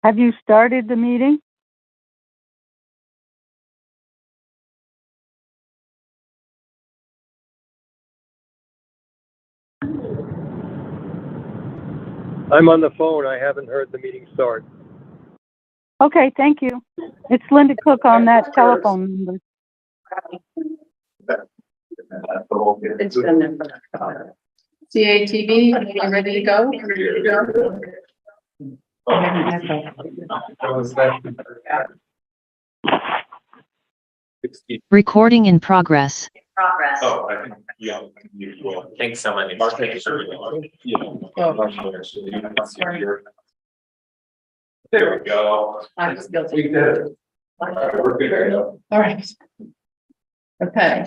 Have you started the meeting? I'm on the phone. I haven't heard the meeting start. Okay, thank you. It's Linda Cook on that telephone number. It's been there. CATV, are you ready to go? Recording in progress. Oh, I think, yeah. Thanks so much. Mark, thank you so much. There we go. I was guilty. We did it. We're good. All right. Okay.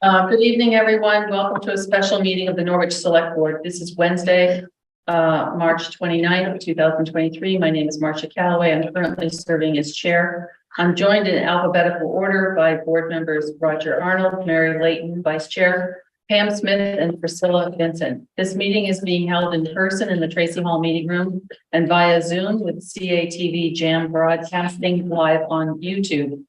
Good evening, everyone. Welcome to a special meeting of the Norwich Selectboard. This is Wednesday, March 29th, 2023. My name is Marcia Calloway. I'm currently serving as chair. I'm joined in alphabetical order by board members Roger Arnold, Mary Layton, vice chair, Pam Smith, and Priscilla Vincent. This meeting is being held in person in the Tracy Hall meeting room and via Zoom with CATV Jam broadcasting live on YouTube.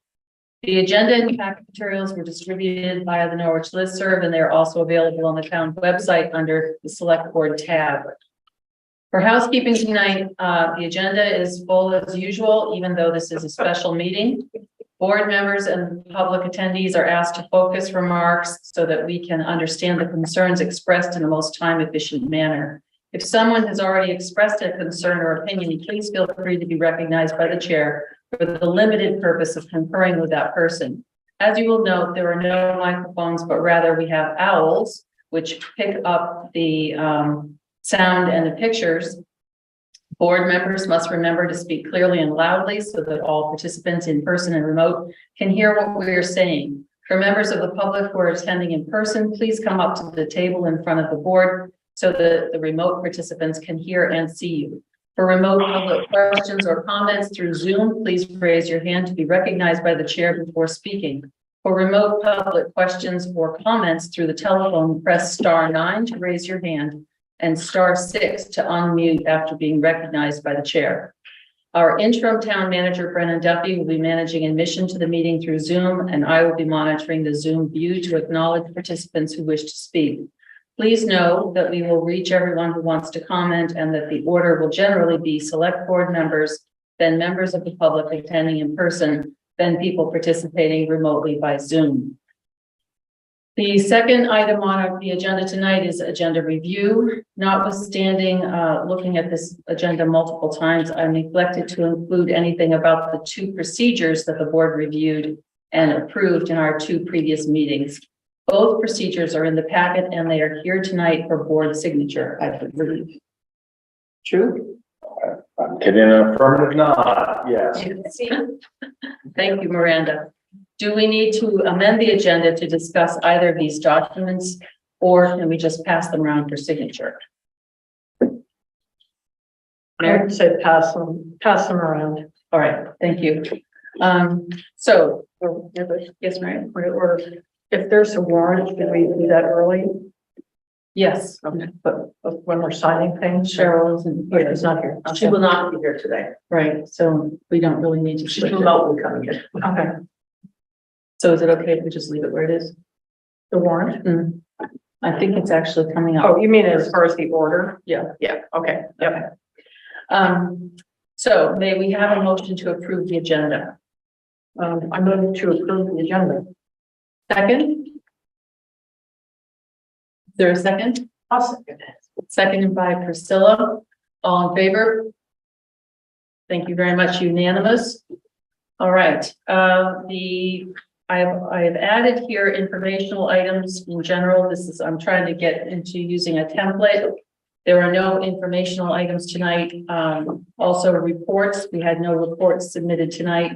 The agenda and packet materials were distributed via the Norwich listserv, and they're also available on the town website under the Select Board tab. For housekeeping tonight, the agenda is full as usual, even though this is a special meeting. Board members and public attendees are asked to focus remarks so that we can understand the concerns expressed in the most time-efficient manner. If someone has already expressed a concern or opinion, please feel free to be recognized by the chair for the limited purpose of conferring with that person. As you will note, there are no microphones, but rather we have owls, which pick up the sound and the pictures. Board members must remember to speak clearly and loudly so that all participants in person and remote can hear what we are saying. For members of the public who are attending in person, please come up to the table in front of the board so that the remote participants can hear and see you. For remote public questions or comments through Zoom, please raise your hand to be recognized by the chair before speaking. For remote public questions or comments through the telephone, press *9 to raise your hand and *6 to unmute after being recognized by the chair. Our interim town manager, Brennan Duffy, will be managing admission to the meeting through Zoom, and I will be monitoring the Zoom view to acknowledge participants who wish to speak. Please know that we will reach everyone who wants to comment and that the order will generally be select board members, then members of the public attending in person, then people participating remotely by Zoom. The second item on the agenda tonight is agenda review. Notwithstanding looking at this agenda multiple times, I neglected to include anything about the two procedures that the board reviewed and approved in our two previous meetings. Both procedures are in the packet and they are here tonight for board signature, I believe. True? I'm getting an affirmative nod. Yes. Thank you, Miranda. Do we need to amend the agenda to discuss either of these documents, or can we just pass them around for signature? I would say pass them around. All right, thank you. So, yes, Mary? If there's a warrant, should we do that early? Yes. Okay. But when we're signing things, Cheryl isn't here. she's not here. She will not be here today. Right, so we don't really need to. She's remotely coming in. Okay. So is it okay if we just leave it where it is? The warrant? I think it's actually coming up. Oh, you mean as far as the order? Yeah. Yeah. Okay. Yep. So may we have a motion to approve the agenda? I move to approve the agenda. Second? Is there a second? I'll second it. Seconded by Priscilla. All in favor? Thank you very much. Unanimous. All right. I have added here informational items in general. I'm trying to get into using a template. There are no informational items tonight. Also reports. We had no reports submitted tonight.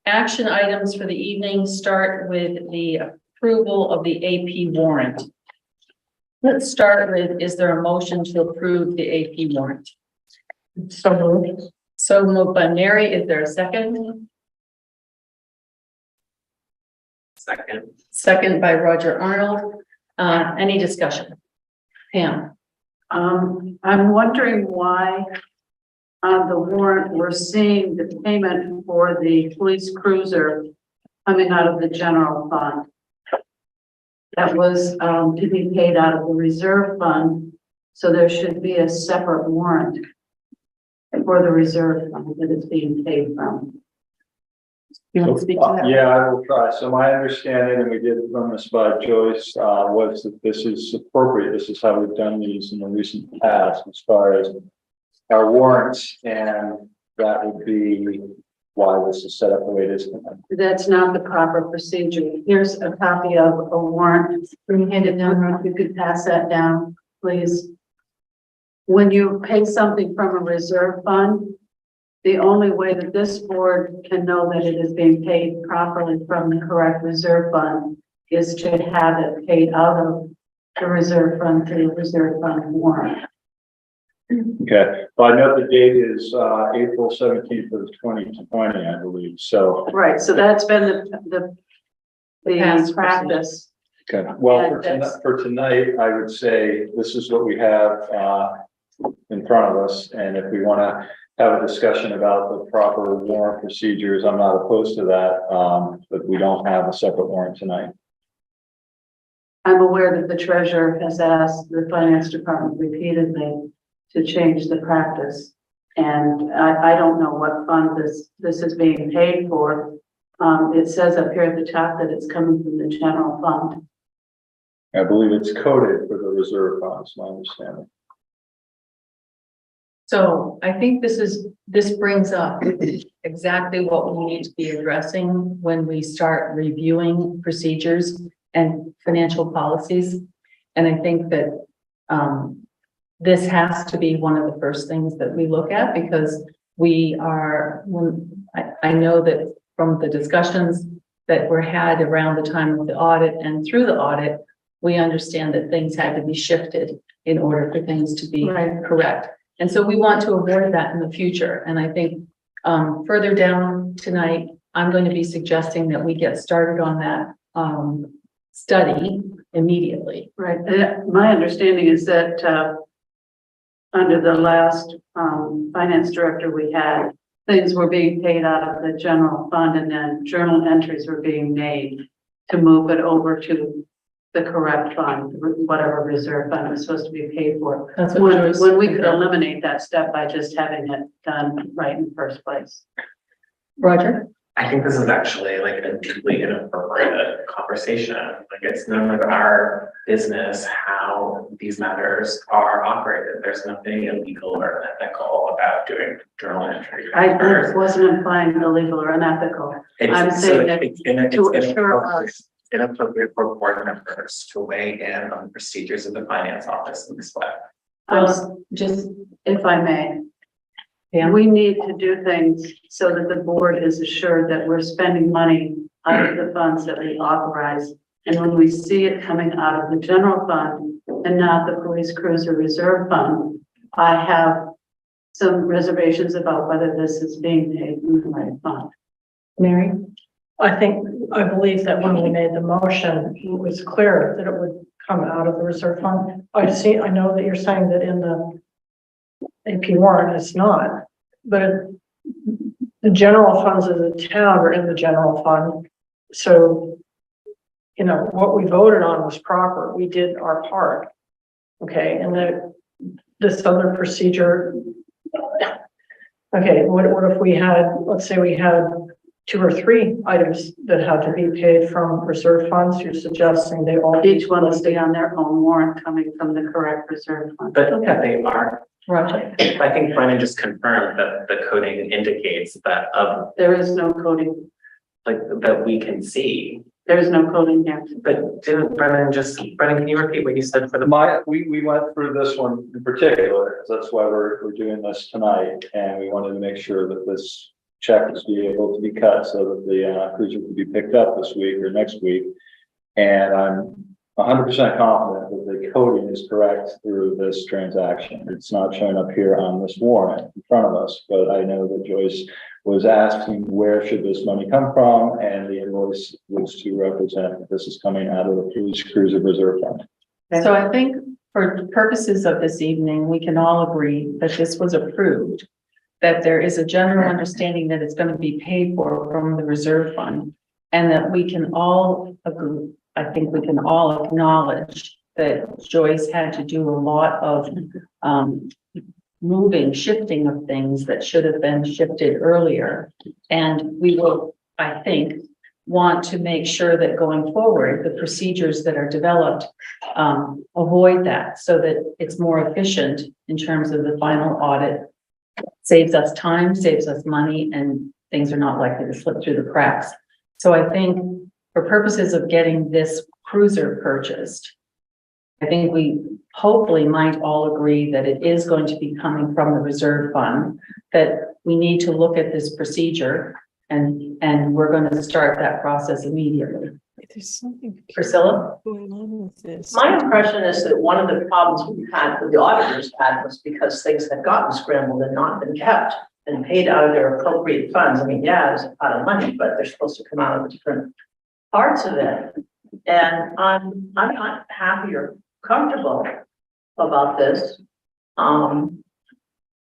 Action items for the evening start with the approval of the AP warrant. Let's start with, is there a motion to approve the AP warrant? So moved. So moved by Mary. Is there a second? Second. Second by Roger Arnold. Any discussion? Pam? I'm wondering why on the warrant, we're seeing the payment for the police cruiser coming out of the general fund. That was to be paid out of the reserve fund, so there should be a separate warrant for the reserve fund that is being paid from. You want to speak to that? Yeah, I will try. So my understanding, and we did run this by Joyce, was that this is appropriate. This is how we've done these in the recent past as far as our warrants, and that would be why this is set up the way it is. That's not the proper procedure. Here's a copy of a warrant. Can you hand it down, Ron? If you could pass that down, please. When you pay something from a reserve fund, the only way that this board can know that it is being paid properly from the correct reserve fund is to have it paid out of the reserve fund to the reserve fund warrant. Okay, well, I know the date is April 17th of 2020, I believe. So, Right, so that's been the Past practice. okay. Well, Yeah, for tonight, I would say this is what we have in front of us, and if we want to have a discussion about the proper warrant procedures, I'm not opposed to that, but we don't have a separate warrant tonight. I'm aware that the treasurer has asked the finance department repeatedly to change the practice. And I don't know what fund this is being paid for. It says up here at the top that it's coming from the general fund. I believe it's coded for the reserve funds, my understanding. So I think this brings up exactly what we need to be addressing when we start reviewing procedures and financial policies. And I think that this has to be one of the first things that we look at, because I know that from the discussions that were had around the time of the audit and through the audit, we understand that things had to be shifted in order for things to be correct. And so we want to avoid that in the future. And I think further down tonight, I'm going to be suggesting that we get started on that study immediately. Right. My understanding is that under the last finance director we had, things were being paid out of the general fund, and then journal entries were being made to move it over to the correct fund, whatever reserve fund was supposed to be paid for. That's what when we could eliminate that step by just having it done right in the first place. Roger? I think this is actually like a deeply inappropriate conversation. Like, it's none of our business how these matters are operated. There's nothing illegal or unethical about doing journal entry. I wasn't implying illegal or unethical. I'm saying that to assure us. Inappropriate for board members to weigh in on the procedures of the finance office in this way. Just, if I may, yeah. we need to do things so that the board is assured that we're spending money out of the funds that we authorize. And when we see it coming out of the general fund and not the police cruiser reserve fund, I have some reservations about whether this is being paid in the right fund. Mary? I believe that when we made the motion, it was clear that it would come out of the reserve fund. I know that you're saying that in the AP warrant it's not, but the general funds of the town are in the general fund. So, you know, what we voted on was proper. We did our part. Okay. And this other procedure. Okay. What if we had, let's say we had 2 or 3 items that had to be paid from reserve funds? You're suggesting they all Each one will stay on their own warrant coming from the correct reserve fund. But they are. Roger? I think Brennan just confirmed that the coding indicates that There is no coding. like that we can see. There is no coding here. But didn't Brennan can you repeat what you said for the? We went through this one in particular, because that's why we're doing this tonight, and we wanted to make sure that this check is be able to be cut so that the cruiser can be picked up this week or next week. And I'm 100% confident that the coding is correct through this transaction. It's not showing up here on this warrant in front of us, but I know that Joyce was asking where should this money come from, and the invoice was to represent that this is coming out of the police cruiser reserve fund. So I think for purposes of this evening, we can all agree that this was approved, that there is a general understanding that it's going to be paid for from the reserve fund. And that we can all agree, I think we can all acknowledge that Joyce had to do a lot of shifting of things that should have been shifted earlier. And we will, I think, want to make sure that going forward, the procedures that are developed avoid that so that it's more efficient in terms of the final audit. Saves us time, saves us money, and things are not likely to slip through the cracks. So I think for purposes of getting this cruiser purchased, I think we hopefully might all agree that it is going to be coming from the reserve fund, that we need to look at this procedure and we're going to start that process immediately. There's something Priscilla? going on with this. My impression is that one of the problems we had, with the auditors had, was because things had gotten scrambled and not been kept and paid out of their appropriate funds. I mean, yeah, there's a pot of money, but they're supposed to come out of different parts of it. And I'm not happy or comfortable about this. I'm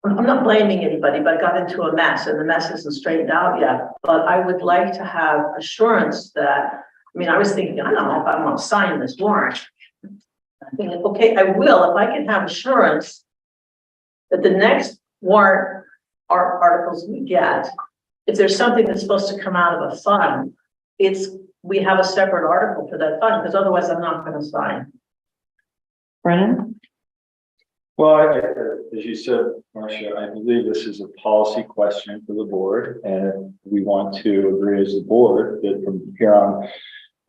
not blaming anybody, but I got into a mess and the mess isn't straightened out yet. But I would like to have assurance that, I mean, I was thinking, I don't know if I want to sign this warrant. I'm thinking, okay, I will, if I can have assurance that the next warrant articles we get, if there's something that's supposed to come out of a fund, we have a separate article for that fund, because otherwise I'm not going to sign. Brennan? Well, as you said, Marcia, I believe this is a policy question for the board, and if we want to agree as a board that from here on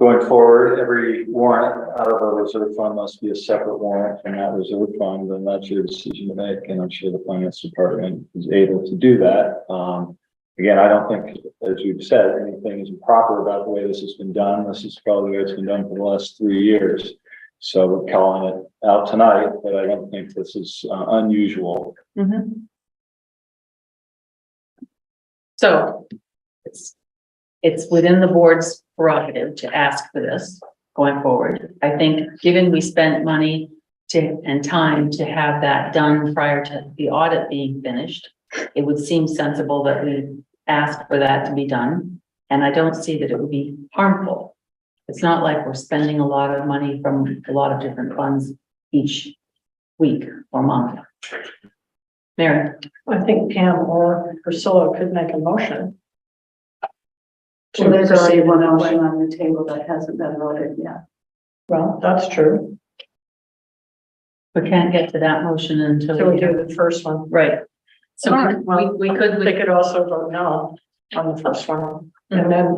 going forward, every warrant out of a reserve fund must be a separate warrant from that reserve fund, then that's your decision to make, and I'm sure the finance department is able to do that. Again, I don't think, as you've said, anything is improper about the way this has been done. This is probably the way it's been done for the last 3 years. So we're calling it out tonight, but I don't think this is unusual. Mm-hmm. So it's within the board's prerogative to ask for this going forward. I think given we spent money and time to have that done prior to the audit being finished, it would seem sensible that we ask for that to be done. And I don't see that it would be harmful. It's not like we're spending a lot of money from a lot of different funds each week or month. Mary? I think Pam or Priscilla could make a motion. Well, there's already proceed one that way. motion on the table that hasn't been voted yet. Well, that's true. We can't get to that motion until So we we do the first one. right. So All right, well, we They could, could also vote no on the first one. And then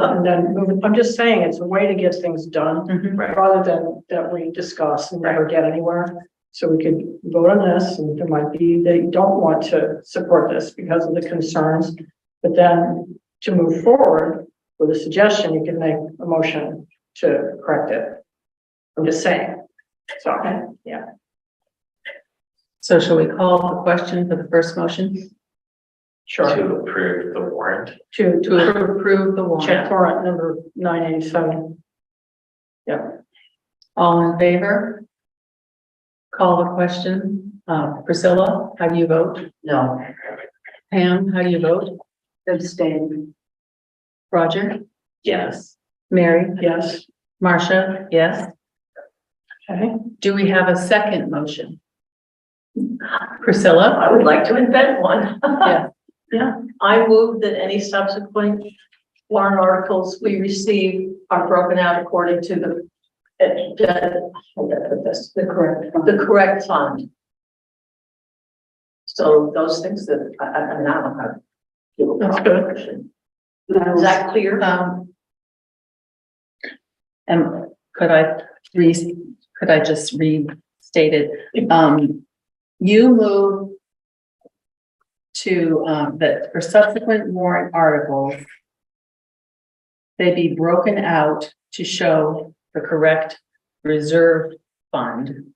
move. I'm just saying it's a way to get things done Mhm. rather than that we discuss and never get anywhere. So we could vote on this, and there might be, they don't want to support this because of the concerns. But then to move forward with a suggestion, you can make a motion to correct it. I'm just saying. So, yeah. So shall we call the question for the first motion? Sure. To approve the warrant. To To approve the check warrant. warrant number 987. Yeah. All in favor? Call the question. Priscilla, how do you vote? No. Pam, how do you vote? Abstain. Roger? Yes. Mary? Yes. Marcia? Yes. Okay. Do we have a second motion? Priscilla? I would like to invent one. Yeah. Yeah. I move that any subsequent warrant articles we receive are broken out according to the correct fund. So those things that I now have. That's good. Is that clear? And could I just restate it? You move to, that for subsequent warrant articles, they be broken out to show the correct reserve fund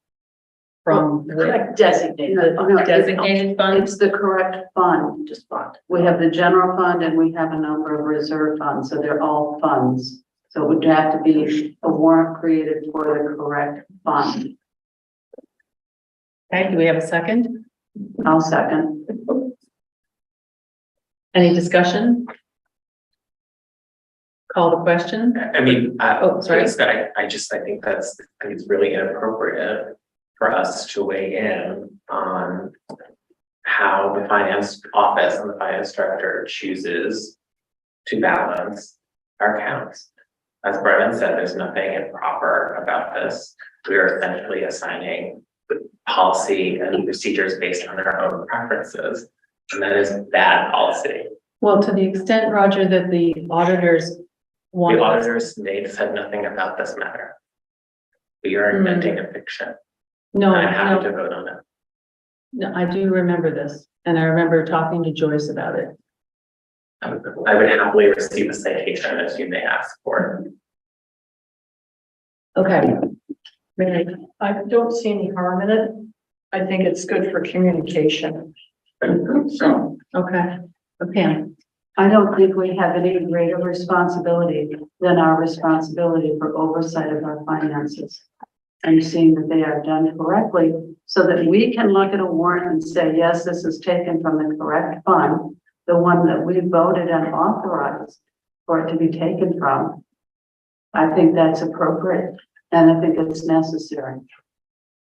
from the Correct designated. No, designated fund. It's the correct fund. Just fund. We have the general fund and we have a number of reserve funds, so they're all funds. So it would have to be a warrant created for the correct fund. Okay, do we have a second? I'll second. Any discussion? Call the question? I mean, Oh, sorry. I think it's really inappropriate for us to weigh in on how the finance office and the finance director chooses to balance our accounts. As Brennan said, there's nothing improper about this. We are essentially assigning policy and procedures based on our own preferences, and that is bad policy. Well, to the extent, Roger, that the auditors want. The auditors said nothing about this matter. We are inventing a fiction. No, I'm happy no, to vote on it. no, I do remember this, and I remember talking to Joyce about it. I would happily receive a citation as you may ask for. Okay. Mary, I don't see any harm in it. I think it's good for communication. So, Okay, okay. I don't think we have any greater responsibility than our responsibility for oversight of our finances. And seeing that they are done correctly so that we can look at a warrant and say, yes, this is taken from the correct fund, the one that we voted and authorized for it to be taken from. I think that's appropriate and I think it's necessary.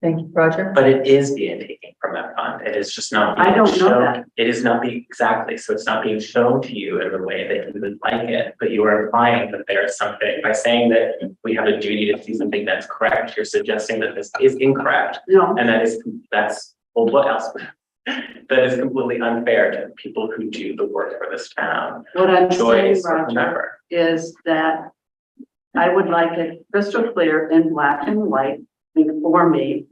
Thank you, Roger. But it is being taken from that fund. It is just not. I don't know shown. that. It is not being exactly. So it's not being shown to you in the way that you would like it. But you are implying that there is something by saying that we have a duty to see something that's correct. You're suggesting that this is incorrect, No, and that's well, what else? That is completely unfair to the people who do the work for this town. what I'm saying, Joyce or Roger, whomever. is that I would like it crystal clear in black and white before me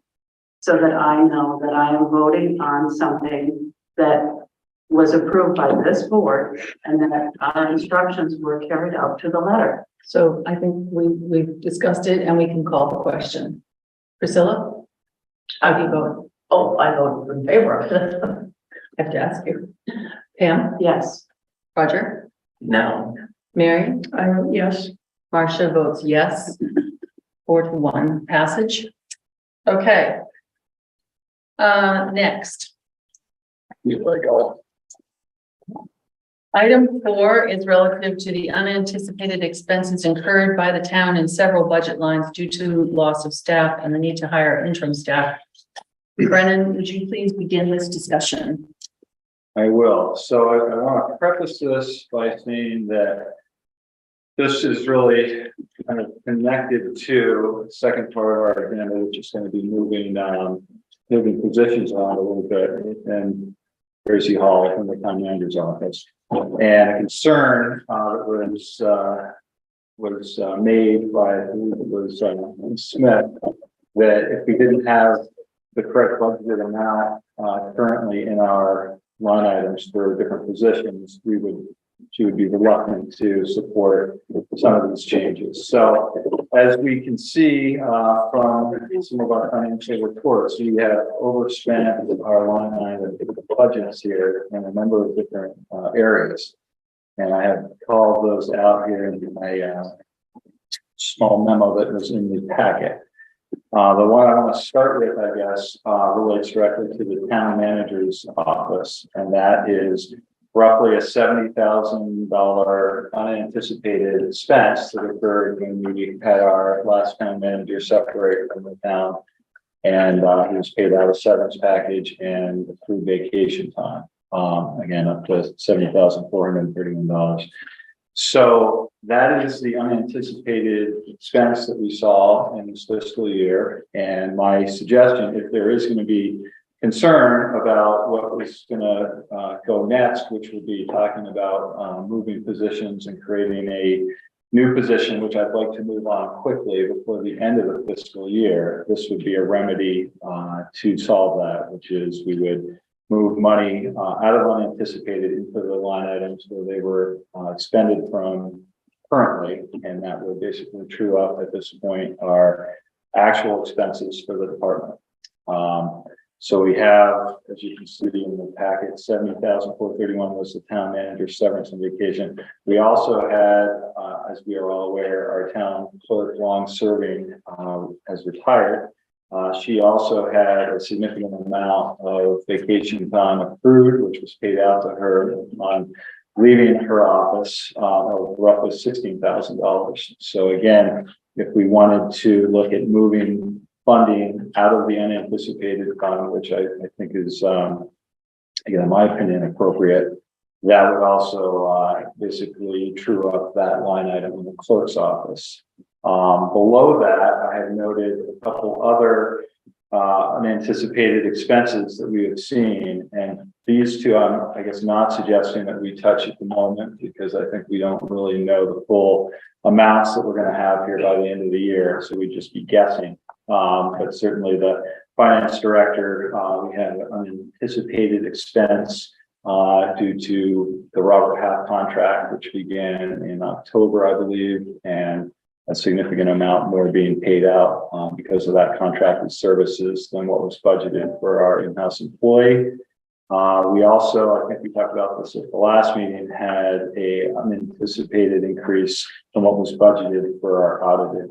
so that I know that I am voting on something that was approved by this board and that our instructions were carried out to the letter. So I think we've discussed it and we can call the question. Priscilla? How do you vote? Oh, I voted in favor of it. I have to ask you. Pam? Yes. Roger? No. Mary? yes, Marcia votes yes. 4-1 passage. Okay. Next. Item 4 is relative to the unanticipated expenses incurred by the town in several budget lines due to loss of staff and the need to hire interim staff. Brennan, would you please begin this discussion? I will. So I want to preface this by saying that this is really kind of connected to the second part of our agenda, which is going to be moving positions around a little bit in Gracie Hall from the town manager's office. And a concern that was made by, I believe it was Smith, that if we didn't have the correct budgeted amount currently in our line items for different positions, she would be reluctant to support some of these changes. So as we can see from some of our financial reports, we have overspent our line item budgets here in a number of different areas. And I have called those out here in my small memo that was in the packet. The one I want to start with, I guess, relates directly to the town manager's office, and that is roughly a $70,000 unanticipated expense that occurred when we had our last town manager separate from the town, and he was paid out a severance package and accrued vacation time. Again, up to $70,431. So that is the unanticipated expense that we saw in this fiscal year. And my suggestion, if there is going to be concern about what was going to go next, which would be talking about moving positions and creating a new position, which I'd like to move on quickly before the end of the fiscal year, this would be a remedy to solve that, which is we would move money out of unanticipated into the line items where they were expended from currently, and that would basically true up at this point our actual expenses for the department. So we have, as you can see in the packet, $70,431 was the town manager's severance and vacation. We also had, as we are all aware, our town clerk, long serving, has retired. She also had a significant amount of vacation time accrued, which was paid out to her on leaving her office, of roughly $16,000. So again, if we wanted to look at moving funding out of the unanticipated fund, which I think is, again, in my opinion, appropriate, that would also basically true up that line item in the clerk's office. Below that, I have noted a couple other unanticipated expenses that we have seen, and these two I'm, I guess, not suggesting that we touch at the moment, because I think we don't really know the full amounts that we're going to have here by the end of the year, so we'd just be guessing. But certainly the finance director, we have an unanticipated expense due to the Robert Half contract, which began in October, I believe, and a significant amount more being paid out because of that contracted services than what was budgeted for our in-house employee. We also, I think we talked about this at the last meeting, had a unanticipated increase from what was budgeted for our audited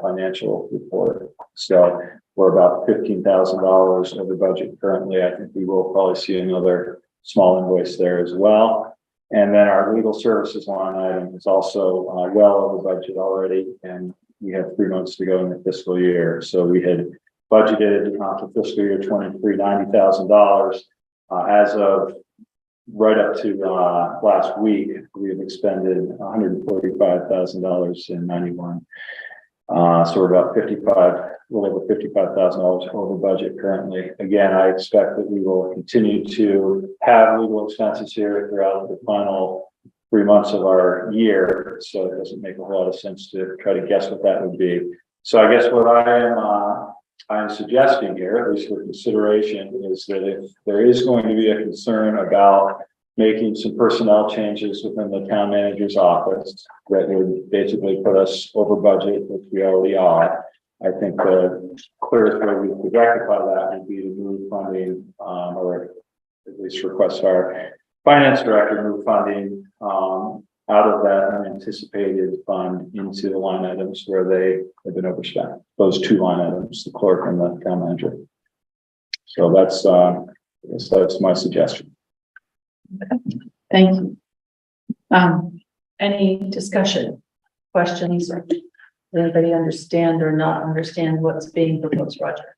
financial report. So we're about $15,000 over budget currently. I think we will probably see another small invoice there as well. And then our legal services line item is also well over budget already, and we have 3 months to go in the fiscal year. So we had budgeted for fiscal year 23, $90,000. As of right up to last week, we have expended $145,000 in 91. So we're about a little over $55,000 over budget currently. Again, I expect that we will continue to have legal expenses here throughout the final 3 months of our year. So it doesn't make a whole lot of sense to try to guess what that would be. So I guess what I'm suggesting here, at least for consideration, is that if there is going to be a concern about making some personnel changes within the town manager's office that would basically put us over budget, which we already are, I think the clearest way we could rectify that would be to move funding, or at least request our finance director move funding out of that unanticipated fund into the line items where they have been overspent. Those two line items, the clerk and the town manager. So that's, I guess that's my suggestion. Thank you. Any discussion, questions, or does anybody understand or not understand what's being proposed, Roger?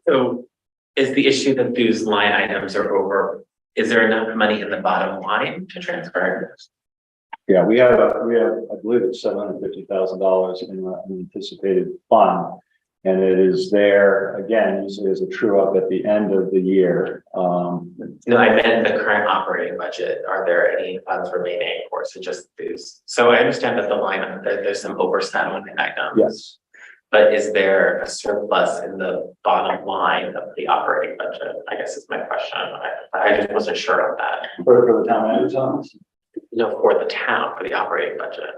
So is the issue that these line items are over? Is there enough money in the bottom line to transfer? Yeah, we have, I believe it's $750,000 in the anticipated fund. And it is there, again, usually as a true up at the end of the year. No, I meant the current operating budget. Are there any funds remaining, or is it just these? So I understand that the line, there's some overspend on the items. Yes. But is there a surplus in the bottom line of the operating budget? I guess is my question. I just wasn't sure of that. For the town manager's office? No, for the town, for the operating budget.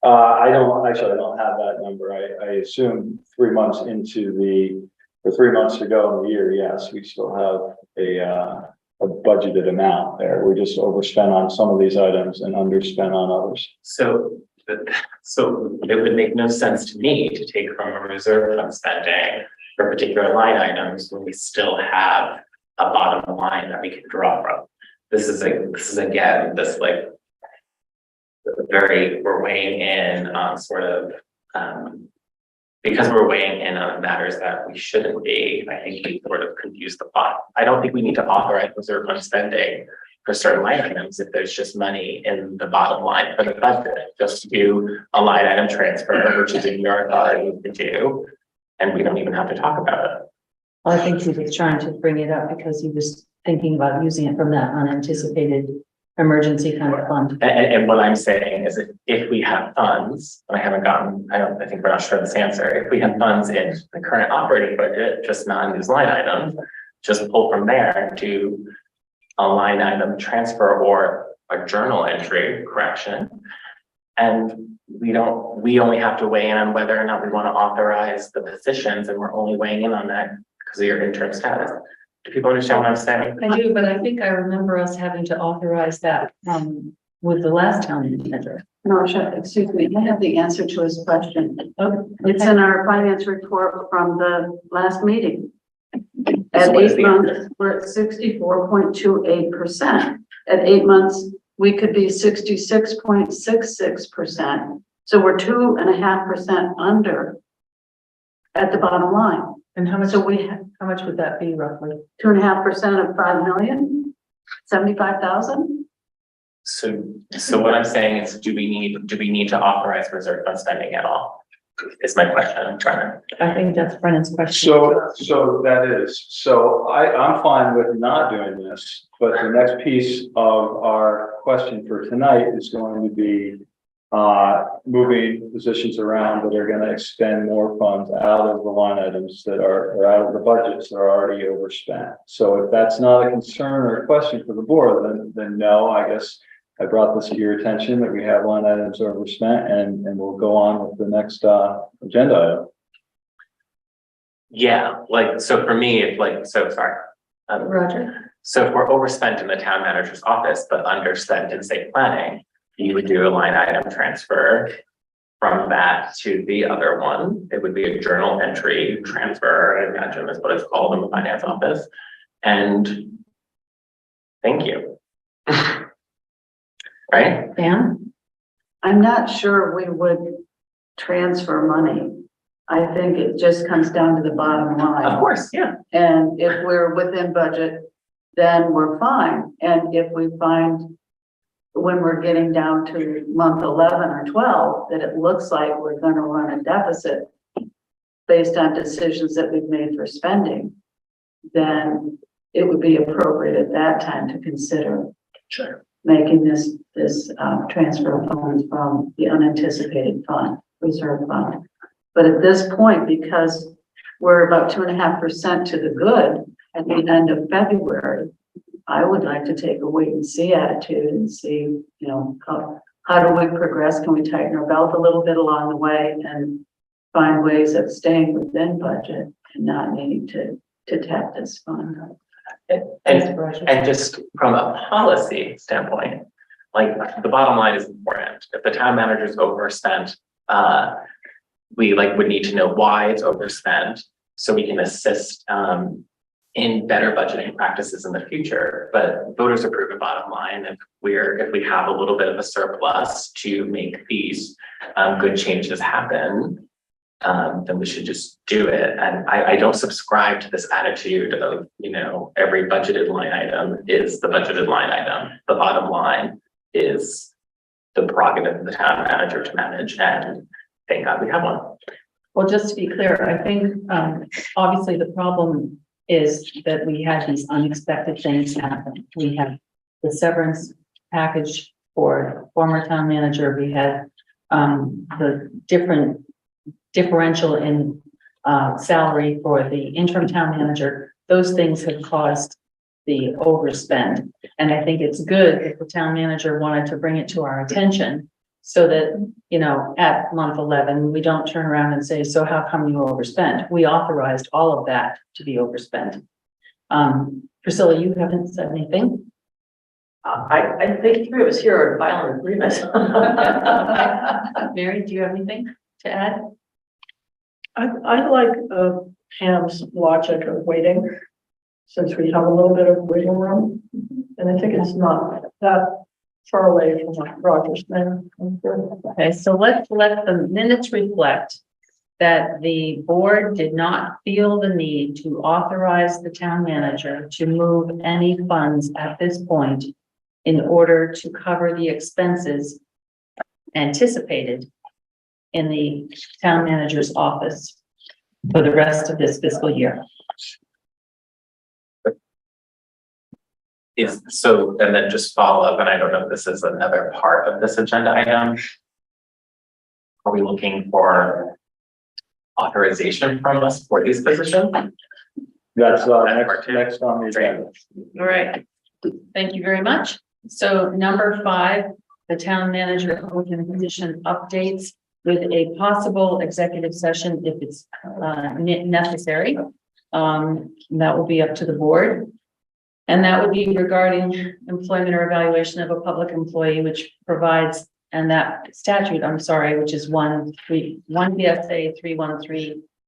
I don't have that number. I assume 3 months for 3 months to go in the year, yes, we still have a budgeted amount there. We just overspent on some of these items and underspent on others. So it would make no sense to me to take from a reserve fund spending for particular line items when we still have a bottom line that we can draw from. This is again, this like we're weighing in on sort of, because we're weighing in on matters that we shouldn't be, I think we sort of confuse the plot. I don't think we need to authorize reserve fund spending for certain line items if there's just money in the bottom line for the budget. Just do a line item transfer, which is in your authority to do, and we don't even have to talk about it. Well, I think he was trying to bring it up because he was thinking about using it from that unanticipated emergency kind of fund. And what I'm saying is that if we have funds, and I think we're not sure this answer, if we have funds in the current operating budget, just not in these line items, just pull from there to a line item transfer or a journal entry correction. And we only have to weigh in on whether or not we want to authorize the positions, and we're only weighing in on that because of your interim status. Do people understand what I'm saying? I do, but I think I remember us having to authorize that with the last town manager. No, excuse me, I have the answer to his question. It's in our finance report from the last meeting. At 8 months, we're at 64.28%. At 8 months, we could be 66.66%. So we're 2.5% under at the bottom line. And how much, So we have how much would that be roughly? 2.5% of 5 million, 75,000. So what I'm saying is, do we need to authorize reserve fund spending at all? Is my question. I'm trying to. I think that's Brennan's question. So that is, I'm fine with not doing this, but the next piece of our question for tonight is going to be moving positions around that are going to expend more funds out of the line items that are out of the budgets that are already overspent. So if that's not a concern or a question for the board, then no, I guess I brought this to your attention that we have line items overspent, and we'll go on with the next agenda item. Yeah, like, so for me, it's like, so sorry. Roger? So if we're overspent in the town manager's office, but underspent in state planning, you would do a line item transfer from that to the other one. It would be a journal entry transfer, I imagine is what it's called in the finance office. And thank you. Right? Dan? I'm not sure we would transfer money. I think it just comes down to the bottom line. Of course, yeah. And if we're within budget, then we're fine. And if we find when we're getting down to month 11 or 12, that it looks like we're going to run a deficit based on decisions that we've made for spending, then it would be appropriate at that time to consider making this transfer of funds from the unanticipated fund, reserve fund. But at this point, because we're about 2.5% to the good at the end of February, I would like to take a wait and see attitude and see, how do we progress? Can we tighten our belt a little bit along the way and find ways of staying within budget and not needing to tap this fund? And just from a policy standpoint, like the bottom line is important. If the town manager's overspent, we would need to know why it's overspent so we can assist in better budgeting practices in the future. But voters approve a bottom line. If we have a little bit of a surplus to make these good changes happen, then we should just do it. And I don't subscribe to this attitude of, every budgeted line item is the budgeted line item. The bottom line is the prerogative of the town manager to manage, and thank God we have one. Well, just to be clear, I think obviously the problem is that we had these unexpected things happen. We had the severance package for former town manager. We had the differential in salary for the interim town manager. Those things have caused the overspend. And I think it's good if the town manager wanted to bring it to our attention so that, at month 11, we don't turn around and say, so how come you overspent? We authorized all of that to be overspent. Priscilla, you haven't said anything? I think three of us here are in violent agreement. Mary, do you have anything to add? I like Pam's logic of waiting, since we have a little bit of wiggle room. And I think it's not that far away from what Roger's there. Okay, so let's let the minutes reflect that the board did not feel the need to authorize the town manager to move any funds at this point in order to cover the expenses anticipated in the town manager's office for the rest of this fiscal year. And then just follow up, and I don't know if this is another part of this agenda item. Are we looking for authorization from us for these positions? That's next on the agenda. All right, thank you very much. So number 5, the town manager open position updates with a possible executive session if it's necessary. That will be up to the board. And that would be regarding employment or evaluation of a public employee, which provides, and that statute, which is 1 VSA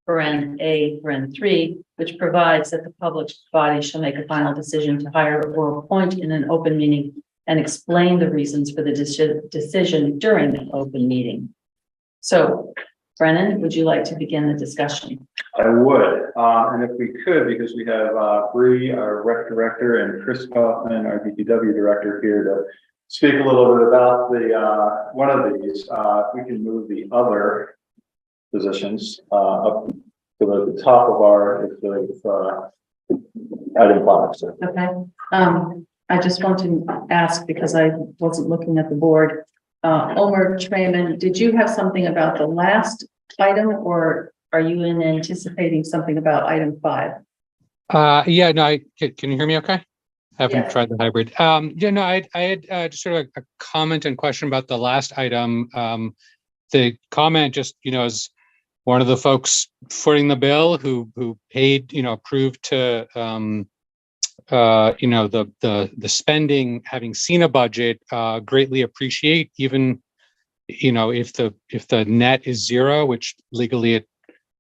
313(a)(3), which provides that the public body shall make a final decision to hire or appoint in an open meeting and explain the reasons for the decision during the open meeting. So, Brennan, would you like to begin the discussion? I would, and if we could, because we have Bree, our rec director, and Chris Kaufman, our DPW director, here to speak a little bit about the one of these. If we can move the other positions up to the top of our item 5. So. Okay. I just want to ask, because I wasn't looking at the board, Omer Trayman, did you have something about the last item, or are you anticipating something about item 5? Yeah, no, can you hear me okay? I haven't Yes. tried the hybrid. Yeah, no, I had just sort of a comment and question about the last item. The comment just, as one of the folks footing the bill who paid, approved to, the spending, having seen a budget, greatly appreciate, even, if the net is 0, which legally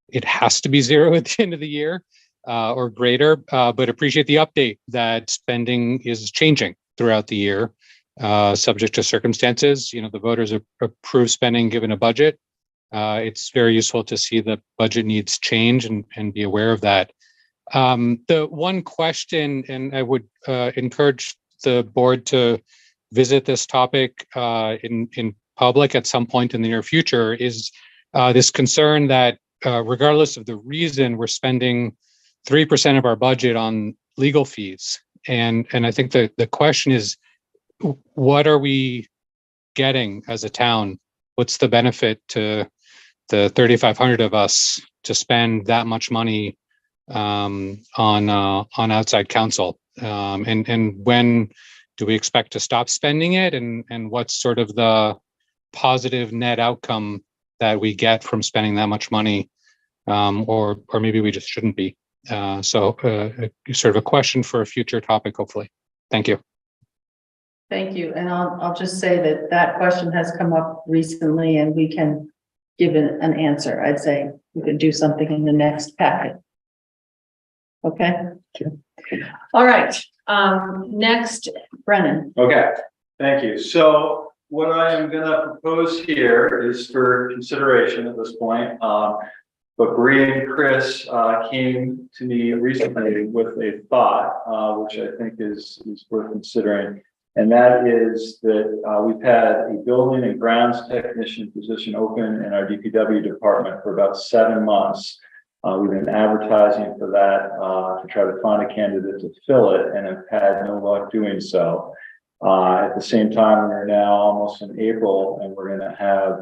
it has to be 0 at the end of the year, or greater, but appreciate the update that spending is changing throughout the year, subject to circumstances. The voters approve spending given a budget. It's very useful to see the budget needs change and be aware of that. The one question, and I would encourage the board to visit this topic in public at some point in the near future, is this concern that regardless of the reason, we're spending 3% of our budget on legal fees. And I think the question is, what are we getting as a town? What's the benefit to the 3,500 of us to spend that much money on outside counsel? And when do we expect to stop spending it? And what's sort of the positive net outcome that we get from spending that much money? Or maybe we just shouldn't be. So sort of a question for a future topic, hopefully. Thank you. Thank you. And I'll just say that question has come up recently, and we can give an answer. I'd say we could do something in the next packet. Okay. Sure. All right. Next, Brennan. Okay, thank you. So what I am going to propose here is for consideration at this point. But Bree and Chris came to me recently with a thought, which I think is worth considering. And that is that we've had a building and grounds technician position open in our DPW department for about 7 months. We've been advertising for that to try to find a candidate to fill it, and have had no luck doing so. At the same time, we're now almost in April, and we're going to have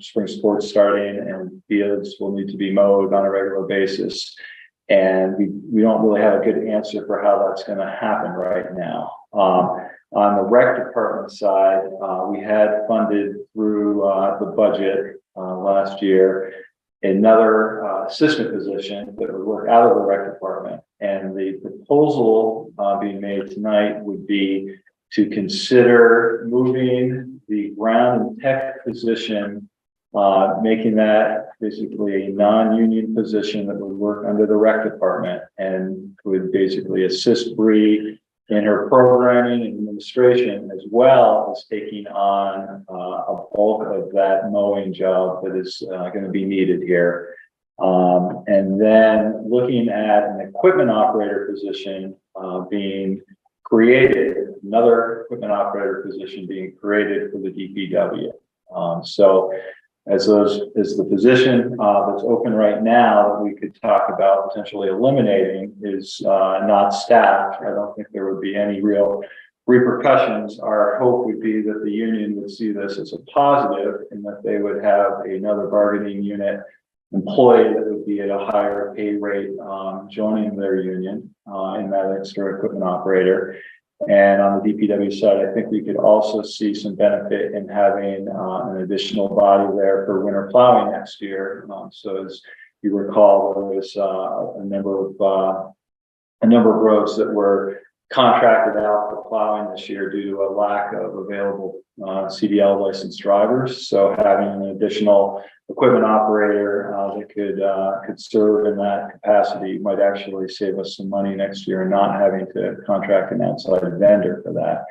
spring sports starting, and fields will need to be mowed on a regular basis. And we don't really have a good answer for how that's going to happen right now. On the rec department side, we had funded through the budget last year another assistant position that would work out of the rec department. And the proposal being made tonight would be to consider moving the ground and tech position, making that basically a non-union position that would work under the rec department and would basically assist Bree in her programming and administration, as well as taking on a bulk of that mowing job that is going to be needed here. And then looking at an equipment operator position being created, another equipment operator position being created for the DPW. So as the position that's open right now that we could talk about potentially eliminating is not staffed, I don't think there would be any real repercussions. Our hope would be that the union would see this as a positive, and that they would have another bargaining unit employee that would be at a higher pay rate joining their union in that extra equipment operator. And on the DPW side, I think we could also see some benefit in having an additional body there for winter plowing next year. So as you recall, there was a number of roads that were contracted out for plowing this year due to a lack of available CDL licensed drivers. So having an additional equipment operator that could serve in that capacity might actually save us some money next year, and not having to contract an outside vendor for that.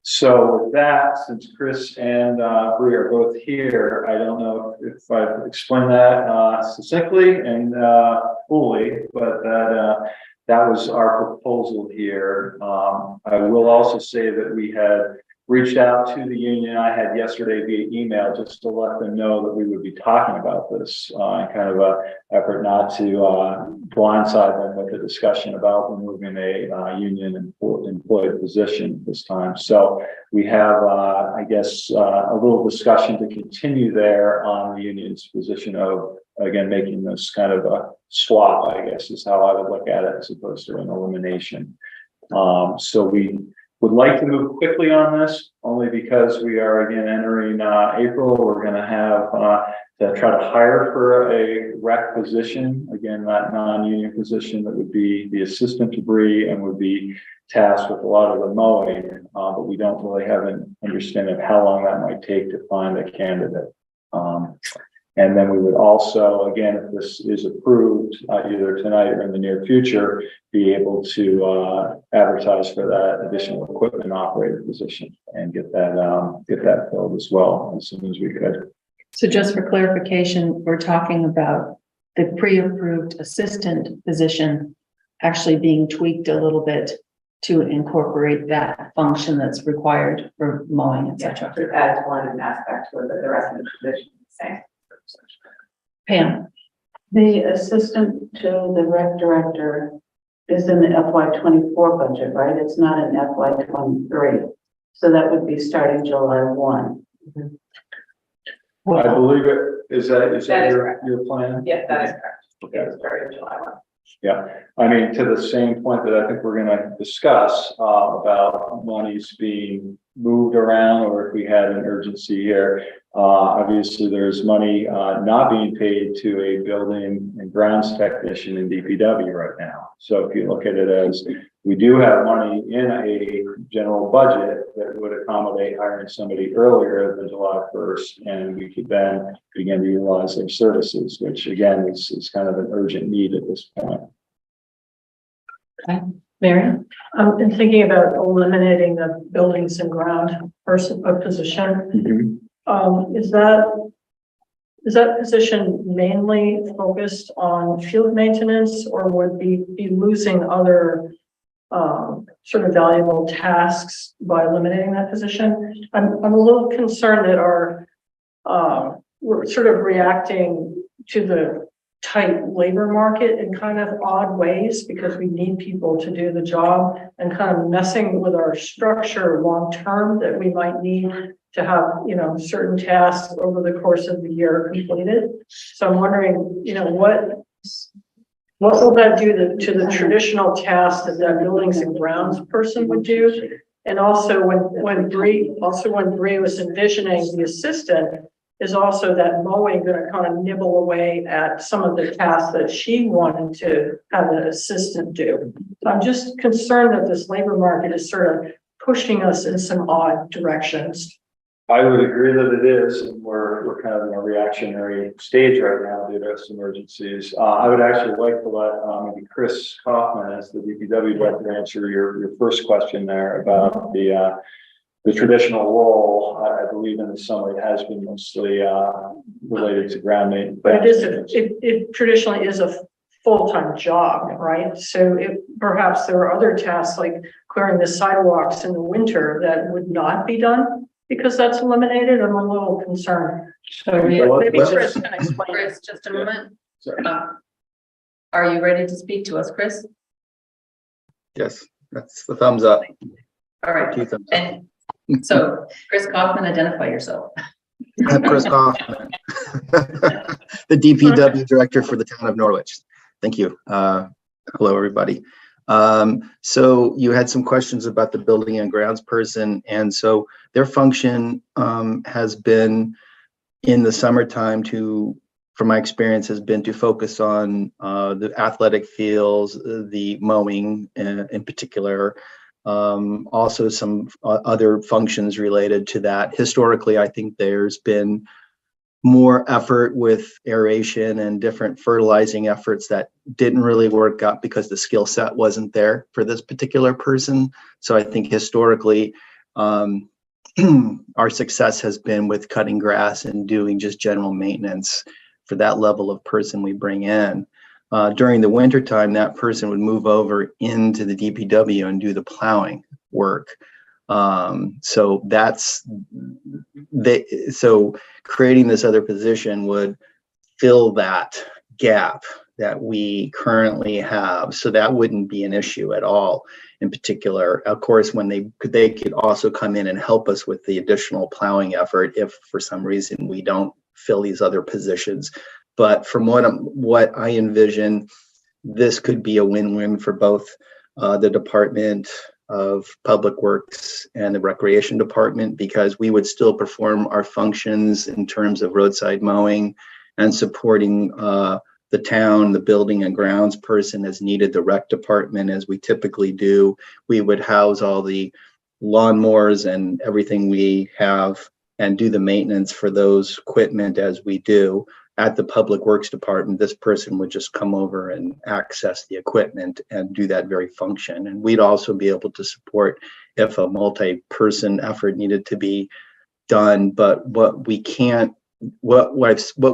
So with that, since Chris and Bree are both here, I don't know if I've explained that succinctly and fully, but that was our proposal here. I will also say that we had reached out to the union. I had yesterday via email just to let them know that we would be talking about this, kind of a effort not to blindside them with a discussion about removing a union employed position this time. So we have, I guess, a little discussion to continue there on the union's position of, again, making this kind of a swap, I guess, is how I would look at it, as opposed to an elimination. So we would like to move quickly on this, only because we are again entering April. We're going to have to try to hire for a rec position, again, that non-union position that would be the assistant to Bree and would be tasked with a lot of the mowing, but we don't really have an understanding of how long that might take to find a candidate. And then we would also, again, if this is approved either tonight or in the near future, be able to advertise for that additional equipment operator position and get that filled as well as soon as we could. So just for clarification, we're talking about the pre-approved assistant position actually being tweaked a little bit to incorporate that function that's required for mowing, et cetera. It adds one aspect to it, but the rest of the position is the same. Pam, The assistant to the rec director is in the FY24 budget, right? It's not in FY23. So that would be starting July 1. I believe it is that That is your plan? Yes, that is correct. Okay. It's starting July 1. Yeah, I mean, to the same point that I think we're going to discuss about monies being moved around, or if we had an urgency here. Obviously, there's money not being paid to a building and grounds technician in DPW right now. So if you look at it as we do have money in a general budget that would accommodate hiring somebody earlier than July 1st, and we could then begin to utilize their services, which again is kind of an urgent need at this point. okay, Mary? In thinking about eliminating the buildings and ground person position, is that position mainly focused on field maintenance, or would be losing other sort of valuable tasks by eliminating that position? I'm a little concerned that we're sort of reacting to the tight labor market in kind of odd ways, because we need people to do the job, and kind of messing with our structure long term that we might need to have, certain tasks over the course of the year completed. So I'm wondering, what will that do to the traditional tasks that buildings and grounds person would do? And also when Bree was envisioning the assistant, is also that mowing going to kind of nibble away at some of the tasks that she wanted to have an assistant do? So I'm just concerned that this labor market is sort of pushing us in some odd directions. I would agree that it is, and we're kind of in a reactionary stage right now due to some emergencies. I would actually like to let maybe Chris Kaufman, as the DPW director, answer your first question there about the traditional role. I believe in the summer it has been mostly related to ground maintenance. But it traditionally is a full-time job, right? So perhaps there are other tasks like clearing the sidewalks in the winter that would not be done because that's eliminated. I'm a little concerned. So maybe Chris can explain. Chris, just a moment. Sorry. Are you ready to speak to us, Chris? Yes, that's the thumbs up. All right. 2 thumbs up. And so, Chris Kaufman, identify yourself. I'm Chris Kaufman, the DPW director for the town of Norwich. Thank you. Hello, everybody. So you had some questions about the building and grounds person, and so their function has been in the summertime from my experience, has been to focus on the athletic fields, the mowing in particular, also some other functions related to that. Historically, I think there's been more effort with aeration and different fertilizing efforts that didn't really work out because the skill set wasn't there for this particular person. So I think historically our success has been with cutting grass and doing just general maintenance for that level of person we bring in. During the winter time, that person would move over into the DPW and do the plowing work. So creating this other position would fill that gap that we currently have. So that wouldn't be an issue at all. In particular, of course, when they could also come in and help us with the additional plowing effort if for some reason we don't fill these other positions. But from what I envision, this could be a win-win for both the Department of Public Works and the Recreation Department, because we would still perform our functions in terms of roadside mowing and supporting the town, the building and grounds person as needed, the rec department as we typically do. We would house all the lawnmowers and everything we have and do the maintenance for those equipment as we do. At the Public Works Department, this person would just come over and access the equipment and do that very function. And we'd also be able to support if a multi-person effort needed to be done. But what we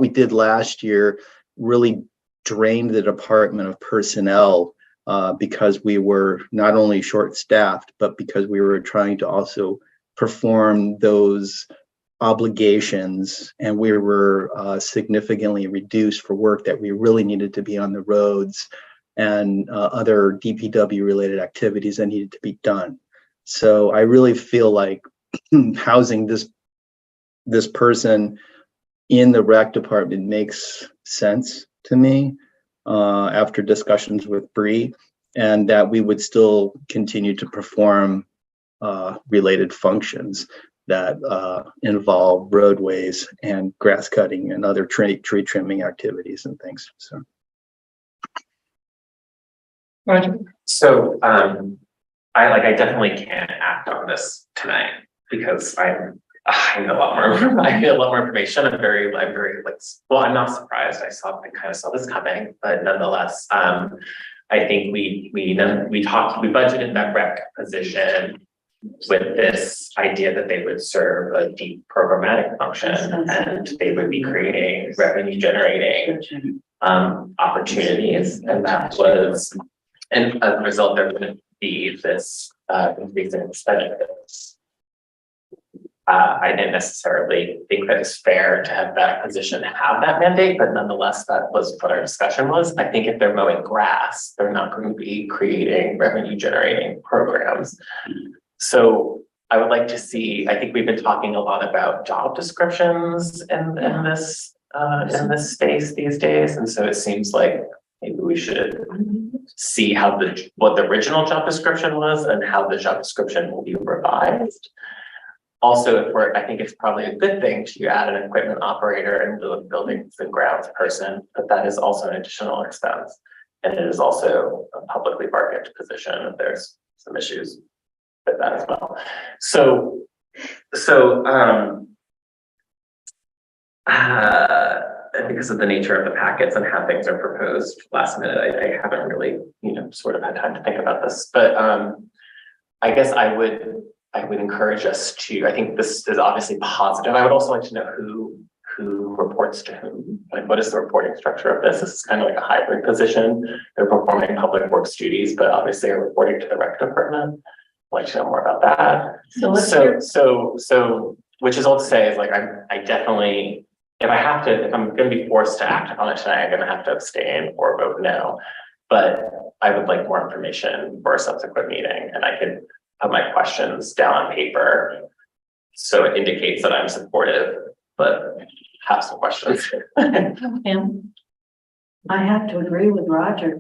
did last year really drained the Department of Personnel because we were not only short-staffed, but because we were trying to also perform those obligations, and we were significantly reduced for work that we really needed to be on the roads and other DPW related activities that needed to be done. So I really feel like housing this person in the rec department makes sense to me after discussions with Bree, and that we would still continue to perform related functions that involve roadways and grass cutting and other tree trimming activities and things. So, Roger. So I definitely can't act on this tonight because I need a lot more. I need a lot more information. I'm very like, well, I'm not surprised. I kind of saw this coming, but nonetheless, I think we budgeted that rec position with this idea that they would serve a deep programmatic function and they would be creating revenue generating opportunities, and that was, and as a result, there wouldn't be this increase in expenditures. I didn't necessarily think that it's fair to have that position have that mandate, but nonetheless, that was what our discussion was. I think if they're mowing grass, they're not going to be creating revenue generating programs. So I would like to see, I think we've been talking a lot about job descriptions in this space these days. And so it seems like maybe we should see how what the original job description was and how the job description will be revised. Also, I think it's probably a good thing to add an equipment operator and the buildings and grounds person, but that is also an additional expense. And it is also a publicly bargained position if there's some issues with that as well. So because of the nature of the packets and how things are proposed last minute, I haven't really, sort of had time to think about this, but I guess I would encourage us to, I think this is obviously positive. I would also like to know who reports to whom. Like, what is the reporting structure of this? This is kind of like a hybrid position. They're performing public works duties, but obviously are reporting to the rec department. I'd like to know more about that. So which is all to say is like, I definitely, if I'm going to be forced to act upon it tonight, I'm going to have to abstain or vote no. But I would like more information for a subsequent meeting, and I could put my questions down on paper so it indicates that I'm supportive, but have some questions. And I have to agree with Roger.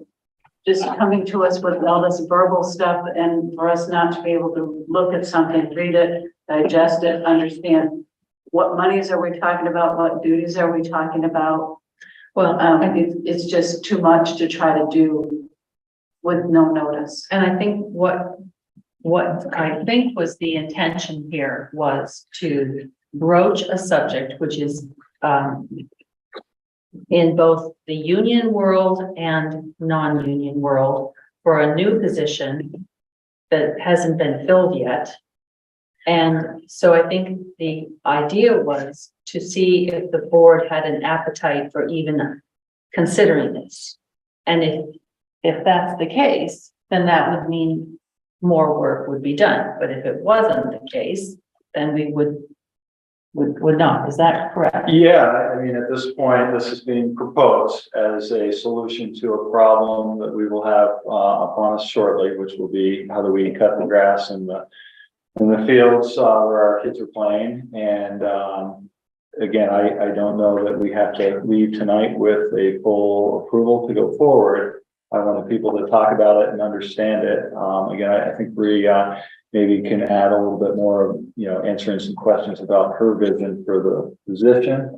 Just coming to us with all this verbal stuff and for us not to be able to look at something, read it, digest it, understand what monies are we talking about, what duties are we talking about. Well, it's just too much to try to do with no notice. And I think what I think was the intention here was to broach a subject which is in both the union world and non-union world for a new position that hasn't been filled yet. And so I think the idea was to see if the board had an appetite for even considering this. And if that's the case, then that would mean more work would be done. But if it wasn't the case, then we would not. Is that correct? Yeah, I mean, at this point, this is being proposed as a solution to a problem that we will have upon us shortly, which will be how do we cut the grass in the fields where our kids are playing. And again, I don't know that we have to leave tonight with a full approval to go forward. I wanted people to talk about it and understand it. Again, I think Bree maybe can add a little bit more, answering some questions about her vision for the position.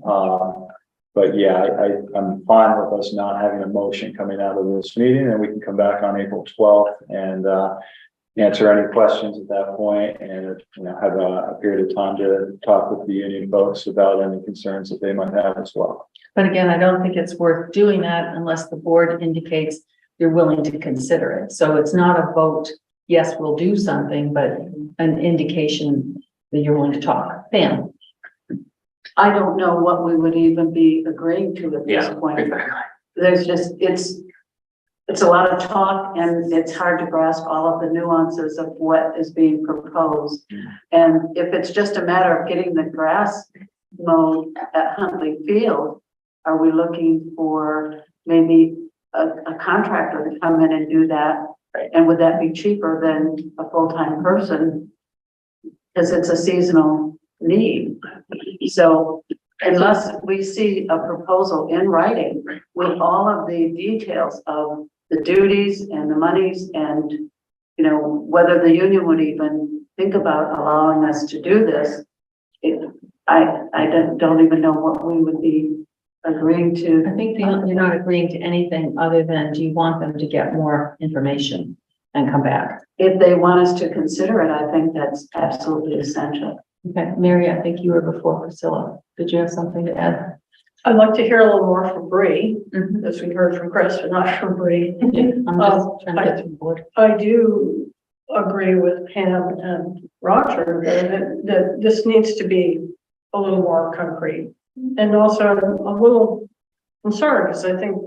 But yeah, I'm fine with us not having a motion coming out of this meeting, and we can come back on April 12th and answer any questions at that point, and have a period of time to talk with the union folks about any concerns that they might have as well. But again, I don't think it's worth doing that unless the board indicates you're willing to consider it. So it's not a vote, yes, we'll do something, but an indication that you're willing to talk. Pam? I don't know what we would even be agreeing to at this point. Exactly. There's just, it's a lot of talk, and it's hard to grasp all of the nuances of what is being proposed. And if it's just a matter of getting the grass mowed at Huntley Field, are we looking for maybe a contractor to come in and do that? Right. And would that be cheaper than a full-time person? Because it's a seasonal need. So unless we see a proposal in writing with all of the details of the duties and the monies and, whether the union would even think about allowing us to do this, I don't even know what we would be agreeing to. I think you're not agreeing to anything other than, do you want them to get more information and come back? If they want us to consider it, I think that's absolutely essential. Okay, Mary, I think you were before Priscilla. Did you have something to add? I'd like to hear a little more from Bree, as we heard from Chris, but not from Bree. I'm just trying to get to the board. I do agree with Pam and Roger that this needs to be a little more concrete. And also I'm a little concerned because I think,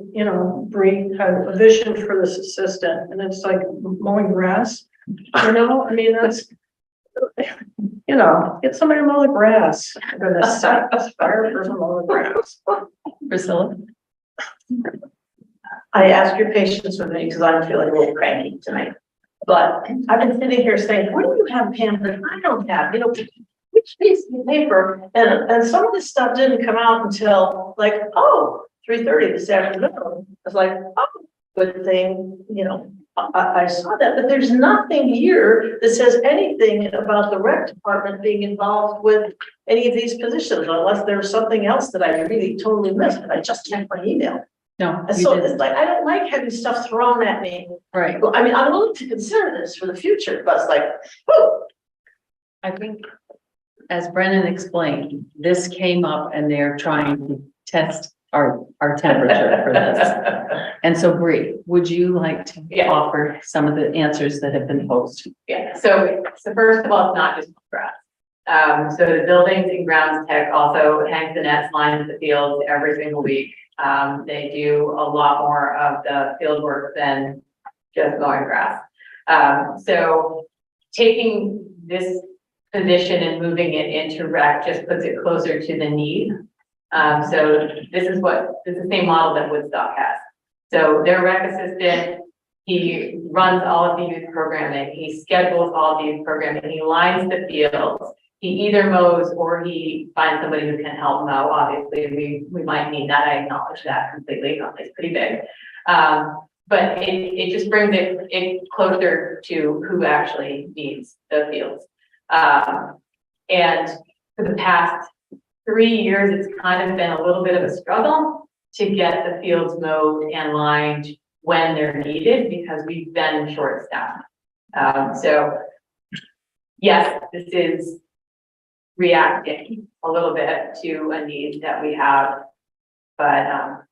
Bree had a vision for this assistant, and it's like mowing grass, I mean, that's, get somebody to mow the grass. I'm gonna set a fire person mow the grass. Priscilla? I ask your patience with me because I'm feeling a little cranky tonight. But I've been sitting here saying, what do you have, Pam, that I don't have? Which piece of paper? And some of this stuff didn't come out until 3:30 this afternoon. I was like, oh, good thing, I saw that, but there's nothing here that says anything about the rec department being involved with any of these positions, unless there's something else that I really totally missed, but I just checked my email. No. And so it's like, I don't like having stuff thrown at me. Right. Well, I mean, I'm willing to consider this for the future, but it's like, whoo. I think, as Brennan explained, this came up and they're trying to test our temperature for this. And so Bree, would you like to offer some of the answers that have been posed? Yeah, so first of all, it's not just grass. So the buildings and grounds tech also hangs the nets, lines the fields every single week. They do a lot more of the field work than just mowing grass. So taking this position and moving it into rec just puts it closer to the need. So this is the same model that Woodstock has. So their rec assistant, he runs all of the youth programming, he schedules all the youth programming, he lines the fields. He either mows or he finds somebody who can help mow. Obviously, we might need that. I acknowledge that completely. It's pretty big. But it just brings it closer to who actually needs the fields. And for the past 3 years, it's kind of been a little bit of a struggle to get the fields mowed and lined when they're needed because we've been short-staffed. So yes, this is reacting a little bit to a need that we have, but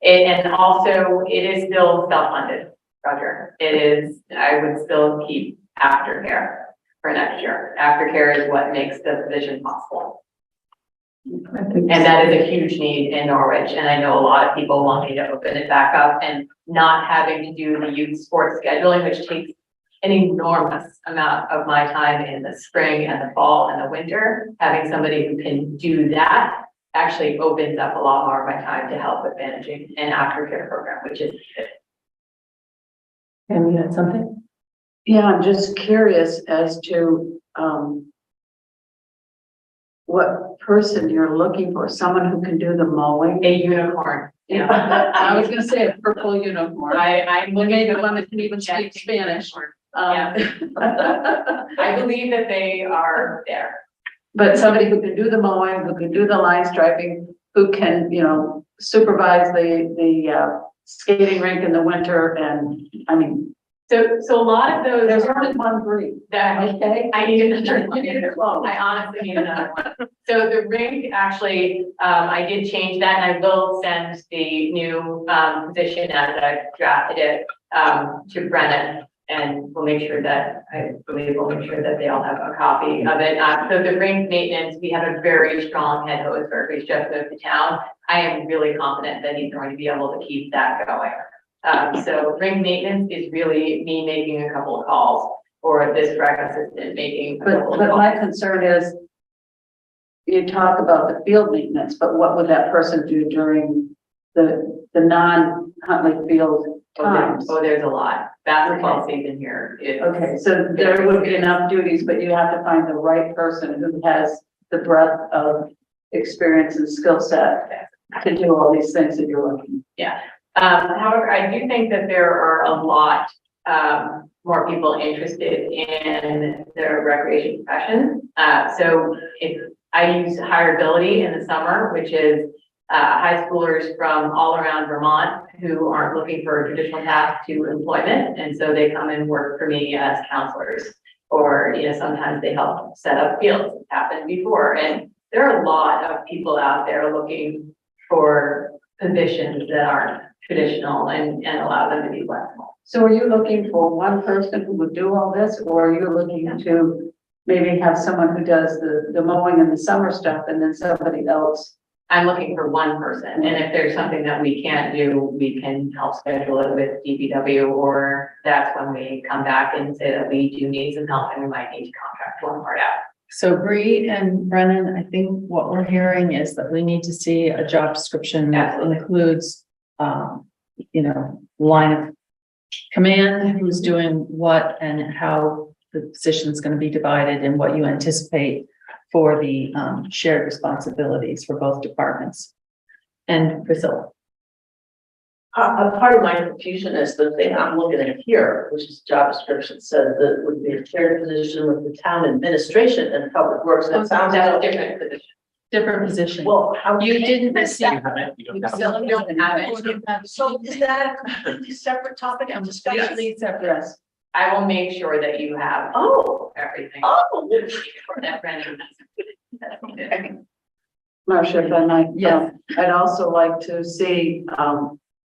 and also it is still self-funded, Roger. It is, I would still keep aftercare for next year. Aftercare is what makes the position possible. And that is a huge need in Norwich, and I know a lot of people want me to open it back up and not having to do the youth sports scheduling, which takes an enormous amount of my time in the spring and the fall and the winter. Having somebody who can do that actually opens up a lot more of my time to help with managing an aftercare program, which is good. And you had something? Yeah, I'm just curious as to, what person you're looking for, someone who can do the mowing? A unicorn. Yeah, I was gonna say a purple unicorn. I'm looking Maybe for one that can even speak Spanish. I believe that they are there. But somebody who can do the mowing, who can do the line striping, who can, you know, supervise the skating rink in the winter, and, I mean, So a lot of those. there's only one breed. That, Okay. I need another one. I honestly need another one. So the rink, actually, I did change that, and I will send the new, position as I drafted it, to Brennan. And we'll make sure that, I believe we'll make sure that they all have a copy of it. So the rink maintenance, we have a very strong head hoser who's just moved to town. I am really confident that he's going to be able to keep that going. So rink maintenance is really me making a couple of calls, or this rec assistant making a couple of But calls. my concern is, you talk about the field maintenance, but what would that person do during the non-Huntley field times? Oh, there's a lot. Basketball season here is. Okay, so there would be enough duties, but you have to find the right person who has the breadth of experience and skill set to do all these things that you're looking. Yeah. However, I do think that there are a lot, more people interested in the recreation profession. So if I use hireability in the summer, which is high schoolers from all around Vermont who aren't looking for a traditional path to employment. And so they come and work for me as counselors, or, you know, sometimes they help set up fields. It's happened before. And there are a lot of people out there looking for positions that aren't traditional and allow them to be flexible. So are you looking for one person who would do all this, or are you looking to maybe have someone who does the mowing and the summer stuff and then somebody else? I'm looking for one person, and if there's something that we can't do, we can help schedule it with DPW, or that's when we come back and say that we do need some help and we might need to contract one part out. So Bree and Brennan, I think what we're hearing is that we need to see a job description that includes, you know, line of command, who's doing what, and how the position is going to be divided, and what you anticipate for the shared responsibilities for both departments. And Priscilla. Part of my confusion is the thing I'm looking at here, which is job description, says that it would be a shared position with the town administration and public works. That sounds That's a like different position. Different position. Well, how You didn't receive. You still don't have it. So is that a completely separate topic and discussion? Yes. I will make sure that you have Oh, everything. oh. For that Brennan. Marcia, if I might, Yes. I'd also like to see,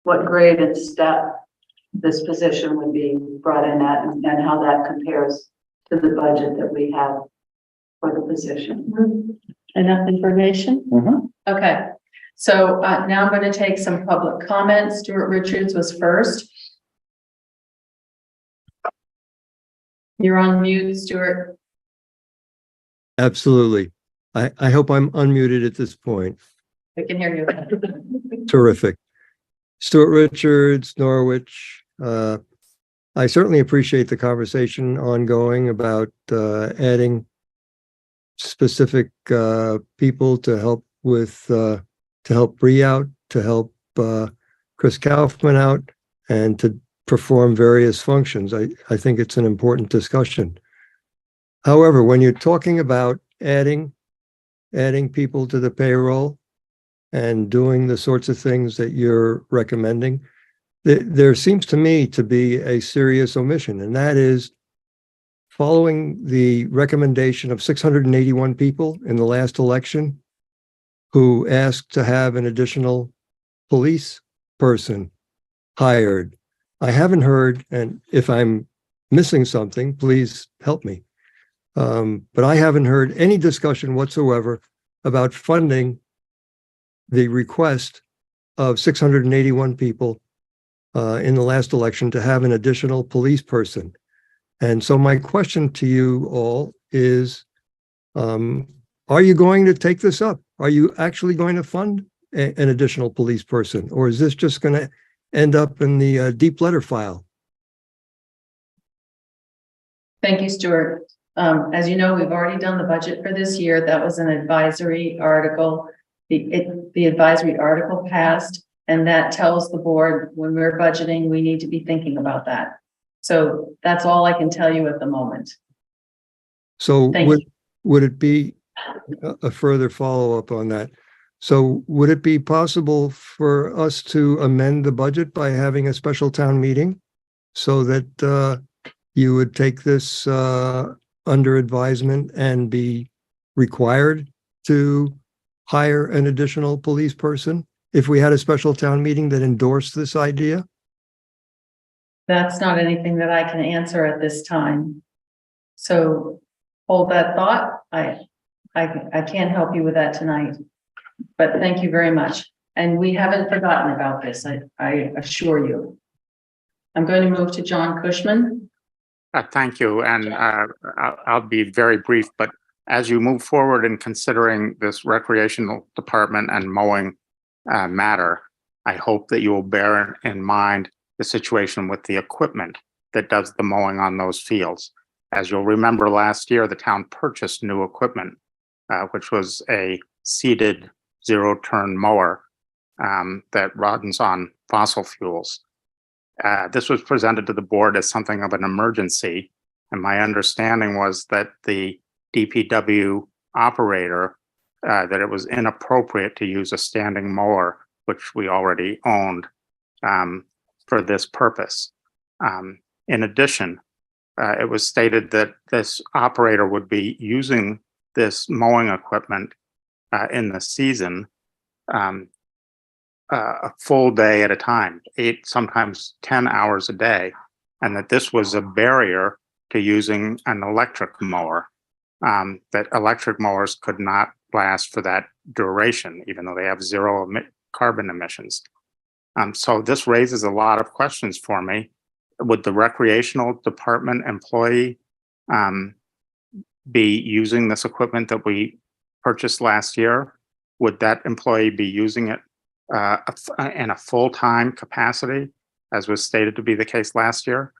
what grade and step this position would be brought in at, and how that compares to the budget that we have for the position. Enough information? Okay, so now I'm going to take some public comments. Stuart Richards was first. You're on mute, Stuart. Absolutely. I hope I'm unmuted at this point. We can hear you. Terrific. Stuart Richards, Norwich. I certainly appreciate the conversation ongoing about adding specific people to help with to help Bree out, to help Chris Kaufman out, and to perform various functions. I think it's an important discussion. However, when you're talking about adding people to the payroll and doing the sorts of things that you're recommending, there seems to me to be a serious omission, and that is following the recommendation of 681 people in the last election who asked to have an additional police person hired. I haven't heard, and if I'm missing something, please help me. But I haven't heard any discussion whatsoever about funding the request of 681 people in the last election to have an additional police person. And so my question to you all is, are you going to take this up? Are you actually going to fund an additional police person? Or is this just going to end up in the deep letter file? Thank you, Stuart. As you know, we've already done the budget for this year. That was an advisory article. The advisory article passed, and that tells the board when we're budgeting, we need to be thinking about that. So that's all I can tell you at the moment. So Thank you. would it be a further follow-up on that? So would it be possible for us to amend the budget by having a special town meeting so that you would take this under advisement and be required to hire an additional police person if we had a special town meeting that endorsed this idea? That's not anything that I can answer at this time. So hold that thought. I can't help you with that tonight, but thank you very much. And we haven't forgotten about this, I assure you. I'm going to move to John Cushman. Thank you, and I'll be very brief, but as you move forward in considering this recreational department and mowing matter, I hope that you will bear in mind the situation with the equipment that does the mowing on those fields. As you'll remember, last year, the town purchased new equipment, which was a seated zero-turn mower that runs on fossil fuels. This was presented to the board as something of an emergency, and my understanding was that the DPW operator, that it was inappropriate to use a standing mower, which we already owned, for this purpose. In addition, it was stated that this operator would be using this mowing equipment in the season a full day at a time, 8, sometimes 10 hours a day, and that this was a barrier to using an electric mower, that electric mowers could not last for that duration, even though they have zero carbon emissions. So this raises a lot of questions for me. Would the recreational department employee be using this equipment that we purchased last year? Would that employee be using it in a full-time capacity, as was stated to be the case last year?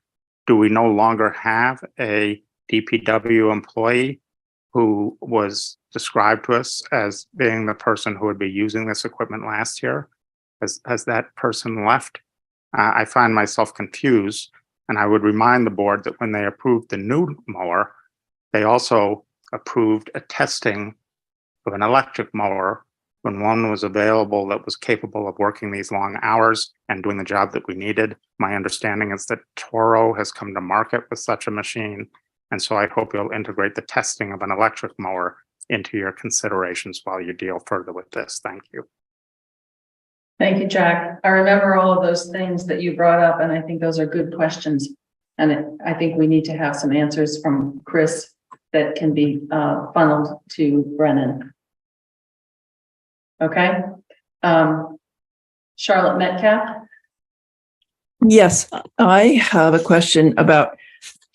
Do we no longer have a DPW employee who was described to us as being the person who would be using this equipment last year? Has that person left? I find myself confused, and I would remind the board that when they approved the new mower, they also approved a testing of an electric mower when one was available that was capable of working these long hours and doing the job that we needed. My understanding is that Toro has come to market with such a machine, and so I hope you'll integrate the testing of an electric mower into your considerations while you deal further with this. Thank you. Thank you, Jack. I remember all of those things that you brought up, and I think those are good questions. And I think we need to have some answers from Chris that can be funneled to Brennan. Okay. Charlotte Metcalf. Yes, I have a question about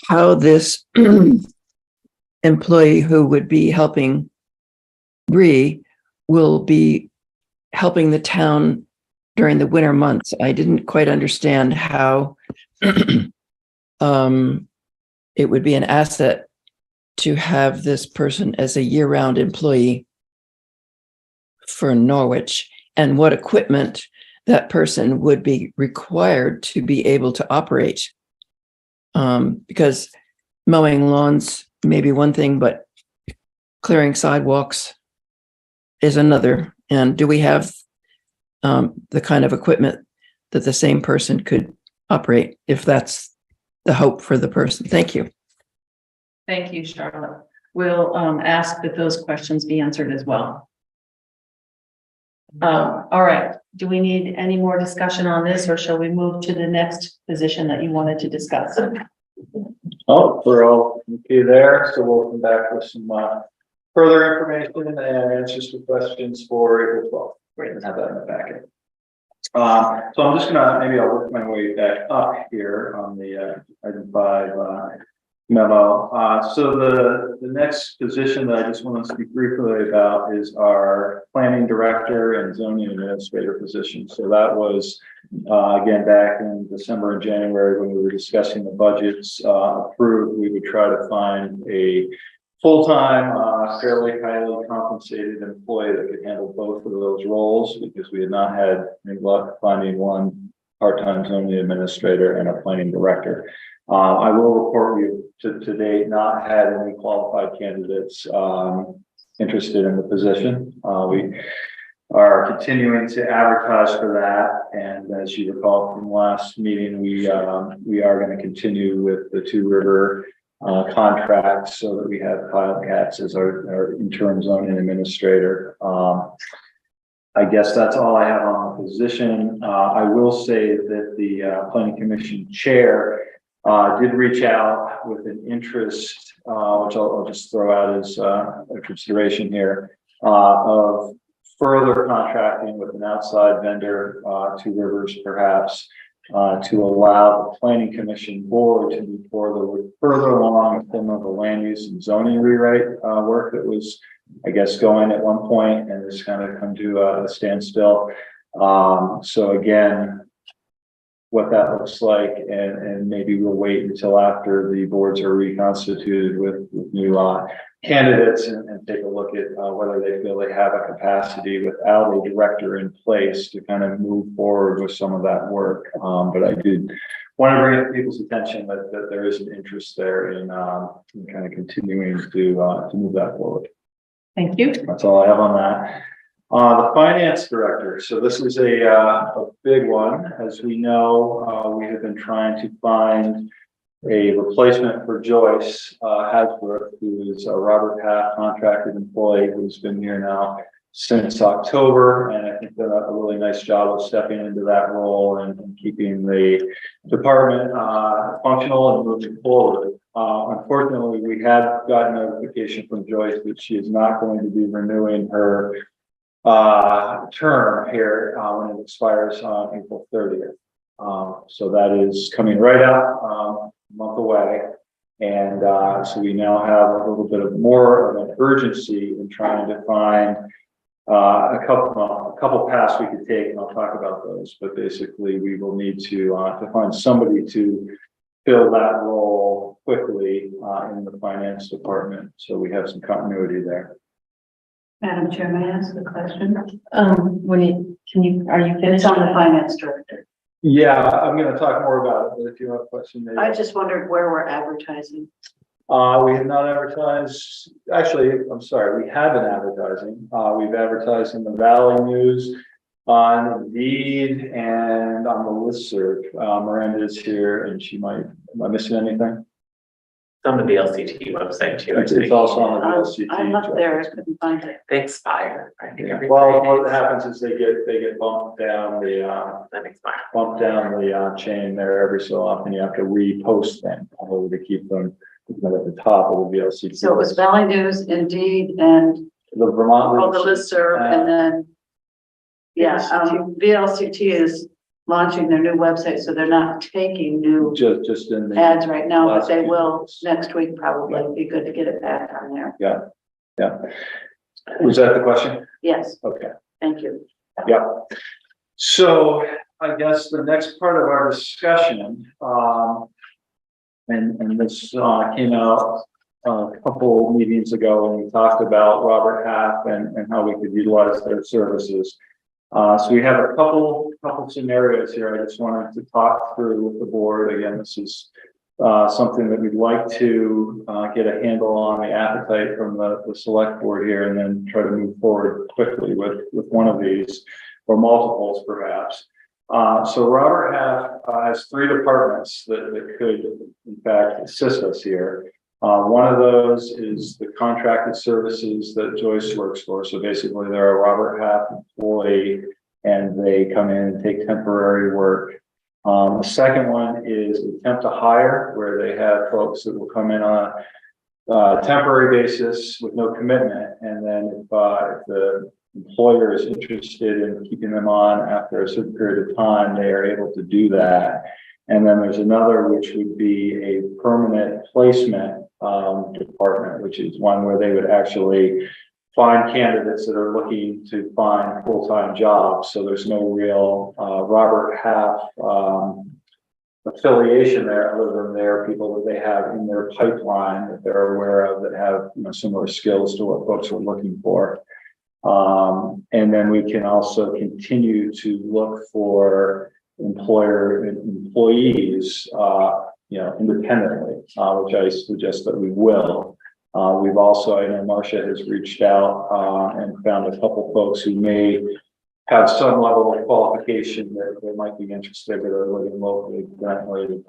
how this employee who would be helping Bree will be helping the town during the winter months. I didn't quite understand how it would be an asset to have this person as a year-round employee for Norwich, and what equipment that person would be required to be able to operate. Because mowing lawns may be one thing, but clearing sidewalks is another. And do we have the kind of equipment that the same person could operate, if that's the hope for the person? Thank you. Thank you, Charlotte. We'll ask that those questions be answered as well. All right. Do we need any more discussion on this, or shall we move to the next position that you wanted to discuss? Oh, we're all okay there, so we'll come back with some further information and answers to questions for April 12th. Great, and have that in the packet. So I'm just gonna, maybe I'll work my way back up here on the item 5 memo. So the next position that I just want to speak briefly about is our planning director and zoning administrator position. So that was again back in December and January when we were discussing the budgets approved. We would try to find a full-time, fairly highly compensated employee that could handle both of those roles, because we had not had any luck finding one part-time zoning administrator and a planning director. I will report you to date not had any qualified candidates interested in the position. We are continuing to advertise for that, and as you recall from last meeting, we are going to continue with the Two River contracts so that we have Kyle Katz as our interim zoning administrator. I guess that's all I have on the position. I will say that the planning commission chair did reach out with an interest, which I'll just throw out as a consideration here, of further contracting with an outside vendor, Two Rivers perhaps, to allow the planning commission board to move further along with some of the land use and zoning rewrite work that was, I guess, going at one point and has kind of come to a standstill. So again, what that looks like, and maybe we'll wait until after the boards are reconstituted with new candidates and take a look at whether they feel they have a capacity without a director in place to kind of move forward with some of that work. But I did want to bring it to people's attention that there is an interest there in kind of continuing to move that forward. Thank you. That's all I have on that. The finance director. So this is a big one. As we know, we have been trying to find a replacement for Joyce Hasbrook, who is a Robert Half contracted employee who's been here now since October, and I think done a really nice job of stepping into that role and keeping the department functional and moving forward. Unfortunately, we have gotten notification from Joyce that she is not going to be renewing her term here when it expires on April 30th. So that is coming right up, a month away. And so we now have a little bit of more of an urgency in trying to find a couple paths we could take, and I'll talk about those. But basically, we will need to find somebody to fill that role quickly in the finance department, so we have some continuity there. Madam Chair, may I ask a question? Are you finished? It's on the finance director. Yeah, I'm going to talk more about it, but if you have a question, maybe. I just wondered where we're advertising. We have not advertised. Actually, I'm sorry, we have been advertising. We've advertised in the Valley News, on Indeed, and on the listserv. Miranda is here, and she might. Am I missing anything? It's on the VLCT website too. It's also on the VLCT. I'm up there, I couldn't find it. They expire. I think every Well, 3 what days. happens is they get bumped down the chain there every so often. You have to repost them in order to keep them at the top of the VLCT. So it was Valley News, Indeed, and the Vermont the listserv, and then VLCT is launching their new website, so they're not taking new just in the ads right now, but they few will months. next week probably. It'd be good to get it back on there. Yeah. Was that the question? Yes, Okay. thank you. Yeah. So I guess the next part of our discussion, and this came out a couple meetings ago when we talked about Robert Half and how we could utilize their services. So we have a couple scenarios here. I just wanted to talk through with the board. Again, this is something that we'd like to get a handle on the appetite from the select board here, and then try to move forward quickly with one of these, or multiples perhaps. So Robert Half has 3 departments that could in fact assist us here. One of those is the contracted services that Joyce works for. So basically they're a Robert Half employee, and they come in and take temporary work The second one is attempt to hire, where they have folks that will come in on a temporary basis with no commitment. And then if the employer is interested in keeping them on after a certain period of time, they are able to do that. And then there's another, which would be a permanent placement department, which is one where they would actually find candidates that are looking to find full-time jobs. So there's no real Robert Half affiliation there, other than their people that they have in their pipeline that they're aware of that have similar skills to what folks are looking for. And then we can also continue to look for employees, independently, which I suggest that we will. We've also, I know Marcia has reached out and found a couple folks who may have some level of qualification that they might be interested that are living locally currently.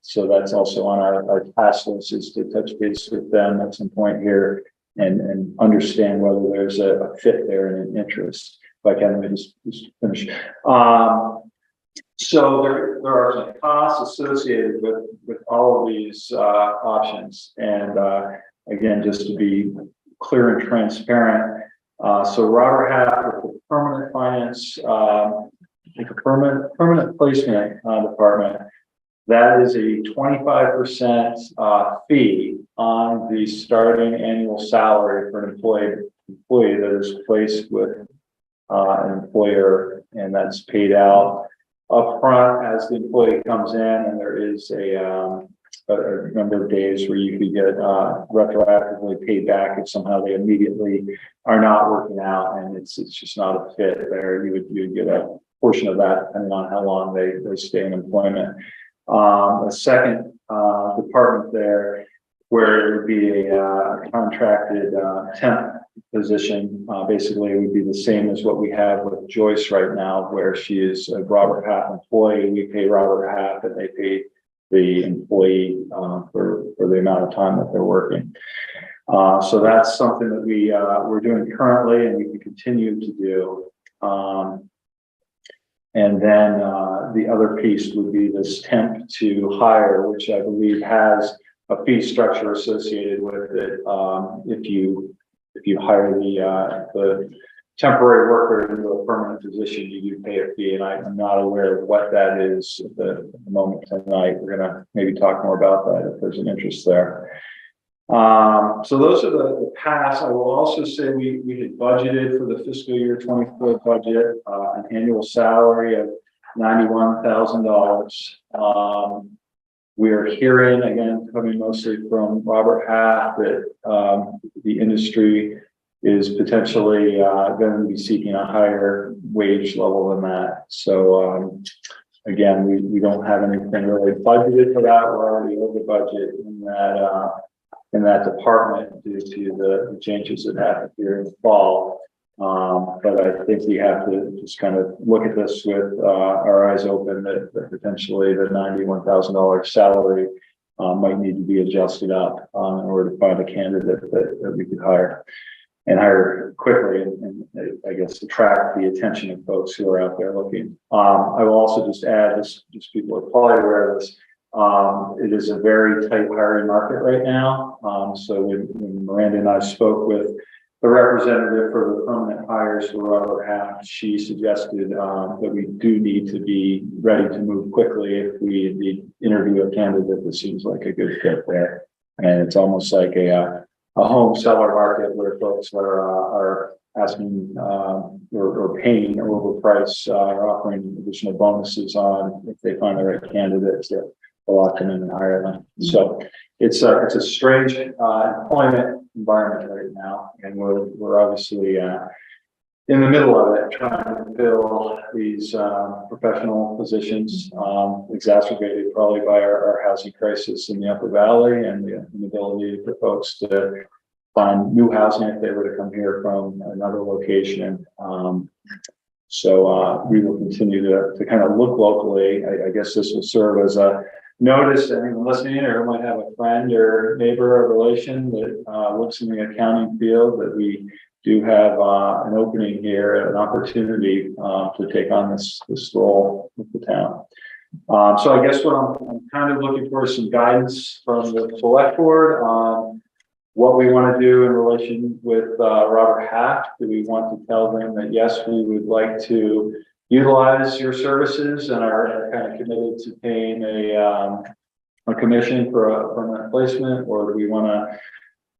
So that's also on our task list, is to touch base with them at some point here and understand whether there's a fit there and an interest. If I can, let me just finish. So there are some costs associated with all of these options. And again, just to be clear and transparent, so Robert Half with the permanent finance, like a permanent placement department, that is a 25% fee on the starting annual salary for an employee that is placed with an employer, and that's paid out upfront as the employee comes in, and there is a number of days where you could get retroactively paid back if somehow they immediately are not working out and it's just not a fit there. You would get a portion of that depending on how long they stay in employment. A second department there, where it would be a contracted temp position, basically it would be the same as what we have with Joyce right now, where she is a Robert Half employee. We pay Robert Half and they pay the employee for the amount of time that they're working. So that's something that we're doing currently and we can continue to do. And then the other piece would be this temp to hire, which I believe has a fee structure associated with it. If you hire the temporary worker into a permanent position, you do pay a fee, and I'm not aware of what that is at the moment tonight. We're gonna maybe talk more about that if there's an interest there. So those are the past. I will also say we had budgeted for the fiscal year 24 budget an annual salary of $91,000. We are hearing, again, coming mostly from Robert Half, that the industry is potentially going to be seeking a higher wage level than that. So again, we don't have anything really budgeted for that. We're already over budget in that department due to the changes that happened here in the fall. But I think we have to just kind of look at this with our eyes open that potentially the $91,000 salary might need to be adjusted up in order to find a candidate that we could hire and hire quickly and I guess attract the attention of folks who are out there looking. I will also just add, just people are probably aware of this, it is a very tight hiring market right now. So when Miranda and I spoke with the representative for the permanent hires for Robert Half, she suggested that we do need to be ready to move quickly if we indeed interview a candidate that seems like a good fit there. And it's almost like a home seller market where folks are asking or paying overprice or offering additional bonuses on if they find the right candidates that will lock them in and hire them. So it's a strange employment environment right now, and we're obviously in the middle of it, trying to fill these professional positions, exacerbated probably by our housing crisis in the Upper Valley and the inability for folks to find new housing if they were to come here from another location. So we will continue to kind of look locally. I guess this will serve as a notice to anyone listening or might have a friend or neighbor or relation that works in the accounting field, that we do have an opening here, an opportunity to take on this role with the town. So I guess what I'm kind of looking for is some guidance from the select board on what we want to do in relation with Robert Half. Do we want to tell them that, yes, we would like to utilize your services and are kind of committed to paying a commission for a permanent placement, or do we want to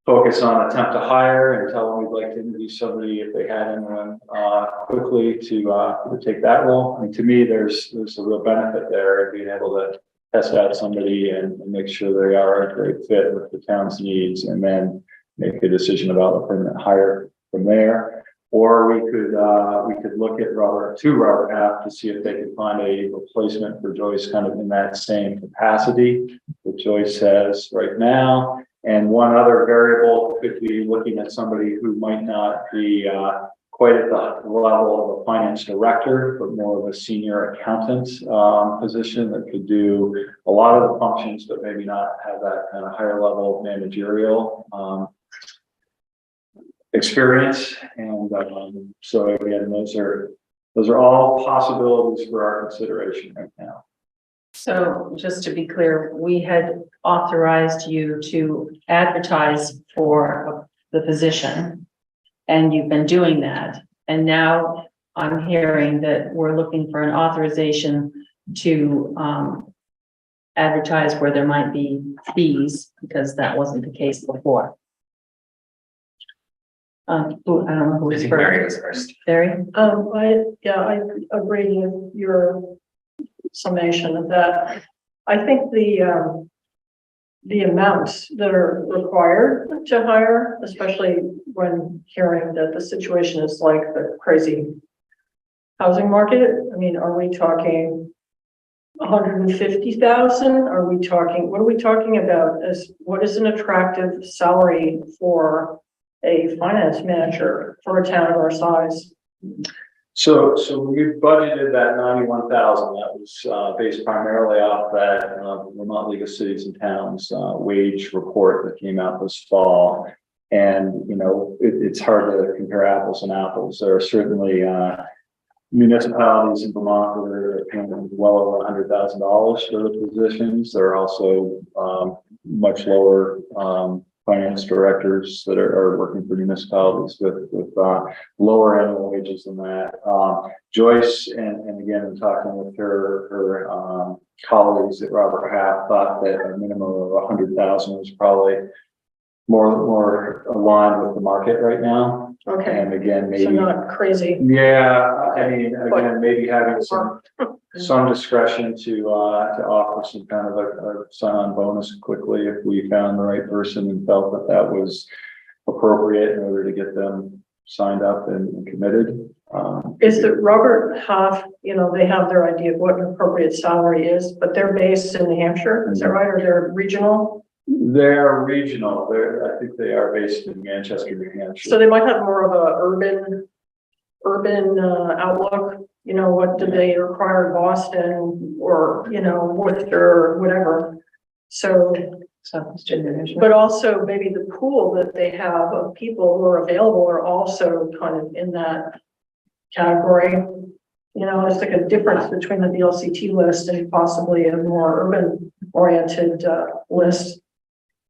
focus on attempt to hire and tell them we'd like to interview somebody if they had anyone quickly to take that role? I mean, to me, there's a real benefit there in being able to test out somebody and make sure they are a great fit with the town's needs, and then make a decision about a permanent hire from there. Or we could look at Robert Half to see if they could find a replacement for Joyce kind of in that same capacity that Joyce has right now. And one other variable could be looking at somebody who might not be quite at the level of a finance director, but more of a senior accountant position that could do a lot of the functions, but maybe not have that kind of higher level of managerial experience. And so again, those are all possibilities for our consideration right now. So just to be clear, we had authorized you to advertise for the position, and you've been doing that. And now I'm hearing that we're looking for an authorization to advertise where there might be fees, because that wasn't the case before. I don't know who I was think first. Mary was first. Barry? I agree with your summation of that. I think the amounts that are required to hire, especially when hearing that the situation is like the crazy housing market. I mean, are we talking 150,000? Are we talking, what are we talking about as what is an attractive salary for a finance manager for a town of our size? So we budgeted that 91,000. That was based primarily off that Vermont League of Cities and Towns wage report that came out this fall. And, you know, it's hard to compare apples and apples. There are certainly municipalities in Vermont that are paying well over $100,000 for the positions. There are also much lower finance directors that are working for municipalities with lower annual wages than that. Joyce, and again, in talking with her colleagues at Robert Half, thought that a minimum of 100,000 was probably more aligned with the market right now. Okay. And again, maybe So not crazy. Yeah, I mean, again, maybe having some discretion to offer some kind of a sign-on bonus quickly if we found the right person and felt that that was appropriate in order to get them signed up and committed. Is that Robert Half, you know, they have their idea of what an appropriate salary is, but they're based in New Hampshire, is that right? Or they're regional? They're regional. I think they are based in Manchester, New Hampshire. So they might have more of a urban outlook. You know, what do they require in Boston or, you know, Worcester or whatever? So, but also maybe the pool that they have of people who are available are also kind of in that category. You know, it's like a difference between the VLCT list and possibly a more urban oriented list.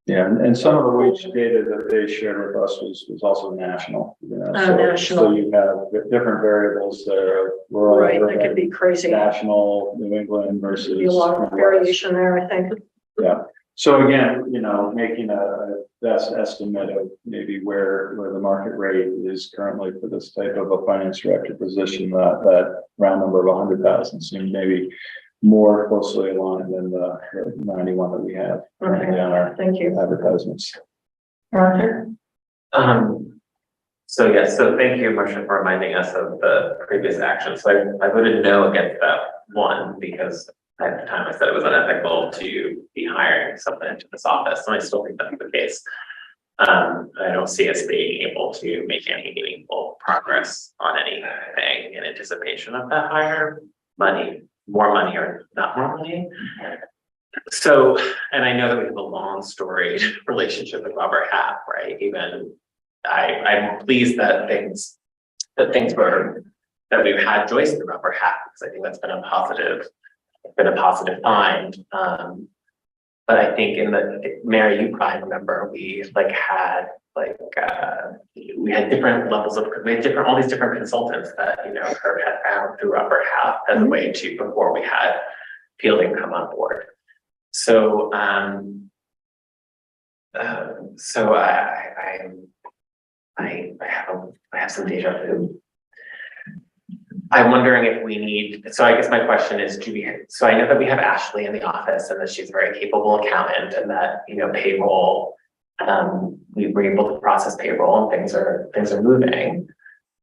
Yeah, and some of the wage data that they shared with us was also national. You know, National. So you have different variables there. Rural, Right, urban, that could be crazy. National, New England versus. Be a lot of variation there, I think. Yeah. So again, you know, making a best estimate of maybe where the market rate is currently for this type of a finance director position, that round number of 100,000 seemed maybe more closely aligned than the 91 that we have currently on our advertisements. Roger? So yes, so thank you, Marcia, for reminding us of the previous action. So I voted no against that one because at the time I said it was unethical to be hiring someone into this office, and I still think that's the case. I don't see us being able to make any meaningful progress on anything in anticipation of that higher money. More money or not more money. So, and I know that we have a long storied relationship with Robert Half, right? Even I'm pleased that things were that we've had Joyce through Robert Half, because I think that's been a positive been a positive find. But I think Mary, you probably remember, we like had we had different levels of, all these different consultants that, Herb had found through Upper Half as a way to, before we had Fielding come on board. So, I have some deja vu. I'm wondering if we need, so I guess my question is, so I know that we have Ashley in the office and that she's a very capable accountant, and that, payroll, we were able to process payroll and things are moving,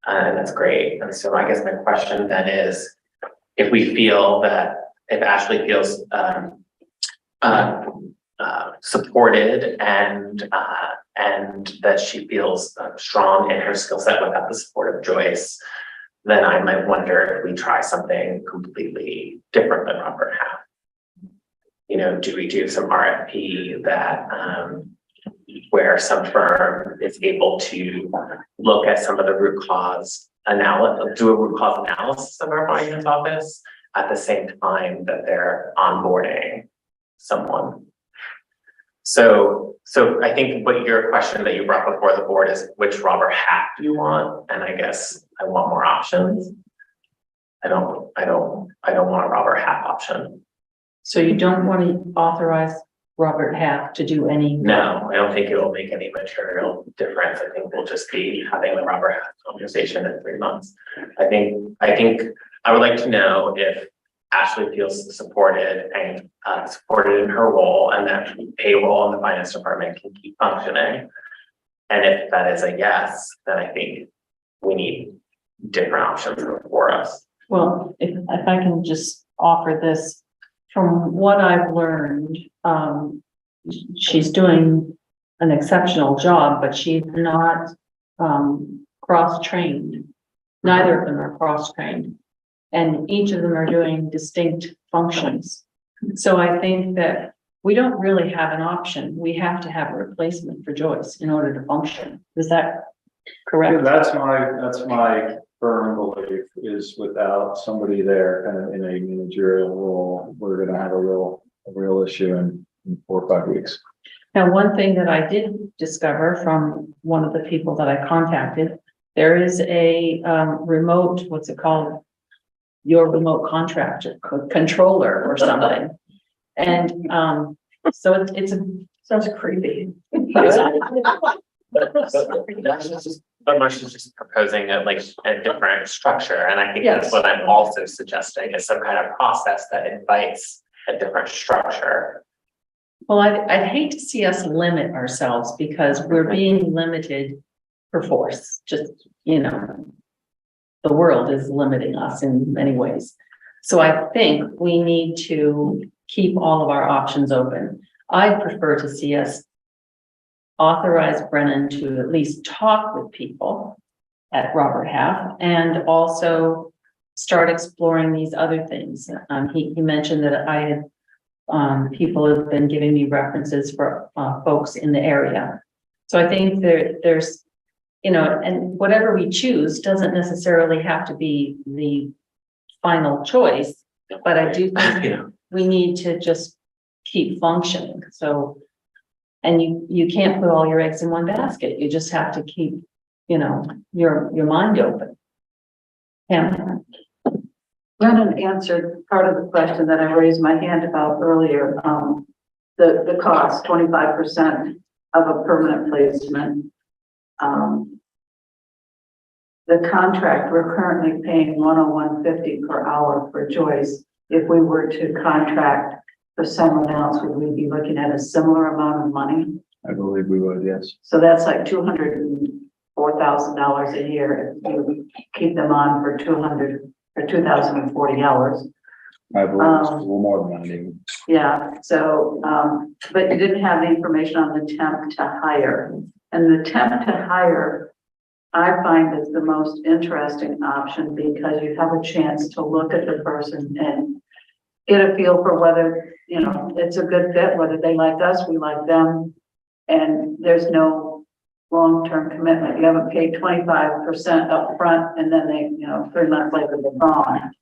and that's great. And so I guess my question then is, if Ashley feels supported and that she feels strong in her skill set without the support of Joyce, then I might wonder if we try something completely different than Robert Half. Do we do some RFP that where some firm is able to look at some of the root cause analysis, do a root cause analysis of our finance office at the same time that they're onboarding someone? So I think what your question that you brought before the board is, which Robert Half do you want? And I guess I want more options. I don't want a Robert Half option. So you don't want to authorize Robert Half to do any? No, I don't think it will make any material difference. I think we'll just be having the Robert Half conversation in 3 months. I think I would like to know if Ashley feels supported and supported in her role, and that payroll and the finance department can keep functioning. And if that is a yes, then I think we need different options for us. Well, if I can just offer this, from what I've learned, she's doing an exceptional job, but she's not cross-trained. Neither of them are cross-trained, and each of them are doing distinct functions. So I think that we don't really have an option. We have to have a replacement for Joyce in order to function. Is that correct? Yeah, that's my firm belief, is without somebody there kind of in a managerial role, we're going to have a real issue in 4 or 5 weeks. Now, one thing that I did discover from one of the people that I contacted, there is a remote, what's it called? Your remote contractor, controller or something. And so it's sounds creepy. But Marcia's just proposing a different structure, and I think that's what I'm also suggesting, is some kind of process that invites a different structure. Well, I'd hate to see us limit ourselves, because we're being limited for force. Just, the world is limiting us in many ways. So I think we need to keep all of our options open. I'd prefer to see us authorize Brennan to at least talk with people at Robert Half, and also start exploring these other things. He mentioned that I had people have been giving me references for folks in the area. So I think there's, and whatever we choose doesn't necessarily have to be the final choice, but I do think we need to just keep functioning. So, and you can't put all your eggs in one basket. You just have to keep, your mind open. Yeah. Brennan answered part of the question that I raised my hand about earlier. The cost, 25% of a permanent placement. The contract, we're currently paying $101.50 per hour for Joyce. If we were to contract for someone else, would we be looking at a similar amount of money? I believe we would, yes. So that's like $204,000 a year if you keep them on for 2,040 hours. I believe it's a little more than that even. Yeah, so, but you didn't have the information on the temp to hire. And the temp to hire, I find, is the most interesting option, because you have a chance to look at the person and get a feel for whether, it's a good fit, whether they like us, we like them, and there's no long-term commitment. You haven't paid 25% up front, and then they, 3 months later they're gone.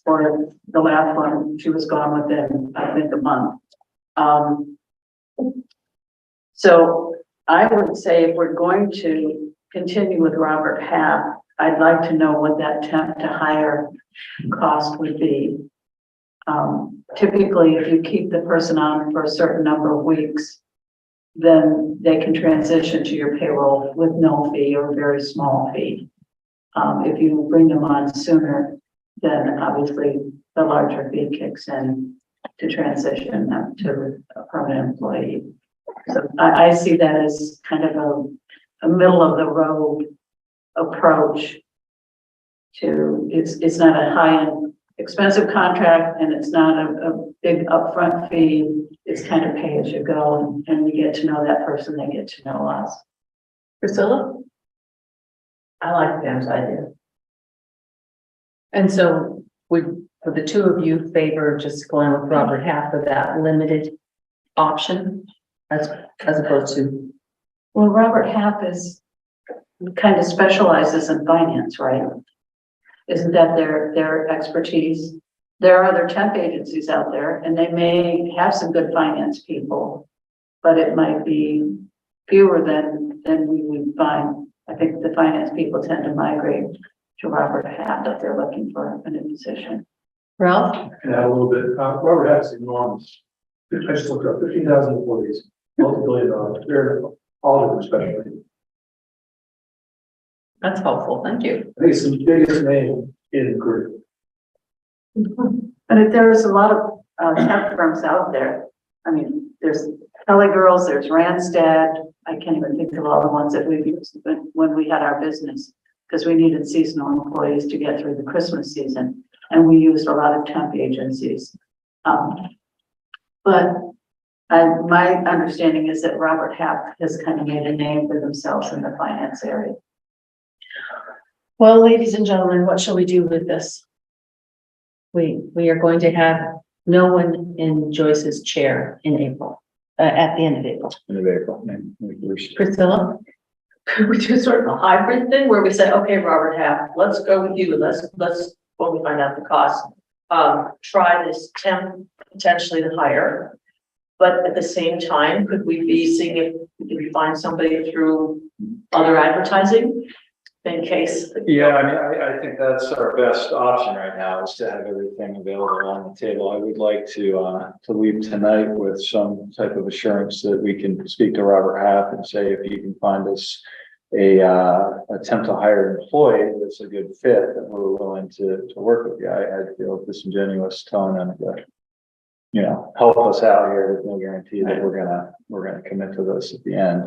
for the last one. She was gone within, I think, a month. So I would say if we're going to continue with Robert Half, I'd like to know what that temp to hire cost would be. Typically, if you keep the person on for a certain number of weeks, then they can transition to your payroll with no fee or a very small fee. If you bring them on sooner, then obviously the larger fee kicks in to transition them to a permanent employee. So I see that as kind of a middle of the road approach to, it's not a high-end expensive contract and it's not a big upfront fee. It's kind of pay as you go, and we get to know that person, they get to know us. Priscilla? I like Pam's idea. And so would the two of you favor just going with Robert Half for that limited option as opposed to? Well, Robert Half is kind of specializes in finance, right? Isn't that their expertise? There are other temp agencies out there and they may have some good finance people, but it might be fewer than we would find. I think the finance people tend to migrate to Robert Half if they're looking for a new position. Ralph? And add a little bit, Robert Half is enormous. I just looked up 15,000 employees, multi-billion dollars, they're all of them especially. That's helpful, thank you. I think it's the biggest name in the group. But if there's a lot of temp firms out there, I mean, there's Kelly Girls, there's Randstad. I can't even think of all the ones that we've used when we had our business, because we needed seasonal employees to get through the Christmas season. And we used a lot of temp agencies. But my understanding is that Robert Half has kind of made a name for themselves in the finance area. Well, ladies and gentlemen, what shall we do with this? We are going to have no one in Joyce's chair in April, at the end of April. End of April. Priscilla? Could we do sort of a hybrid thing where we say, okay, Robert Half, let's go with you. Let's, when we find out the cost, try this temp potentially to hire. But at the same time, could we be seeing if we find somebody through other advertising in case? Yeah, I mean, I think that's our best option right now is to have everything available on the table. I would like to leave tonight with some type of assurance that we can speak to Robert Half and say, if you can find us a attempt to hire an employee that's a good fit, that we're willing to work with you. I feel disingenuous telling them to, you know, help us out here with no guarantee that we're gonna commit to this at the end.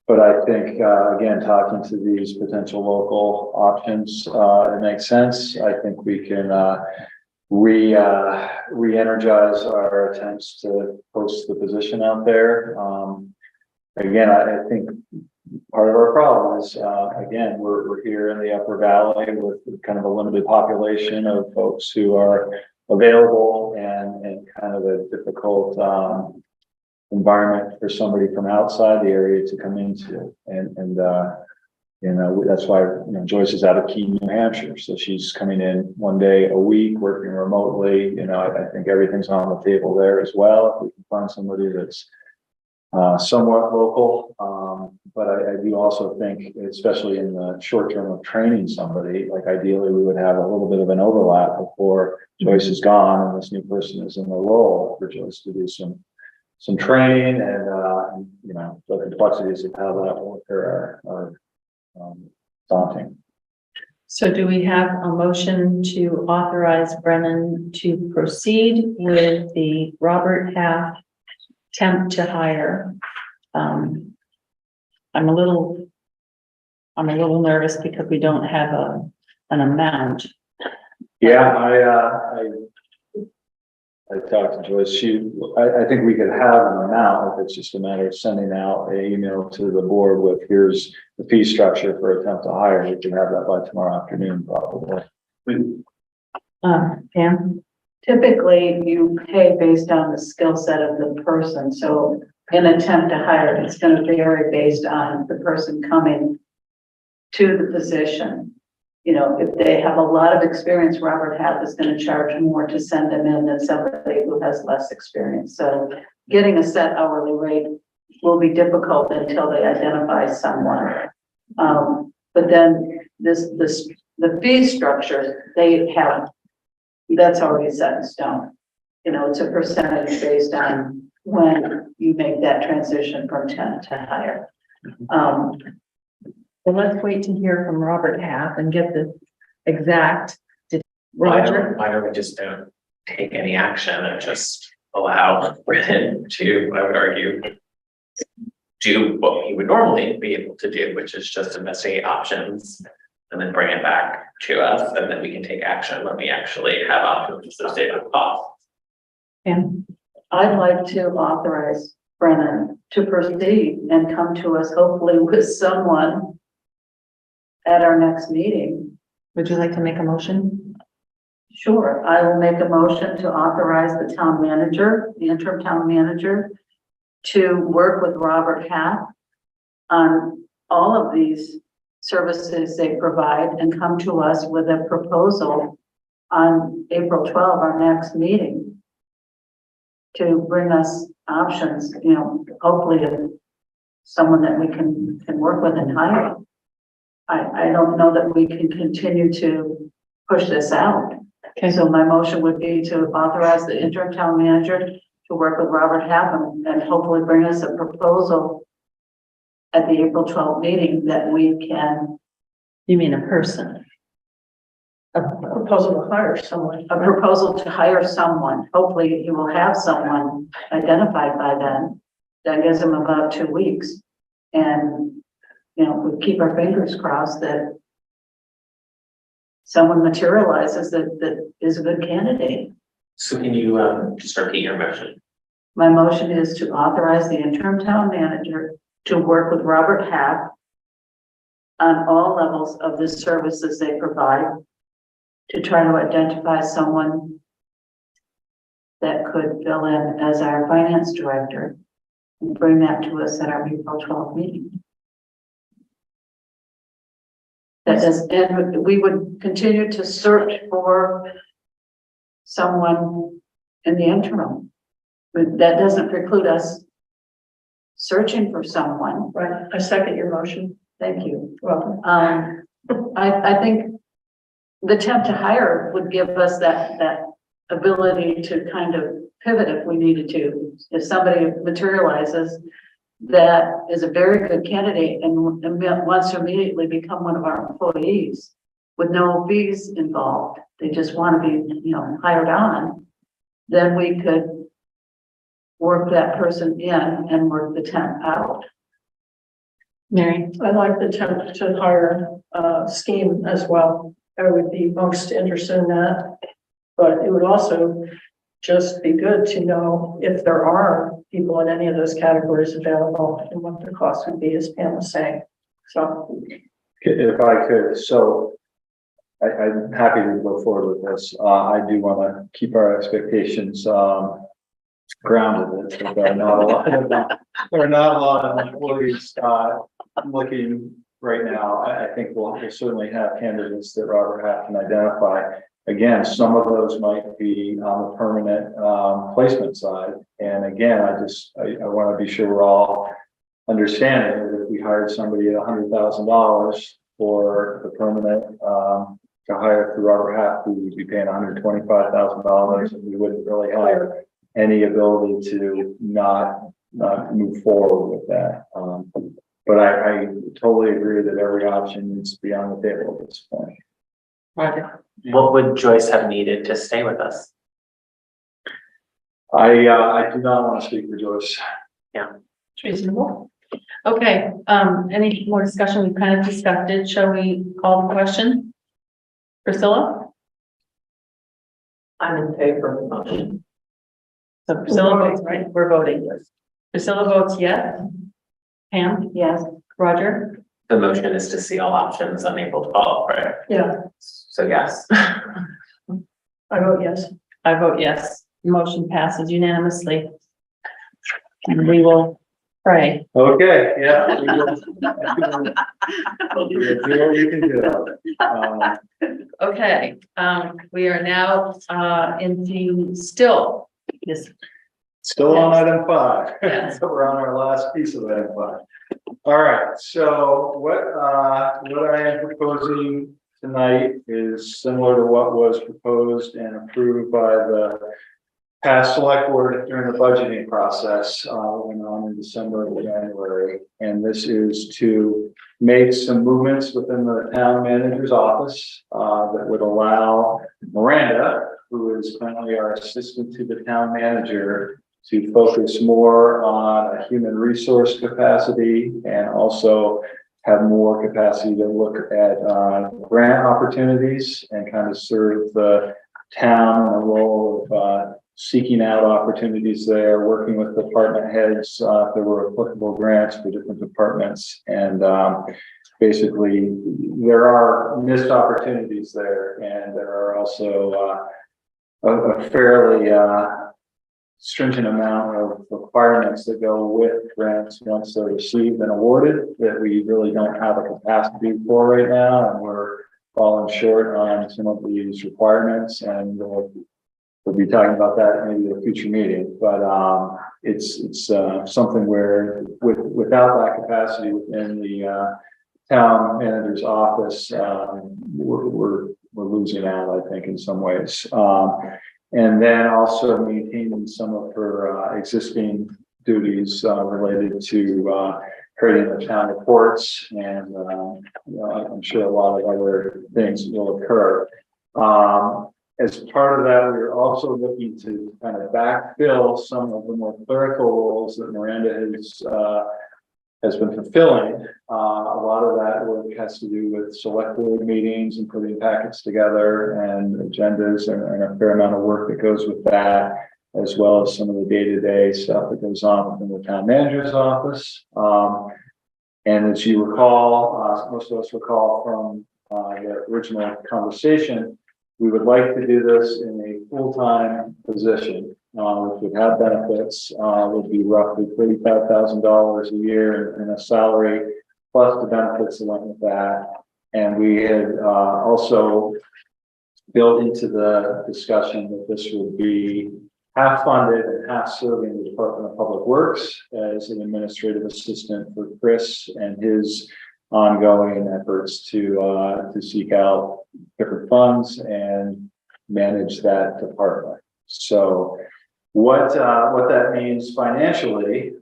But I think, again, talking to these potential local options, it makes sense. I think we can re-energize our attempts to post the position out there. Again, I think part of our problem is, again, we're here in the Upper Valley with kind of a limited population of folks who are available and kind of a difficult environment for somebody from outside the area to come into. And you know, that's why, you know, Joyce is out of Keene, New Hampshire. So she's coming in one day a week, working remotely. You know, I think everything's on the table there as well. If we can find somebody that's somewhat local. But I do also think, especially in the short term of training somebody, like ideally we would have a little bit of an overlap before Joyce is gone and this new person is in the role for Joyce to do some training and you know, the complexities of how that will occur are daunting. So do we have a motion to authorize Brennan to proceed with the Robert Half temp to hire? I'm a little nervous because we don't have an amount. Yeah, I talked to Joyce. I think we could have an amount if it's just a matter of sending out an email to the board with, here's the fee structure for attempt to hire. We can have that by tomorrow afternoon, probably. Pam? Typically, you pay based on the skill set of the person. So in attempt to hire, it's going to vary based on the person coming to the position. you know, if they have a lot of experience, Robert Half is going to charge more to send them in than somebody who has less experience. So getting a set hourly rate will be difficult until they identify someone. But then the fee structure, they have, that's already set in stone. You know, it's a percentage based on when you make that transition from temp to hire. Well, let's wait to hear from Robert Half and get the exact. Roger? Why don't we just don't take any action and just allow Brennan to, I would argue, do what he would normally be able to do, which is just investigate options and then bring it back to us, and then we can take action when we actually have options associated with costs. And I'd like to authorize Brennan to proceed and come to us hopefully with someone at our next meeting. would you like to make a motion? Sure, I will make a motion to authorize the town manager, the interim town manager, to work with Robert Half on all of these services they provide and come to us with a proposal on April 12, our next meeting, to bring us options, you know, hopefully someone that we can work with and hire. I don't know that we can continue to push this out. Okay. So my motion would be to authorize the interim town manager to work with Robert Half and hopefully bring us a proposal at the April 12th meeting that we can. You mean a person? A proposal to hire someone. A proposal to hire someone. Hopefully he will have someone identified by then. That gives him about 2 weeks. And, you know, we keep our fingers crossed that someone materializes that is a good candidate. So can you just repeat your motion? My motion is to authorize the interim town manager to work with Robert Half on all levels of the services they provide to try to identify someone that could fill in as our finance director and bring that to us at our April 12th meeting. That is, and we would continue to search for someone in the interim. But that doesn't preclude us searching for someone. Right, I second your motion. Thank you. Well, I think the temp to hire would give us that ability to kind of pivot if we needed to. If somebody materializes that is a very good candidate and wants to immediately become one of our employees with no fees involved, they just want to be, you know, hired on, then we could work that person in and work the temp out. Mary? I like the temp to hire scheme as well. I would be most interested in that. But it would also just be good to know if there are people in any of those categories available and what the cost would be, as Pam was saying. So If I could, so I'm happy to go forward with this. I do want to keep our expectations grounded. There are not a lot of employees looking right now. I think we'll certainly have candidates that Robert Half can identify. Again, some of those might be on the permanent placement side. And again, I want to be sure we're all understanding that if we hired somebody at $100,000 for the permanent to hire through Robert Half, we would be paying $125,000, and we wouldn't really have any ability to not move forward with that. But I totally agree that every option needs to be on the table at this point. Roger? What would Joyce have needed to stay with us? I do not want to speak for Joyce. Yeah. It's reasonable. Okay, any more discussion? We've kind of discussed it. Shall we call the question? Priscilla? I'm in favor of the motion. So Priscilla votes, right? We're voting. Priscilla votes yes. Pam? Yes. Roger? The motion is to see all options on April 12th, right? yeah, So yes. I vote yes. I vote yes. Motion passes unanimously. And we will Pray. Okay, yeah. We'll do what we can do. Okay, we are now, into still this. Still on item 5. Yes. So we're on our last piece of item 5. All right, so what I am proposing tonight is similar to what was proposed and approved by the past select board during the budgeting process, went on in December and January. And this is to make some movements within the town manager's office that would allow Miranda, who is currently our assistant to the town manager, to focus more on a human resource capacity and also have more capacity to look at grant opportunities and kind of serve the town in a role of seeking out opportunities there, working with department heads if there were applicable grants for different departments. And basically, there are missed opportunities there, and there are also a fairly stringent amount of requirements that go with grants once they're received and awarded that we really don't have a capacity for right now, and we're falling short on some of these requirements, and we'll be talking about that maybe at a future meeting. But it's something where without that capacity within the town manager's office, we're losing out, I think, in some ways. And then also maintaining some of her existing duties related to creating the town reports, and I'm sure a lot of other things will occur. As part of that, we're also looking to kind of backfill some of the more clerical roles that Miranda has been fulfilling. A lot of that work has to do with select board meetings and putting packets together and agendas, and a fair amount of work that goes with that, as well as some of the day-to-day stuff that goes on within the town manager's office. And as you recall, most of us recall from the original conversation, we would like to do this in a full-time position, which would have benefits, would be roughly $35,000 a year in a salary, plus the benefits that went with that. And we had also built into the discussion that this would be half funded and half serving the Department of Public Works as an administrative assistant for Chris and his ongoing efforts to seek out different funds and manage that department. So what that means financially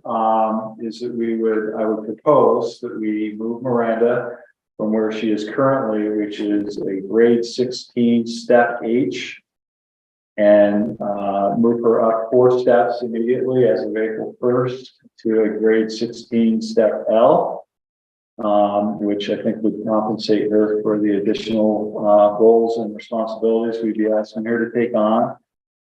is that I would propose that we move Miranda from where she is currently, which is a grade 16 step H, and move her up 4 steps immediately as of April 1st to a grade 16 step L, which I think would compensate her for the additional roles and responsibilities we'd be asking her to take on.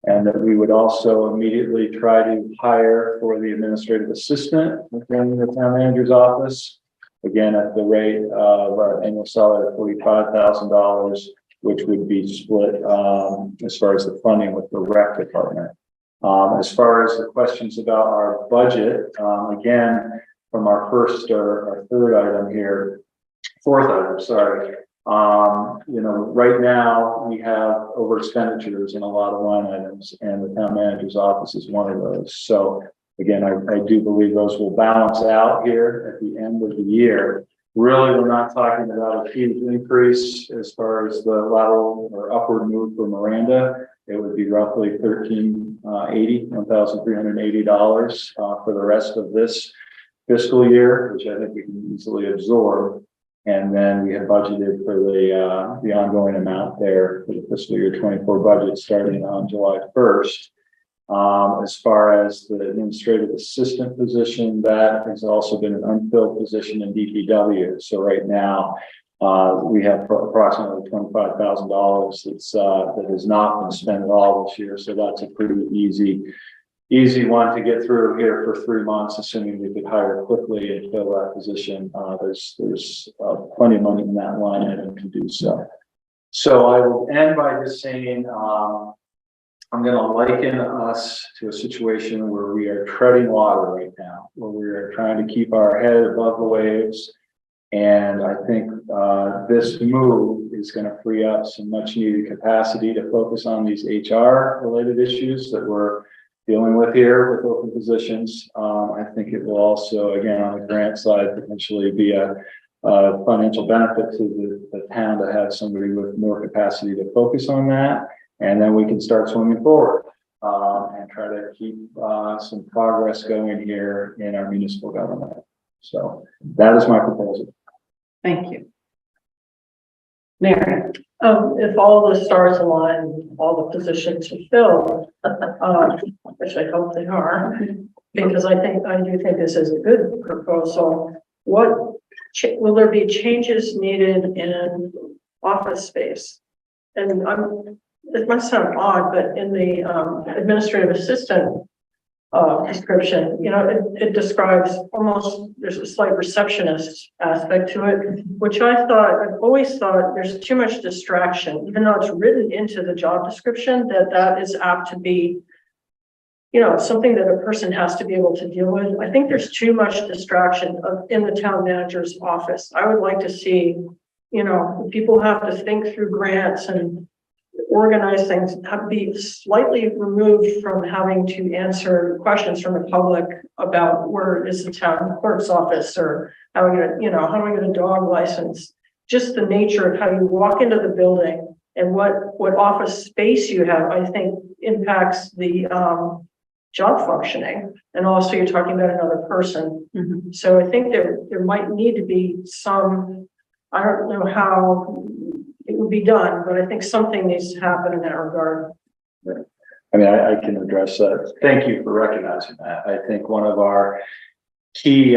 And that we would also immediately try to hire for the administrative assistant within the town manager's office, again at the rate of our annual salary of $45,000, which would be split as far as the funding with the rec department. As far as the questions about our budget, again, from our fourth item, sorry. Right now we have over expenditures in a lot of line items, and the town manager's office is one of those. So again, I do believe those will balance out here at the end of the year. Really, we're not talking about a huge increase as far as the lateral or upward move for Miranda. It would be roughly $1,380 for the rest of this fiscal year, which I think we can easily absorb. And then we have budgeted for the ongoing amount there for the fiscal year 24 budget starting on July 1st. As far as the administrative assistant position, that has also been an unfilled position in DPW. So right now, we have approximately $25,000 that has not been spent at all this year. So that's a pretty easy one to get through here for 3 months, assuming we could hire quickly and fill that position. There's plenty of money in that line item to do so. So I will end by just saying, I'm gonna liken us to a situation where we are treading water right now, where we are trying to keep our head above the waves. And I think this move is going to free up some much needed capacity to focus on these HR related issues that we're dealing with here with open positions. I think it will also, again, on the grant side, potentially be a financial benefit to the town to have somebody with more capacity to focus on that. And then we can start swimming forward and try to keep some progress going here in our municipal government. So that is my proposal. Thank you. Mary? If all the stars align, all the positions are filled, which I hope they are, because I do think this is a good proposal. Will there be changes needed in office space? And it might sound odd, but in the administrative assistant description, it describes almost, there's a slight receptionist aspect to it, which I've always thought there's too much distraction, even though it's written into the job description, that is apt to be, something that a person has to be able to deal with. I think there's too much distraction in the town manager's office. I would like to see, people have to think through grants and organize things, have to be slightly removed from having to answer questions from the public about where is the town clerk's office, or how do I get a dog license. Just the nature of how you walk into the building and what office space you have, I think impacts the job functioning. And also you're talking about another person. Mm-hmm. So I think there might need to be some, I don't know how it would be done, but I think something needs to happen in that regard. I mean, I can address that. Thank you for recognizing that. I think one of our key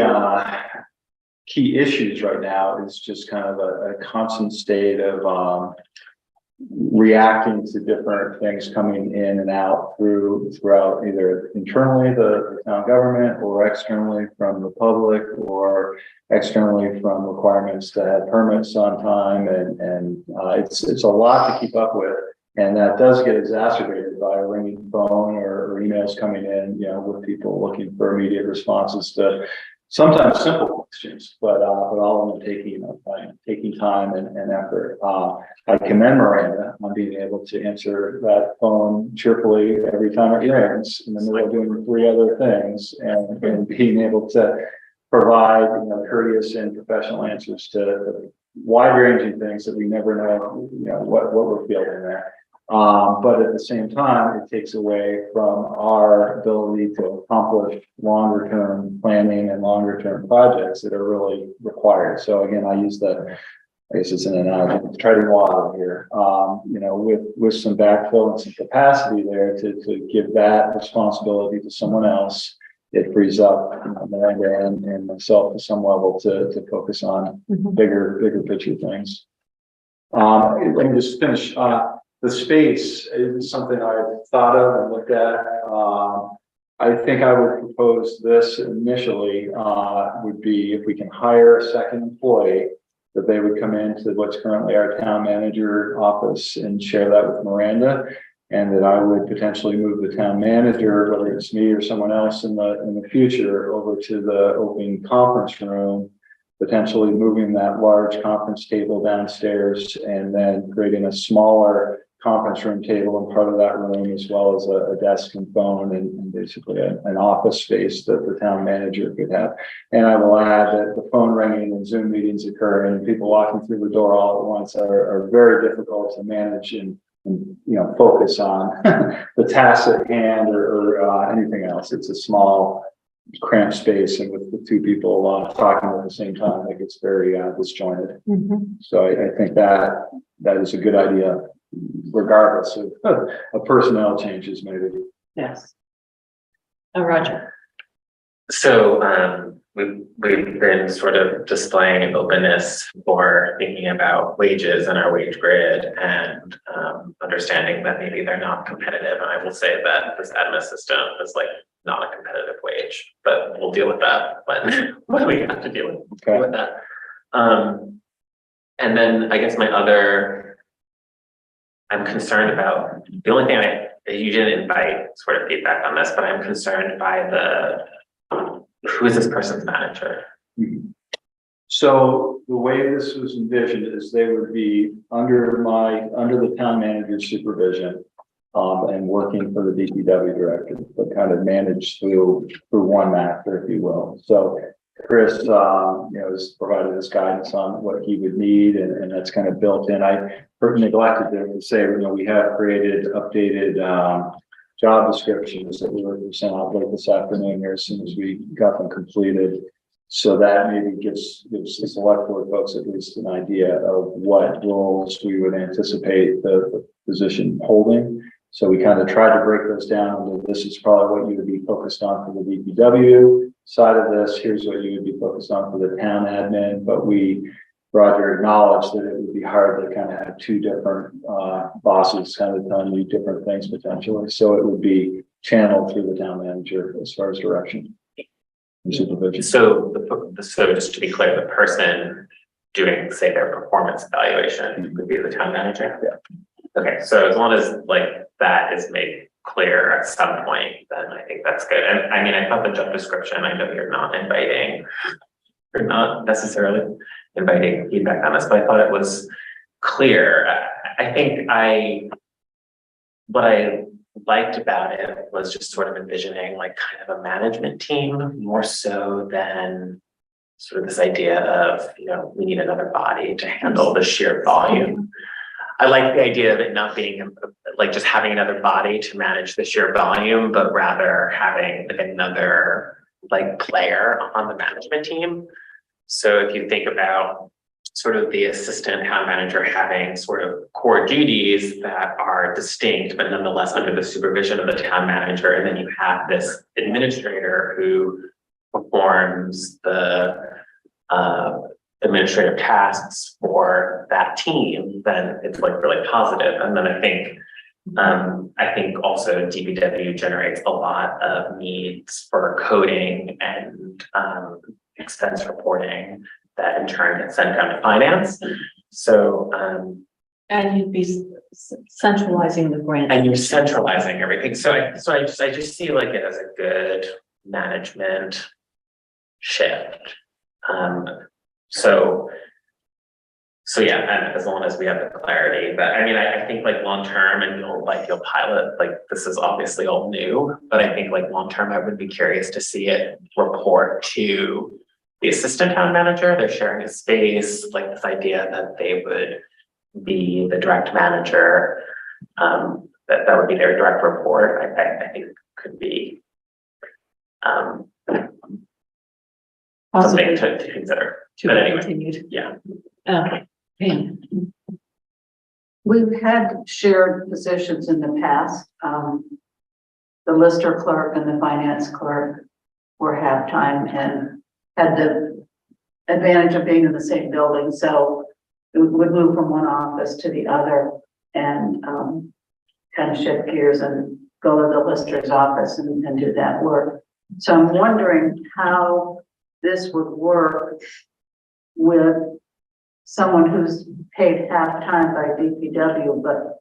issues right now is just kind of a constant state of reacting to different things coming in and out throughout either internally the town government, or externally from the public, or externally from requirements to have permits on time, and it's a lot to keep up with, and that does get exacerbated by a ringing phone or emails coming in, with people looking for immediate responses to sometimes simple questions, but all of them taking time and effort. I commend Miranda on being able to answer that phone cheerfully every time it rings in the middle of doing 3 other things, and being able to provide courteous and professional answers to wide-ranging things that we never know what we're fielding there. But at the same time, it takes away from our ability to accomplish longer term planning and longer term projects that are really required. So again, I guess it's an analogy, treading water here, with some backfill and some capacity there to give that responsibility to someone else. It frees up Miranda and myself to some level to focus on bigger picture things. Let me just finish. The space is something I've thought of and looked at. I think I would propose this initially would be if we can hire a second employee, that they would come into what's currently our town manager office and share that with Miranda, and that I would potentially move the town manager, whether it's me or someone else in the future, over to the open conference room, potentially moving that large conference table downstairs, and then creating a smaller conference room table in part of that room, as well as a desk and phone, and basically an office space that the town manager could have. And I will add that the phone ringing and Zoom meetings occurring and people walking through the door all at once are very difficult to manage and focus on the tasks at hand or anything else. It's a small cramped space, and with the 2 people talking at the same time, it gets very disjointed. So I think that is a good idea, regardless of personnel changes maybe. Yes. Roger. So we've been sort of displaying an openness for thinking about wages and our wage grid, and understanding that maybe they're not competitive. And I will say that this admin system is not a competitive wage, but we'll deal with that when we have to deal with that. And then I guess my other I'm concerned about, the only thing you didn't invite sort of feedback on this, but I'm concerned by who is this person's manager? So the way this was envisioned is they would be under the town manager's supervision, and working for the DPW director, but kind of managed through one master, if you will. So Chris, has provided us guidance on what he would need, and that's kind of built in. I neglected to say, we have created updated job descriptions that we were sent out late this afternoon here as soon as we got them completed. So that maybe gives the select board folks at least an idea of what roles we would anticipate the position holding. So we kind of tried to break those down. This is probably what you would be focused on for the DPW side of this. Here's what you would be focused on for the town admin. But Roger acknowledged that it would be hard to kind of have two different bosses kind of telling you different things potentially. So it would be channeled through the town manager as far as direction and supervision. So just to be clear, the person doing, say, their performance evaluation would be the town manager? Yeah. Okay, so as long as that is made clear at some point, then I think that's good. And I mean, I thought the job description, I know you're not necessarily inviting feedback on this, but I thought it was clear. I think what I liked about it was just sort of envisioning kind of a management team more so than sort of this idea of, we need another body to handle the sheer volume. I like the idea of it not being just having another body to manage the sheer volume, but rather having another player on the management team. So if you think about sort of the assistant town manager having sort of core duties that are distinct, but nonetheless under the supervision of the town manager, and then you have this administrator who performs the administrative tasks for that team, then it's really positive. And then I think also DPW generates a lot of needs for coding and expense reporting that in turn gets sent down to finance. So and you'd be centralizing the grant. And you're centralizing everything. So I just see it as a good management shift. So yeah, and as long as we have the clarity, but I mean, I think long term, and you'll pilot, this is obviously all new, but I think long term, I would be curious to see it report to the assistant town manager. They're sharing a space, this idea that they would be the direct manager, that would be their direct report. I think could be something to consider. But anyway, continued. Yeah. Pam. We've had shared positions in the past. The lister clerk and the finance clerk were half-time and had the advantage of being in the same building. So we would move from one office to the other and kind of shift gears and go to the lister's office and do that work. So I'm wondering how this would work with someone who's paid half-time by DPW, but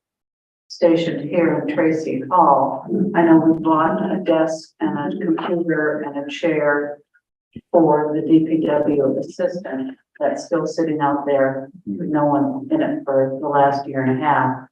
stationed here in Tracy Hall. I know we bought a desk and a computer and a chair for the DPW assistant that's still sitting out there with no one in it for the last year and a half.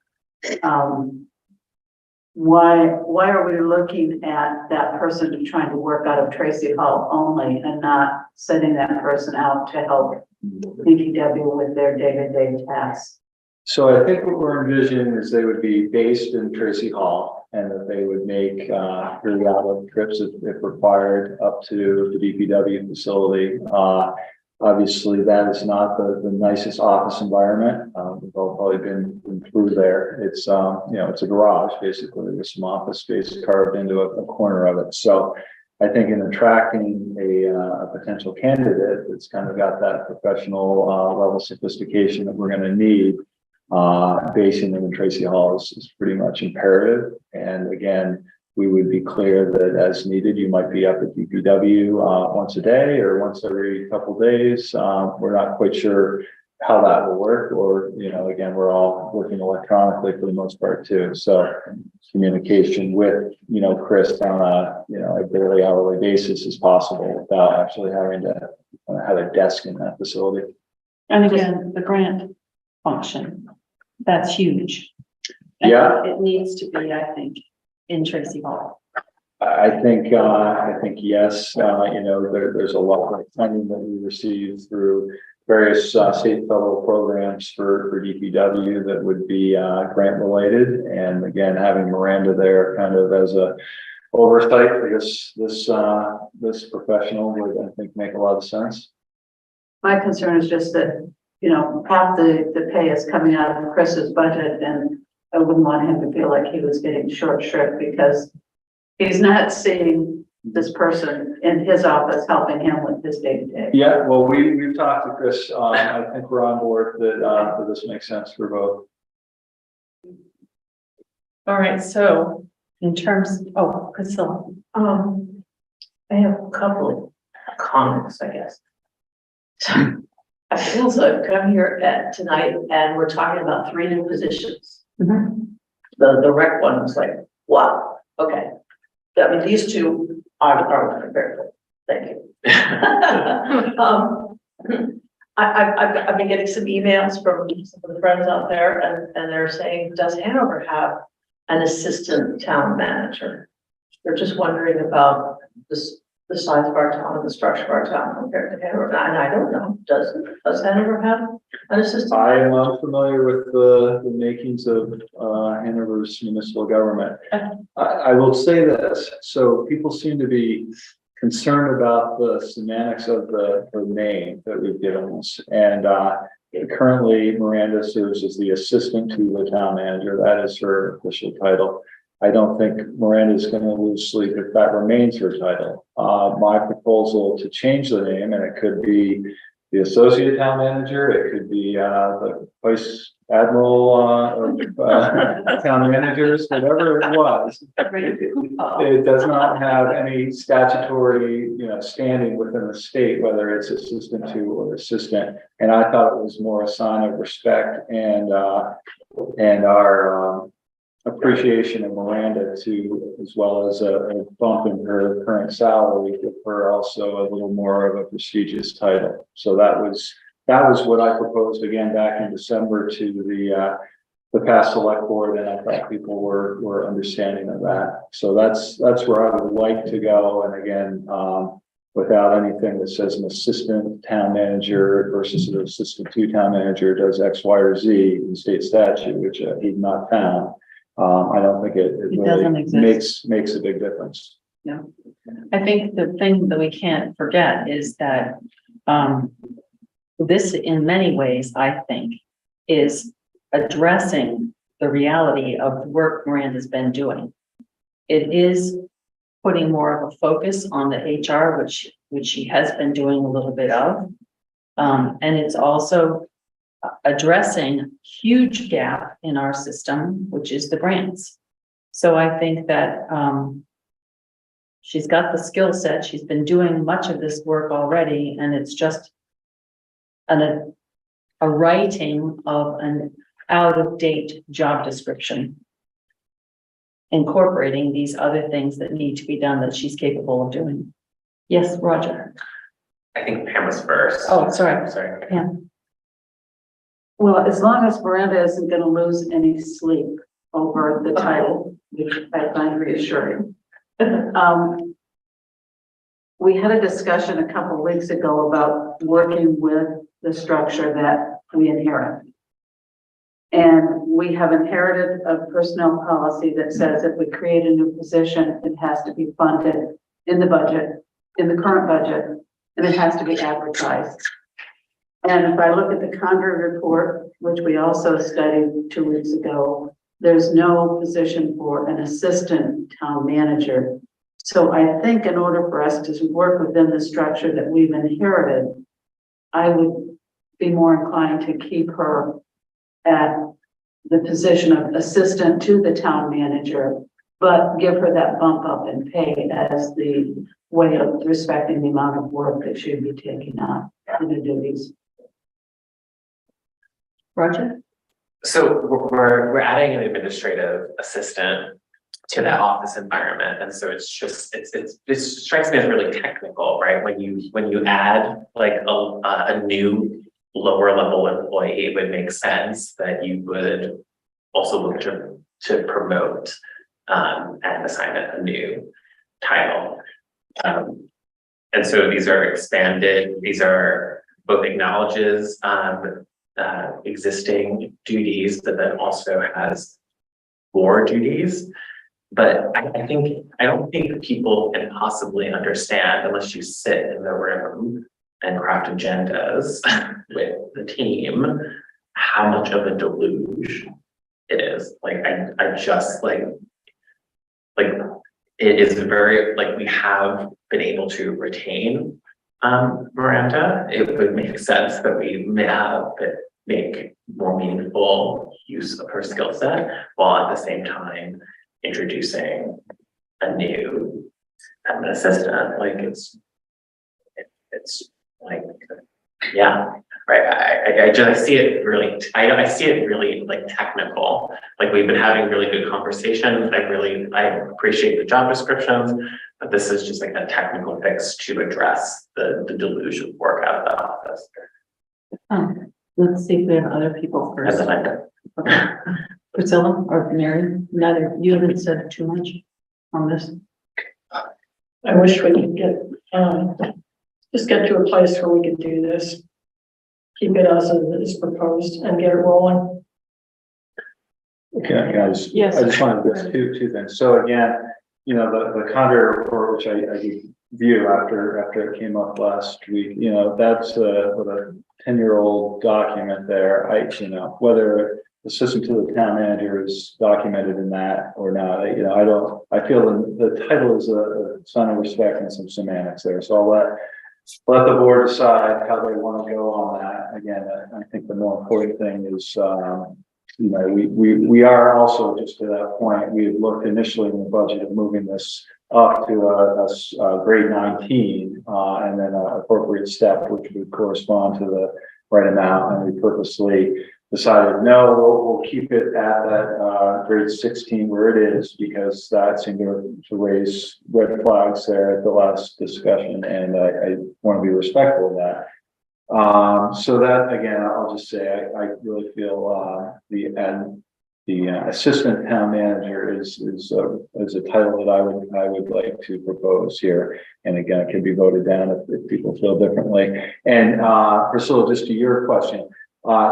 Why are we looking at that person trying to work out of Tracy Hall only and not sending that person out to help DPW with their day-to-day tasks? So I think what we're envisioning is they would be based in Tracy Hall and that they would make periodic trips if required up to the DPW facility. Obviously, that is not the nicest office environment. We've all probably been through there. It's it's a garage basically with some office space carved into a corner of it. So I think in attracting a potential candidate that's kind of got that professional level sophistication that we're going to need, basing them in Tracy Hall is pretty much imperative. And again, we would be clear that as needed, you might be up at DPW once a day or once every couple of days. We're not quite sure how that will work, or, again, we're all working electronically for the most part too. So communication with, Chris on a daily hourly basis is possible without actually having to have a desk in that facility. And again, the grant function, that's huge. And Yeah. it needs to be, I think, in Tracy Hall. I think yes, there's a lot of funding that we receive through various state and federal programs for DPW that would be grant related. And again, having Miranda there kind of as a oversight for this professional would, I think, make a lot of sense. My concern is just that, half the pay is coming out of Chris's budget, and I wouldn't want him to feel like he was getting short shrift because he's not seeing this person in his office helping him with his day-to-day. Yeah, well, we've talked to Chris. I think we're on board that this makes sense for both. All right, so in terms, Priscilla. I have a couple of comments, I guess. I feel so I've come here tonight and we're talking about 3 new positions. The rec one was like, wow, okay. I mean, these 2 are very good. Thank you. I've been getting some emails from some of the friends out there, and they're saying, does Hanover have an assistant town manager? They're just wondering about the size of our town and the structure of our town compared to Hanover. And I don't know, does Hanover have an assistant? I am unfamiliar with the makings of Hanover's municipal government. I will say this, so people seem to be concerned about the semantics of the name that we've given us. And currently Miranda serves as the assistant to the town manager. That is her official title. I don't think Miranda is going to lose sleep if that remains her title. My proposal to change the name, and it could be the associate town manager, it could be the vice admiral town managers, whatever it was. It does not have any statutory, standing within the state, whether it's assistant to or assistant. And I thought it was more a sign of respect and our appreciation of Miranda to, as well as a bump in her current salary, give her also a little more of a prestigious title. So that was what I proposed again back in December to the past select board, and I thought people were understanding of that. So that's where I would like to go. And again, without anything that says an assistant town manager versus an assistant to town manager does X, Y, or Z in state statute, which he'd not found. I don't think it really makes a big difference. No, I think the thing that we can't forget is that this, in many ways, I think, is addressing the reality of the work Miranda's been doing. It is putting more of a focus on the HR, which she has been doing a little bit of, and it's also addressing a huge gap in our system, which is the grants. So I think that she's got the skill set. She's been doing much of this work already, and it's just a writing of an out-of-date job description, incorporating these other things that need to be done that she's capable of doing. Yes, Roger. I think Pam was first. Oh, sorry. Pam. Well, as long as Miranda isn't going to lose any sleep over the title, which I find reassuring. We had a discussion a couple of weeks ago about working with the structure that we inherit. And we have inherited a personnel policy that says if we create a new position, it has to be funded in the budget, in the current budget, and it has to be advertised. And if I look at the Congress report, which we also studied 2 weeks ago, there's no position for an assistant town manager. So I think in order for us to work within the structure that we've inherited, I would be more inclined to keep her at the position of assistant to the town manager, but give her that bump up in pay as the way of respecting the amount of work that she'd be taking on in the duties. Roger? So we're adding an administrative assistant to that office environment, and so it's just it strikes me as really technical, right? When you add like a new lower level employee, it would make sense that you would also look to promote and assign a new title. And so these are expanded. These are both acknowledges existing duties, but then also has more duties. But I don't think people can possibly understand unless you sit in the room and craft agendas with the team how much of a deluge it is. Like I just like it is very like we have been able to retain Miranda. It would make sense that we make more meaningful use of her skill set while at the same time introducing a new admin assistant. Like it's like, yeah, right. I see it really, I see it really like technical. Like we've been having really good conversations. I appreciate the job descriptions, but this is just like a technical fix to address the deluge of work out of the office. Let's see if we have other people first. Okay. Priscilla or Mary, neither, you haven't said too much on this. I wish we could get, just get to a place where we could do this. Keep it as it is proposed and get it rolling. Okay, guys. Yes. I just wanted to do two things. So again, you know, the Conduit report, which I view after it came up last week, you know, that's with a 10-year-old document there. Whether the system to the town manager is documented in that or not, I feel the title is a sign of respect and some semantics there. So I'll let the board decide how they want to go on that. Again, I think the more important thing is, we are also just to that point, we had looked initially in the budget of moving this up to a grade 19 and then an appropriate step, which would correspond to the right amount. And we purposely decided, no, we'll keep it at that grade 16 where it is, because that seemed to raise red flags there at the last discussion. And I want to be respectful of that. So that, again, I'll just say, I really feel the assistant town manager is a title that I would like to propose here. And again, it can be voted down if people feel differently. And Priscilla, just to your question,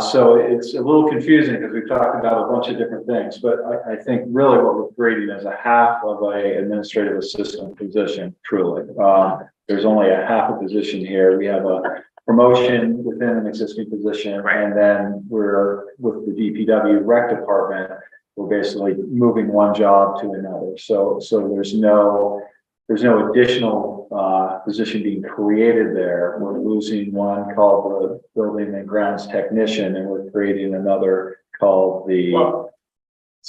so it's a little confusing because we've talked about a bunch of different things, but I think really what we're creating is a half of a administrative assistant position, truly. There's only a half a position here. We have a promotion within an existing position, and then we're with the DPW rec department, we're basically moving one job to another. So there's no additional position being created there. We're losing one called the building and grounds technician, and we're creating another called the.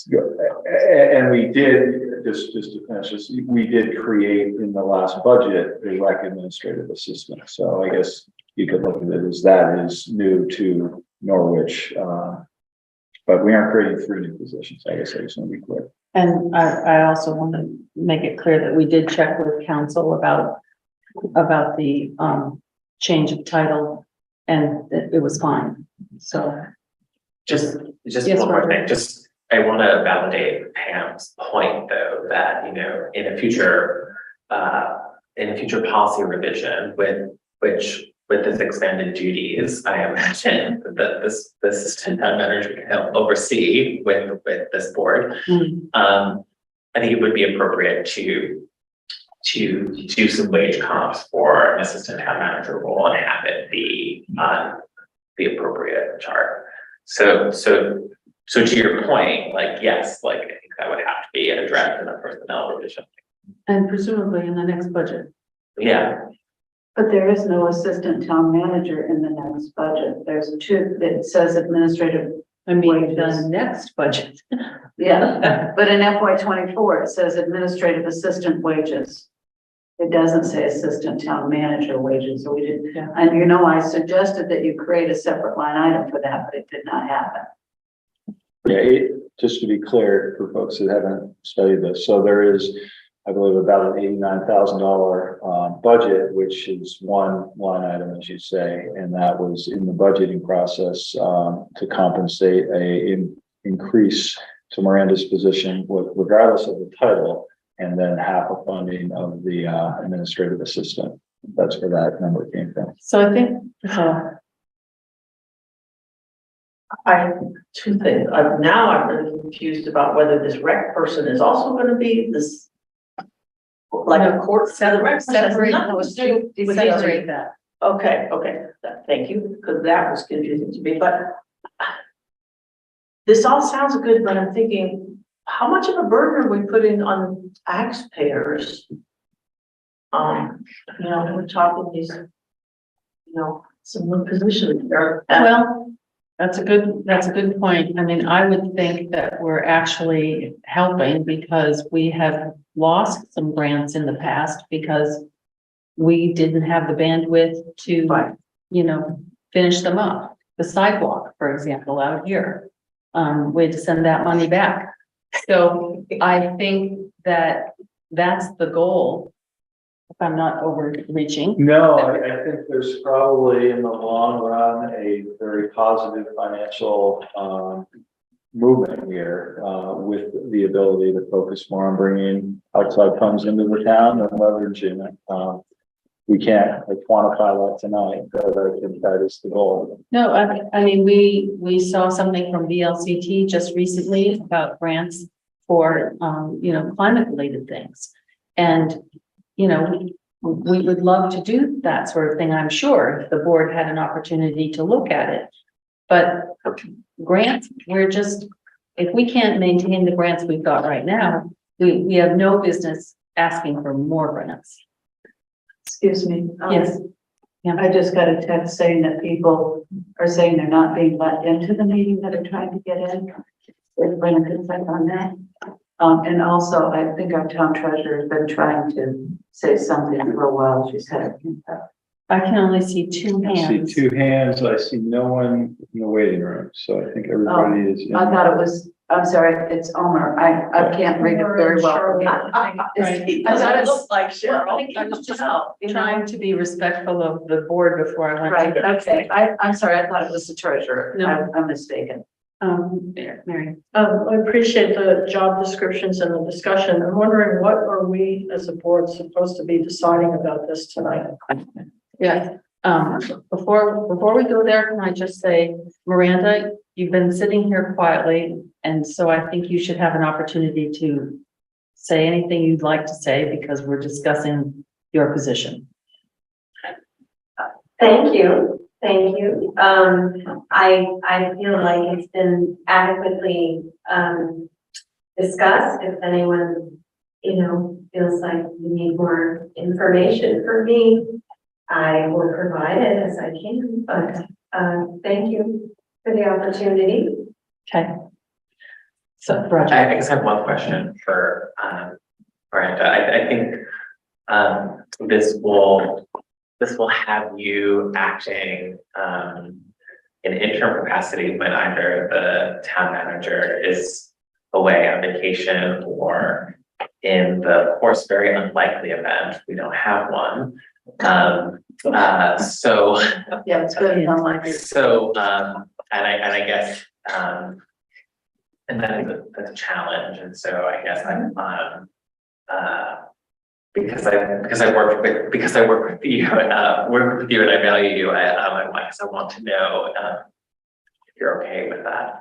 And we did just to finish this, we did create in the last budget a rec administrative assistant. So I guess you could look at it as that is new to Norwich, but we aren't creating 3 new positions. I guess I just want to be clear. And I also want to make it clear that we did check with council about the change of title, and that it was fine. So just yes, one more Roger. thing. I want to validate Pam's point, though, that in a future policy revision with this expanded duties, I imagine that this assistant town manager can help oversee with this board. I think it would be appropriate to do some wage comps for an assistant town manager role and have it be on the appropriate chart. So to your point, yes, I think that would have to be addressed in a personnel revision. and presumably in the next budget. Yeah. But there is no assistant town manager in the next budget. There's 2, it says administrative. I mean, the next budget. Yeah, but in FY24, it says administrative assistant wages. It doesn't say assistant town manager wages, so we didn't, Yeah. and you know, I suggested that you create a separate line item for that, but it did not happen. Yeah, just to be clear for folks that haven't studied this, so there is, I believe, about an $89,000 budget, which is one line item, as you say, and that was in the budgeting process to compensate increase to Miranda's position, regardless of the title, and then half a funding of the administrative assistant. That's where that number came from. So I think, Two things. Now I'm really confused about whether this rec person is also going to be this, like a court separate that. Okay, thank you, because that was confusing to me, but this all sounds good, but I'm thinking, how much of a burden are we putting on taxpayers? We're talking these, some new positions there. Well, that's a good point. I mean, I would think that we're actually helping because we have lost some grants in the past because we didn't have the bandwidth to, finish them up. The sidewalk, for example, out here, we had to send that money back. So I think that that's the goal. If I'm not overreaching. No, I think there's probably in the long run a very positive financial movement here with the ability to focus more on bringing outside funds into the town and leveraging it. We can't quantify that tonight, but I think that is the goal. No, I mean, we saw something from VLCT just recently about grants for, climate related things. And, we would love to do that sort of thing, I'm sure, if the board had an opportunity to look at it. But grants, if we can't maintain the grants we've got right now, we have no business asking for more grants. Excuse me. Yes. Yeah. I just got a text saying that people are saying they're not being let into the meeting that are trying to get in. Everybody can check on that. And also, I think our town treasurer has been trying to say something for a while. She's had. I can only see two hands. I see two hands. I see no one in the waiting room. So I think everybody is. I thought it was, I'm sorry, it's Omer. I can't read it very well. Right. It looked like Cheryl. I was just trying to be respectful of the board before I went. Right, okay. I'm sorry, I thought it was the treasurer. No. I'm mistaken. Mary. I appreciate the job descriptions and the discussion. I'm wondering, what are we as a board supposed to be deciding about this tonight? Yeah, before we go there, can I just say, Miranda, you've been sitting here quietly, and so I think you should have an opportunity to say anything you'd like to say because we're discussing your position. Thank you. Thank you. I feel like it's been adequately discussed. If anyone, feels like you need more information from me, I will provide it as I can. But thank you for the opportunity. Okay. So, Roger. I guess I have one question for Miranda. I think this will have you acting in interim capacity when either the town manager is away on vacation or in the, of course, very unlikely event we don't have one. So yeah, it's good. Unlikely. So and I guess and that's a challenge, and so I guess I'm because I work with you and I value you. I want to know if you're okay with that.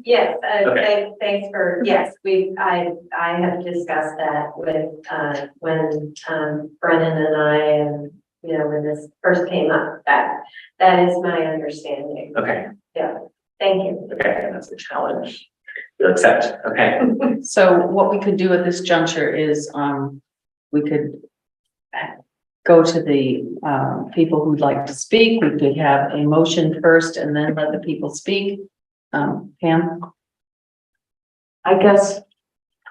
Yes, Okay. thanks for, yes, I have discussed that with, when, Brennan and I, and, when this first came up, that is my understanding. Okay. Yeah, thank you. Okay, that's a challenge. You'll accept. Okay. So what we could do at this juncture is, we could go to the people who'd like to speak. We could have a motion first and then let the people speak. Pam? I guess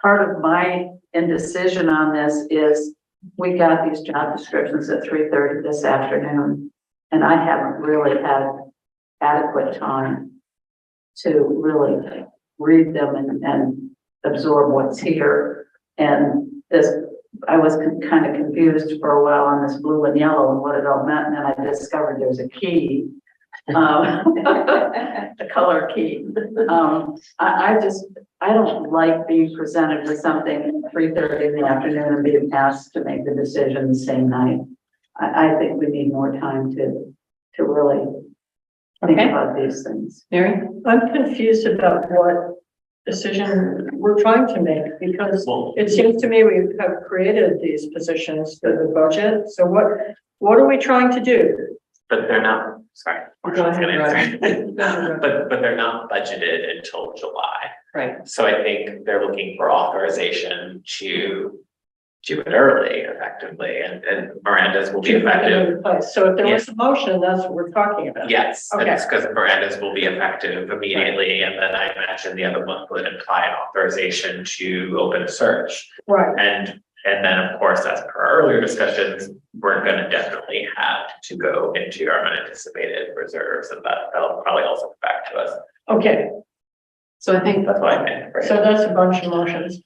part of my indecision on this is we got these job descriptions at 3:30 this afternoon, and I haven't really had adequate time to really read them and absorb what's here. And this, I was kind of confused for a while on this blue and yellow and what it all meant, and then I discovered there's a key. The color key. I don't like being presented with something at 3:30 in the afternoon and being asked to make the decision the same night. I think we need more time to really think about these things. Mary? I'm confused about what decision we're trying to make, because it seems to me we have created these positions for the budget. So what are we trying to do? But they're not, sorry. Go ahead, Roger. But they're not budgeted until July. Right. So I think they're looking for authorization to do it early, effectively, and Miranda's will be effective. So if there was a motion, that's what we're talking about. Yes, Okay. it's because Miranda's will be effective immediately, and then I imagine the other one would imply an authorization to open a search. Right. And then, of course, as per our earlier discussions, we're gonna definitely have to go into our unanticipated reserves, and that'll probably also come back to us. Okay. So I think That's what I meant. Right? So that's a bunch of motions.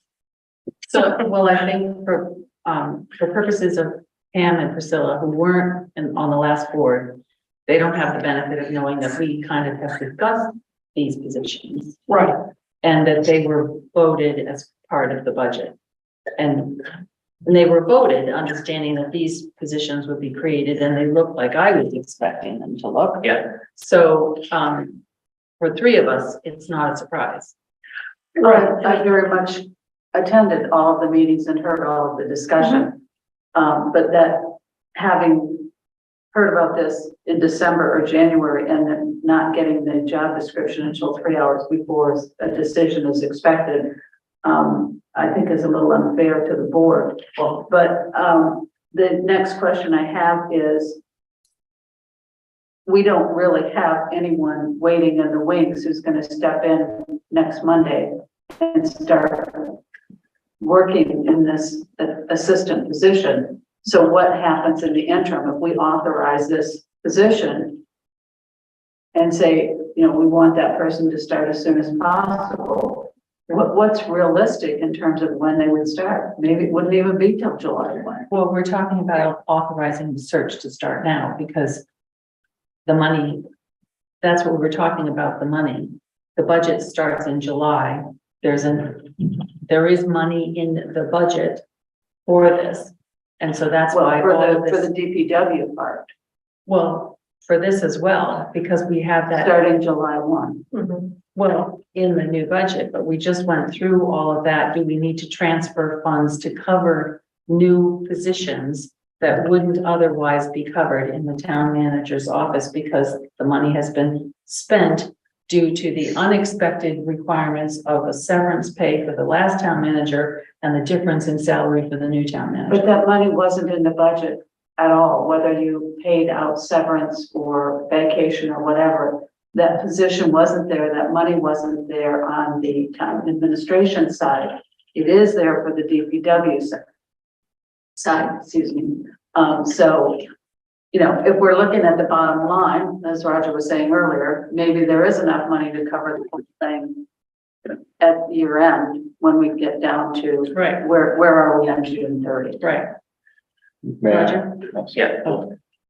So, well, I think for purposes of Pam and Priscilla, who weren't on the last board, they don't have the benefit of knowing that we kind of have discussed these positions. Right. And that they were voted as part of the budget. And they were voted, understanding that these positions would be created, and they looked like I was expecting them to look. Yeah. So, for three of us, it's not a surprise. Right, I very much attended all of the meetings and heard all of the discussion. But that, having heard about this in December or January and then not getting the job description until 3 hours before a decision is expected, I think is a little unfair to the board. But the next question I have is, we don't really have anyone waiting in the wings who's going to step in next Monday and start working in this assistant position. So what happens in the interim if we authorize this position and say, you know, we want that person to start as soon as possible? What's realistic in terms of when they would start? Maybe it wouldn't even be till July 1. Well, we're talking about authorizing the search to start now, because the money, that's what we were talking about, the money. The budget starts in July. There is money in the budget for this. And so that's why for the DPW part. Well, for this as well, because we have that starting July 1. Well, in the new budget, but we just went through all of that. Do we need to transfer funds to cover new positions that wouldn't otherwise be covered in the town manager's office, because the money has been spent due to the unexpected requirements of a severance pay for the last town manager and the difference in salary for the new town manager? But that money wasn't in the budget at all, whether you paid out severance or vacation or whatever. That position wasn't there, that money wasn't there on the town administration side. It is there for the DPW side, excuse me. So, you know, if we're looking at the bottom line, as Roger was saying earlier, maybe there is enough money to cover the whole thing at year end when we get down to where are we on June 30th? Right. Roger? Yeah.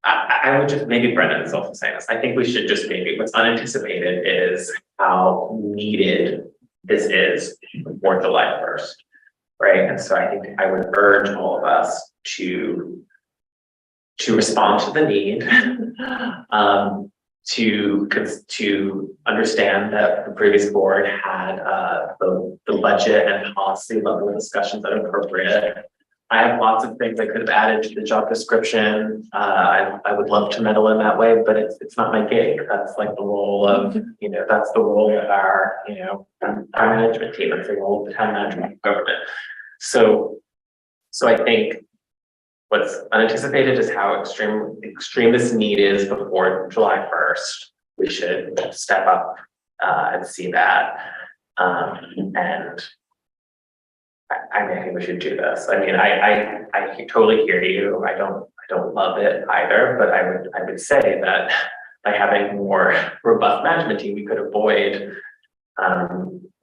I would just, maybe Brendan is also saying this. I think we should just maybe, what's unanticipated is how needed this is for July 1st, right? And so I think I would urge all of us to respond to the need, to understand that the previous board had the budget and policy level discussions that are appropriate. I have lots of things I could have added to the job description. I would love to meddle in that way, but it's not my gig. That's like the role of, you know, that's the role of our, you know, our management team. That's the role of the town management government. So I think what's unanticipated is how extreme this need is before July 1st. We should step up and see that. And I think we should do this. I mean, I totally hear you. I don't love it either, but I would say that by having more robust management team, we could avoid,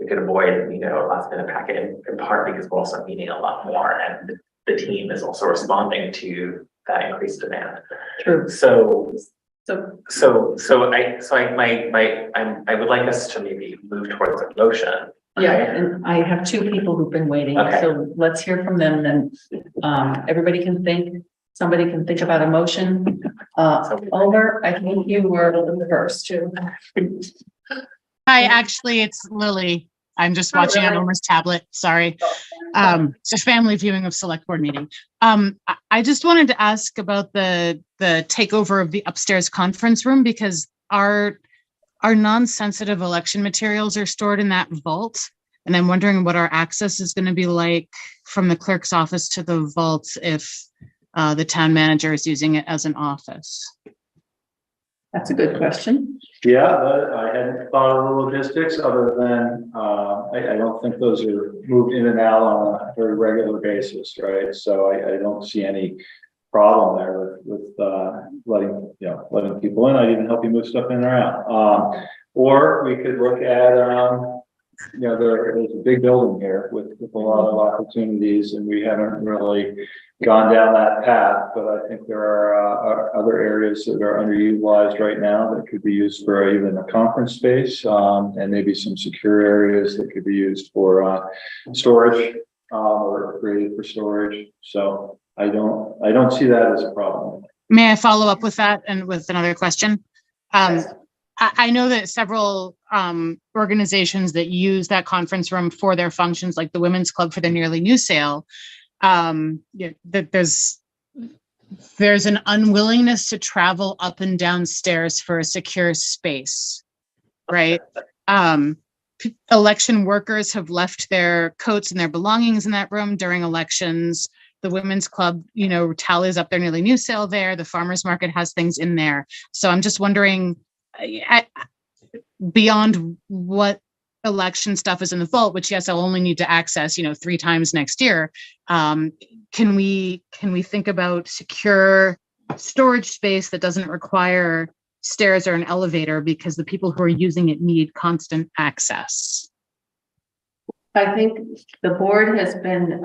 you know, a last minute packet in part because we're also meeting a lot more and the team is also responding to that increased demand. True. I would like us to maybe move towards a motion. Yeah, and I have two people who've been waiting, Okay. so let's hear from them, then everybody can think, somebody can think about a motion. Oliver, I think you were the first to. Hi, actually, it's Lily. I'm just watching on Omar's tablet, sorry. It's a family viewing of select board meeting. I just wanted to ask about the takeover of the upstairs conference room because our non-sensitive election materials are stored in that vault. And I'm wondering what our access is going to be like from the clerk's office to the vault if the town manager is using it as an office. That's a good question. Yeah, I hadn't thought of the logistics other than, I don't think those are moved in and out on a very regular basis, right? So I don't see any problem there with letting people in. I'd even help you move stuff in or out. Or we could look at, there's a big building here with a lot of opportunities, and we haven't really gone down that path. But I think there are other areas that are underutilized right now that could be used for even a conference space, and maybe some secure areas that could be used for storage or created for storage. So I don't see that as a problem. May I follow up with that and with another question? I know that several organizations that use that conference room for their functions, like the Women's Club for their Nearly New Sale, that there's an unwillingness to travel up and down stairs for a secure space, right? Election workers have left their coats and their belongings in that room during elections. The Women's Club, tallies up their Nearly New Sale there. The farmers market has things in there. So I'm just wondering, beyond what election stuff is in the vault, which yes, I'll only need to access, 3 times next year. Can we think about secure storage space that doesn't require stairs or an elevator because the people who are using it need constant access? I think the board has been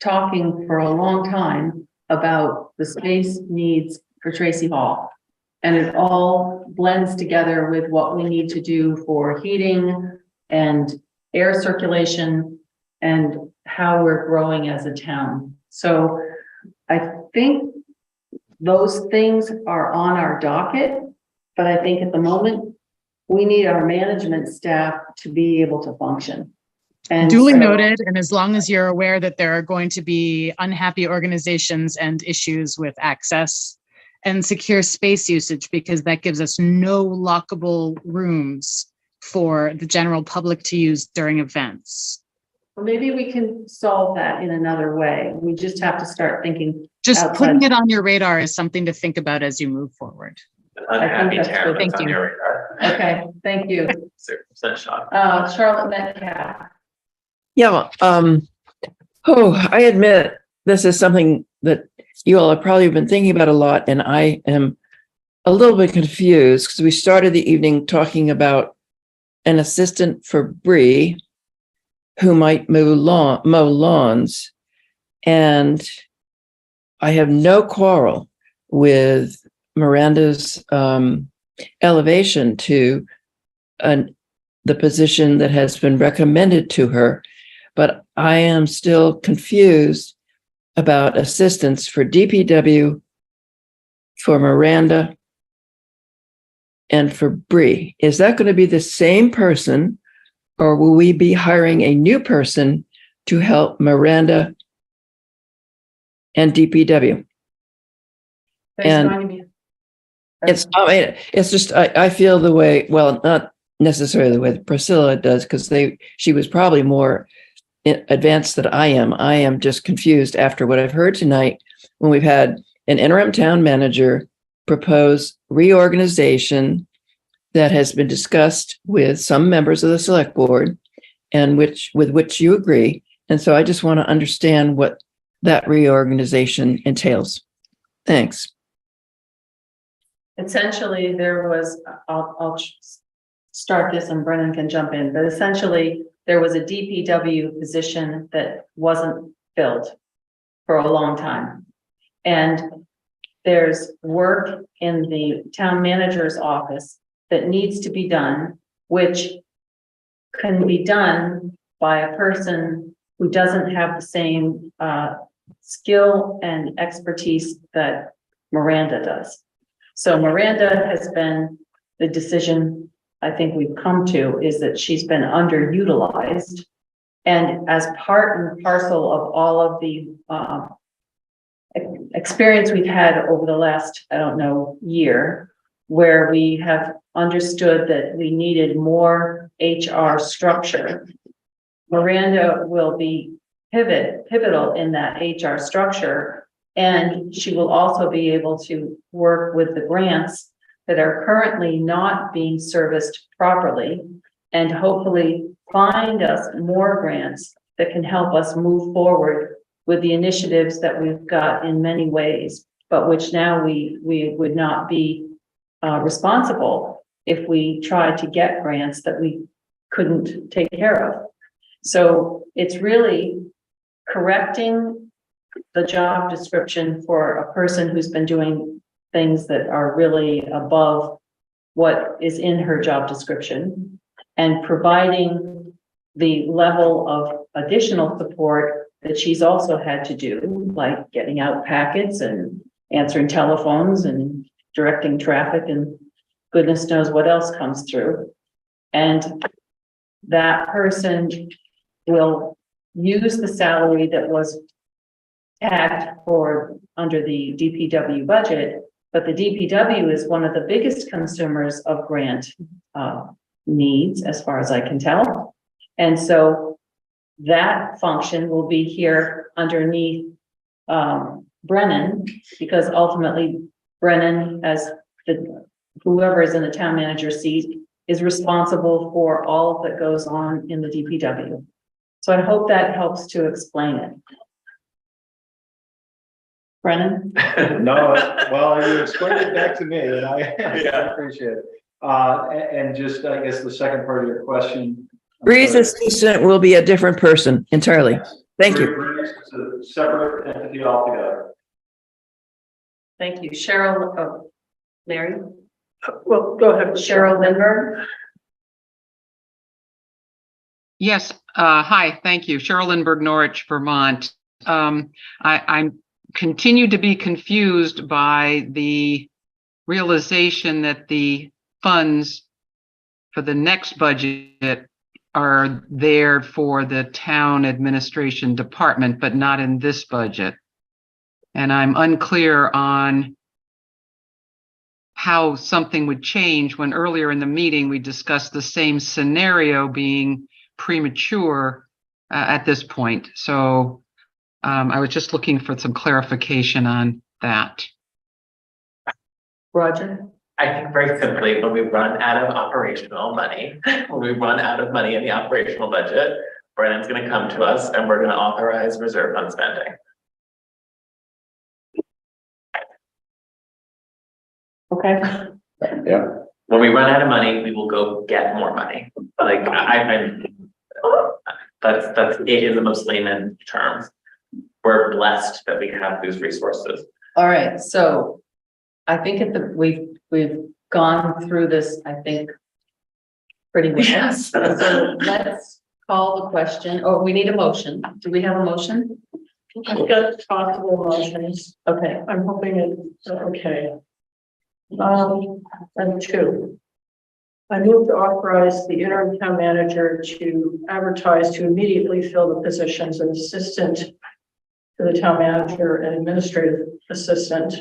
talking for a long time about the space needs for Tracy Hall. And it all blends together with what we need to do for heating and air circulation and how we're growing as a town. So I think those things are on our docket, but I think at the moment we need our management staff to be able to function. And duly noted. And as long as you're aware that there are going to be unhappy organizations and issues with access and secure space usage, because that gives us no lockable rooms for the general public to use during events. Well, maybe we can solve that in another way. We just have to start thinking. Just putting it on your radar is something to think about as you move forward. Unhappy that's town, good. Thank that's on you. your radar. Okay, thank you. 0% shot. Charlotte Metcalf. Yeah, I admit this is something that you all have probably been thinking about a lot, and I am a little bit confused because we started the evening talking about an assistant for Bree who might mow lawns, and I have no quarrel with Miranda's elevation to the position that has been recommended to her, but I am still confused about assistance for DPW, for Miranda, and for Bree. Is that going to be the same person, or will we be hiring a new person to help Miranda and DPW? And it's just, I feel the way, well, not necessarily the way that Priscilla does, because she was probably more advanced than I am. I am just confused after what I've heard tonight when we've had an interim town manager propose reorganization that has been discussed with some members of the select board and with which you agree. And so I just want to understand what that reorganization entails. Thanks. Essentially, there was, I'll start this and Brennan can jump in, but essentially there was a DPW position that wasn't filled for a long time. And there's work in the town manager's office that needs to be done, which can be done by a person who doesn't have the same skill and expertise that Miranda does. So Miranda has been, the decision I think we've come to is that she's been underutilized. And as part and parcel of all of the experience we've had over the last, I don't know, year, where we have understood that we needed more HR structure, Miranda will be pivotal in that HR structure. And she will also be able to work with the grants that are currently not being serviced properly, and hopefully find us more grants that can help us move forward with the initiatives that we've got in many ways, but which now we would not be responsible if we tried to get grants that we couldn't take care of. So it's really correcting the job description for a person who's been doing things that are really above what is in her job description, and providing the level of additional support that she's also had to do, like getting out packets and answering telephones and directing traffic and goodness knows what else comes through. And that person will use the salary that was tagged for under the DPW budget, but the DPW is one of the biggest consumers of grant needs, as far as I can tell. And so that function will be here underneath Brennan, because ultimately Brennan, as whoever is in the town manager seat, is responsible for all that goes on in the DPW. So I hope that helps to explain it. Brennan? No, well, you explained it back to me, and I appreciate it. And just, I guess, the second part of your question. Bree's assistant will be a different person entirely. Thank you. Breeze is a separate entity altogether. Thank you. Cheryl, Mary? Well, go ahead. Cheryl Lindbergh? Yes, hi, thank you. Cheryl Lindbergh, Norwich, Vermont. I'm continue to be confused by the realization that the funds for the next budget are there for the town administration department, but not in this budget. And I'm unclear on how something would change when earlier in the meeting we discussed the same scenario being premature at this point. So I was just looking for some clarification on that. Roger? I think very simply, when we run out of operational money, when we run out of money in the operational budget, Brennan's going to come to us and we're going to authorize reserve fund spending. Okay. Yeah. When we run out of money, we will go get more money. Like that's it in the most layman terms. We're blessed that we have these resources. All right, so I think we've gone through this, I think, pretty well. Yes. So let's call the question. Oh, we need a motion. Do we have a motion? I've got possible motions. Okay. I'm hoping it's okay. And two. I move to authorize the interim town manager to advertise to immediately fill the positions of assistant to the town manager and administrative assistant.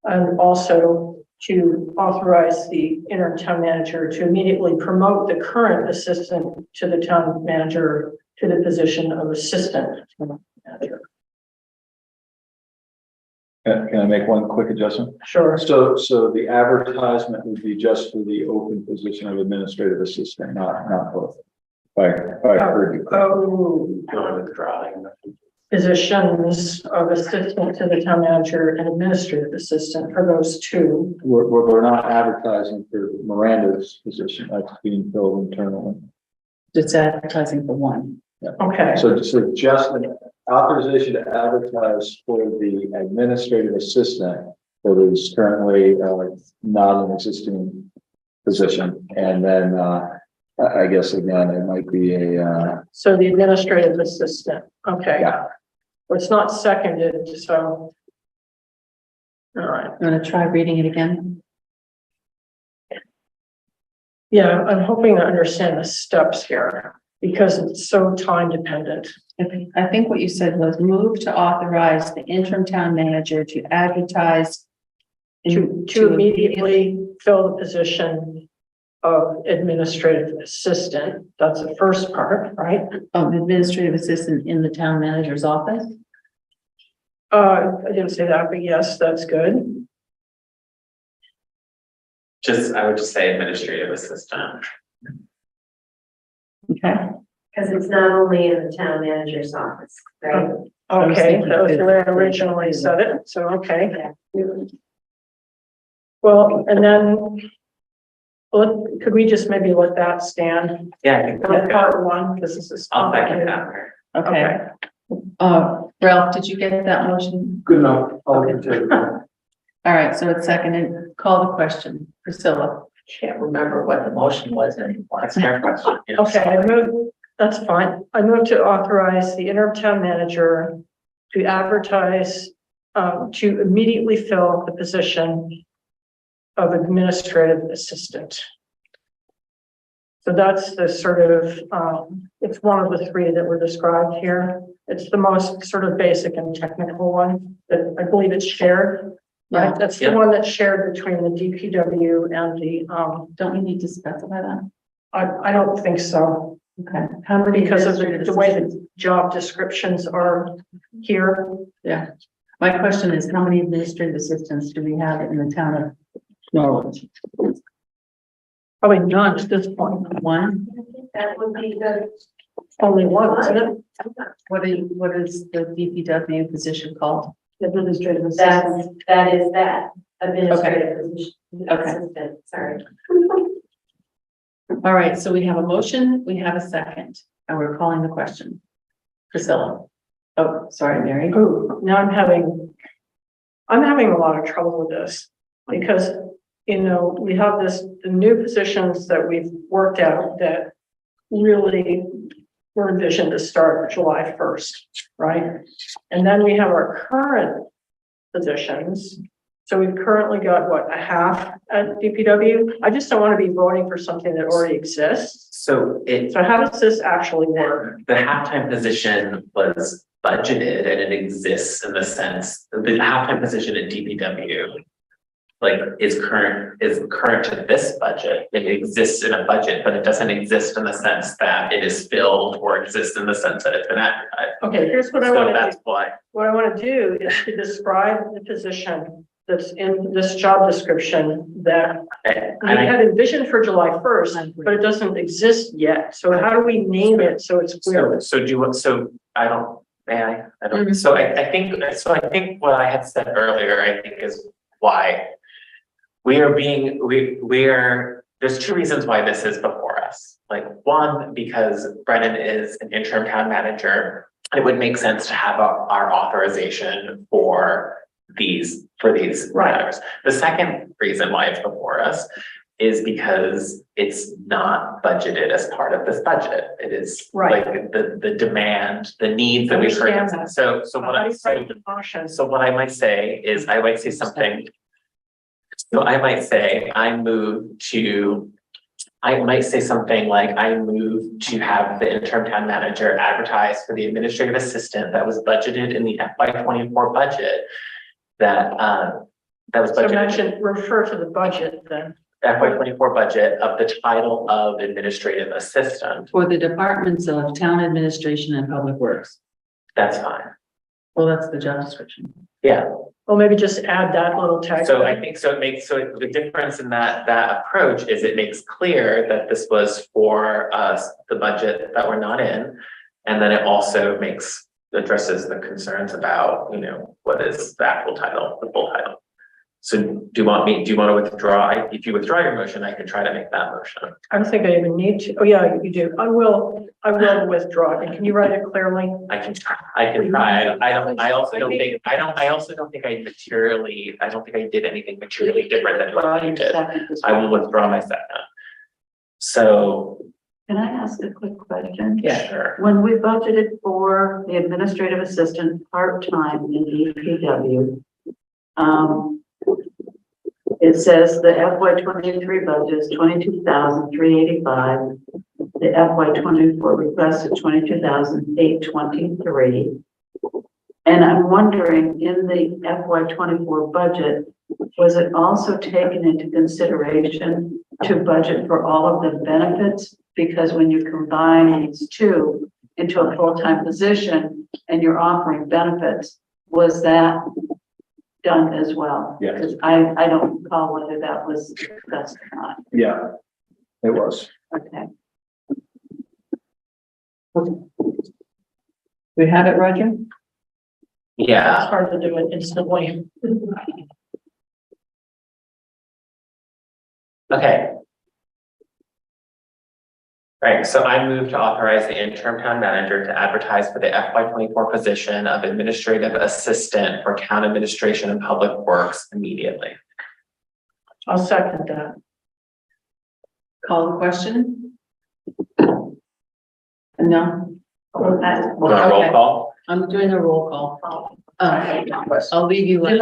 And also to authorize the interim town manager to immediately promote the current assistant to the town manager to the position of assistant manager. Can I make one quick adjustment? Sure. So the advertisement would be just for the open position of administrative assistant, not both. Positions of assistant to the town manager and administrative assistant for those two. We're not advertising for Miranda's position, that's being filled internally. It's advertising for one. Okay. So just an authorization to advertise for the administrative assistant that is currently not an existing position. And then I guess again, it might be a So the administrative assistant, okay. Yeah. Well, it's not seconded, so. All right. You want to try reading it again? Yeah, I'm hoping to understand the steps here because it's so time dependent. I think what you said was move to authorize the interim town manager to advertise To immediately fill the position of administrative assistant. That's the first part, right? Administrative assistant in the town manager's office. I didn't say that, but yes, that's good. I would just say administrative assistant. Okay. Because it's not only in the town manager's office, right? Okay, that was the way I originally said it, so, okay. Well, and then, could we just maybe let that stand? Yeah, I think For part one, because this is. I'll second that. Okay. Ralph, did you get that motion? Good enough. I'll continue. All right, so it's seconded. Call the question. Priscilla. Can't remember what the motion was anymore. That's a fair question. Yeah. Okay, that's fine. I move to authorize the interim town manager to advertise, to immediately fill the position of administrative assistant. So that's the sort of, it's one of the three that were described here. It's the most sort of basic and technical one that I believe it's shared. Right, that's the one that's shared between the DPW and the, don't we need to specify that? I don't think so. Okay. How many? Because of the way the job descriptions are here. Yeah. My question is, how many administrative assistants do we have in the town of Norwich? Probably none at this point. One? That would be the. Only one, isn't it? What is the DPW position called? Administrative assistant. That is that administrative position. Okay. Assistant, sorry. All right, so we have a motion, we have a second, and we're calling the question. Priscilla. Oh, sorry, Mary. Oh, now I'm having a lot of trouble with this because, you know, we have the new positions that we've worked out that really were envisioned to start July 1st, right? And then we have our current positions. So we've currently got what, a half at DPW? I just don't want to be voting for something that already exists. So how does this actually work? The halftime position was budgeted and it exists in the sense that the halftime position at DPW is current to this budget. It exists in a budget, but it doesn't exist in the sense that it is filled or exists in the sense that it's been advertised. Okay, here's what I So want to that's do. why. What I want to do is to describe the position that's in this job description that we had envisioned for July 1st, but it doesn't exist yet. So how do we name it so it's clear? So I don't, so I think what I had said earlier, I think is why there's two reasons why this is before us. Like one, because Brennan is an interim town manager, it would make sense to have our authorization for these matters. The second reason why it's before us is because it's not budgeted as part of this budget. It is like the demand, the needs that we've heard. So what I might say is I might say something. So I might say I move to have the interim town manager advertise for the administrative assistant that was budgeted in the FY24 budget. That was budgeted. Refer to the budget then. FY24 budget of the title of administrative assistant. For the departments of town administration and public works. That's fine. Well, that's the job description. Yeah, Well, maybe just add that little tag. so I think, so it makes, so the difference in that approach is it makes clear that this was for us, the budget that we're not in. And then it also addresses the concerns about, what is the actual title, the full title. So do you want to withdraw? If you withdraw your motion, I can try to make that motion. I don't think I even need to. Oh, yeah, you do. I will withdraw. And can you write it clearly? I can try. I also don't think I did anything materially different than what you did. I will withdraw my second. So. Can I ask a quick question? Yeah, sure. When we budgeted for the administrative assistant part-time in DPW, it says the FY 23 budget is 22,385. The FY 24 request is 22,823. And I'm wondering, in the FY 24 budget, was it also taken into consideration to budget for all of the benefits? Because when you combine these two into a full-time position and you're offering benefits, was that done as well? Yeah. Because I don't recall whether that was discussed or not. Yeah, it was. Okay. We have it, Roger? Yeah. It's hard to do it instantly. Okay. Right, so I move to authorize the interim town manager to advertise for the FY 24 position of administrative assistant for town administration and public works immediately. I'll second that. Call the question? No? Want a roll call? I'm doing a roll call. I'll leave you. Oh,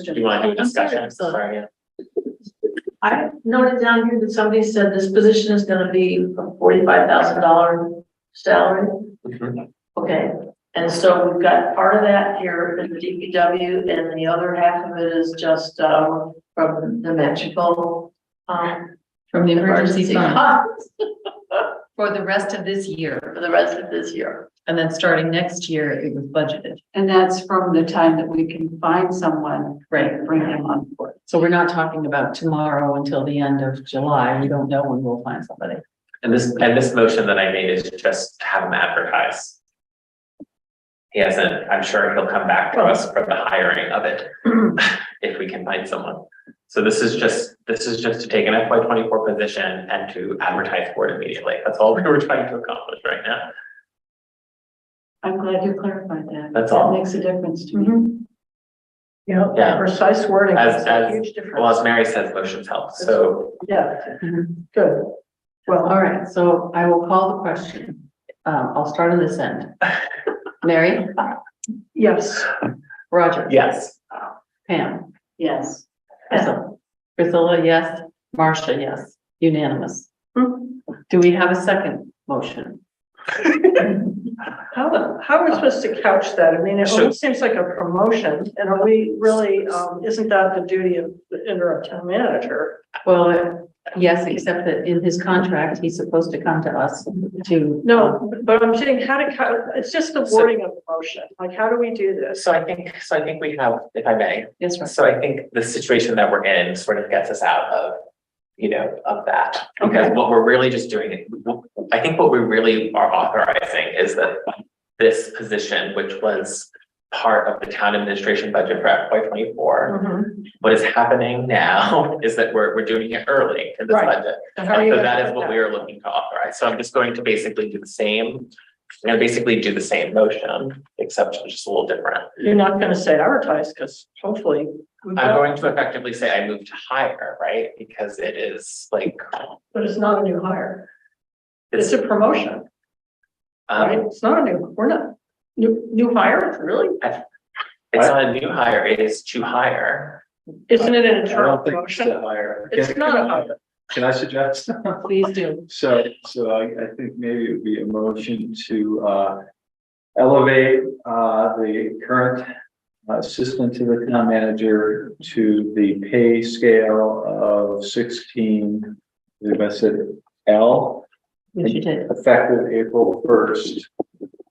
do you want to do a discussion? Sorry. I noted down here that somebody said this position is gonna be a $45,000 salary. Okay, and so we've got part of that here in the DPW and the other half of it is just, from the magical, From the emergency fund. funds For the rest of this year. for the rest of this year. And then starting next year, it was budgeted. And that's from the time that we can find someone, Right. bring them on board. So we're not talking about tomorrow until the end of July. We don't know when we'll find somebody. And this motion that I made is just to have him advertise. He hasn't, I'm sure he'll come back to us for the hiring of it, if we can find someone. So this is just to take an FY 24 position and to advertise for it immediately. That's all we were trying to accomplish right now. I'm glad you clarified that. That's all. That makes a difference to me. Yeah, Yeah. precise wording makes a huge difference. Well, as Mary says, motions help, so. Yeah, good. Well, All right, so I will call the question. I'll start on this end. Mary? yes. Roger? Yes. Pam? Yes. Priscilla, yes. Marcia, yes. Unanimous. Do we have a second motion? How are we supposed to couch that? I mean, it almost seems like a promotion, and are we really, isn't that the duty of the interim town manager? Well, yes, except that in his contract, he's supposed to come to us to. No, but I'm saying it's just the wording of the motion. Like, how do we do this? So I think we have, if I may. Yes, sir. So I think the situation that we're in sort of gets us out of, of that. Because Okay. what we're really just doing, I think what we really are authorizing is that this position, which was part of the town administration budget for FY 24. What is happening now is that we're doing it early in this budget. And how are you So gonna that is do what that? we are looking to authorize. So I'm just going to basically do the same. I'm going to basically do the same motion, except just a little different. You're not gonna say advertise, because hopefully. I'm going to effectively say I move to hire, right? Because it is like. But it's not a new hire. It's a promotion, right? It's not a we're not, new hire, really? It's not a new hire, it is to hire. Isn't it an I internal don't think it's promotion? a hire. It's not a hire. Can I suggest? Please do. So I think maybe it would be a motion to elevate the current assistant to the town manager to the pay scale of 16, I said L, Yes, you did. effective April 1st,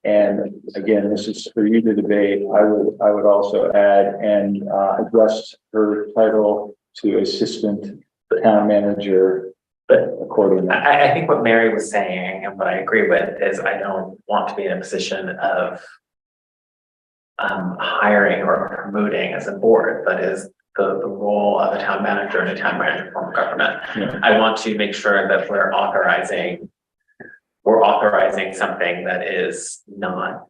And again, this is for you to debate. I would also add and adjust her title to assistant town manager. But accordingly, I think what Mary was saying and what I agree with is I don't want to be in a position of hiring or promoting as a board, but is the role of a town manager and a town manager form of government. Yeah. I want to make sure that we're authorizing something that is not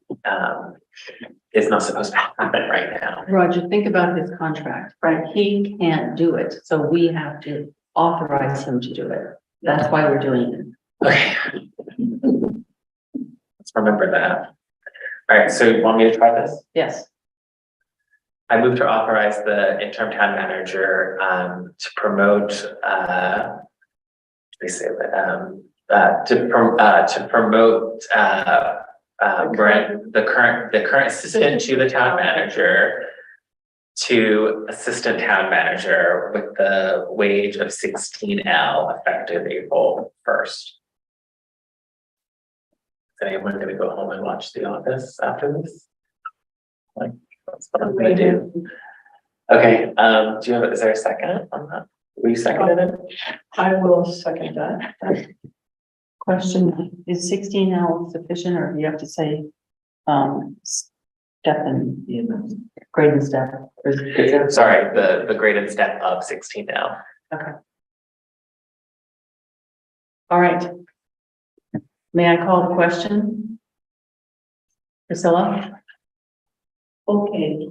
supposed to happen right now. Roger, think about his contract, right? He can't do it, so we have to authorize him to do it. That's why we're doing it. Okay. Let's remember that. All right, so you want me to try this? Yes. I move to authorize the interim town manager to promote the current assistant to the town manager to assistant town manager with the wage of 16L effective April 1st. Is anyone going to go home and watch The Office after this? Like, that's what I'm going to do. Okay, is there a second on that? Will you second it? I will second that. Question, is 16L sufficient, or do you have to say step and grade and step? Sorry, the graded step of 16L. Okay. All right. May I call the question? Priscilla? Okay.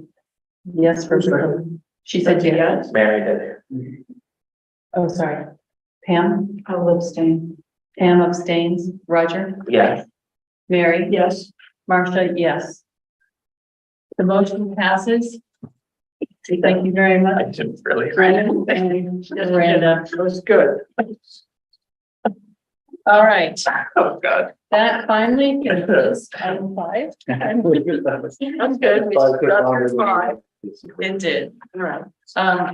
Yes, Priscilla. She said yes. Mary did. Oh, sorry. Pam? I'll abstain. Pam abstains. Roger? Yes. Mary? Yes. Marcia? Yes. The motion passes. Thank you very much. I didn't really. Brandon and Miranda. It was good. All right. Oh, God. That finally finishes item 5. That's good. We got through 5. It did. All right.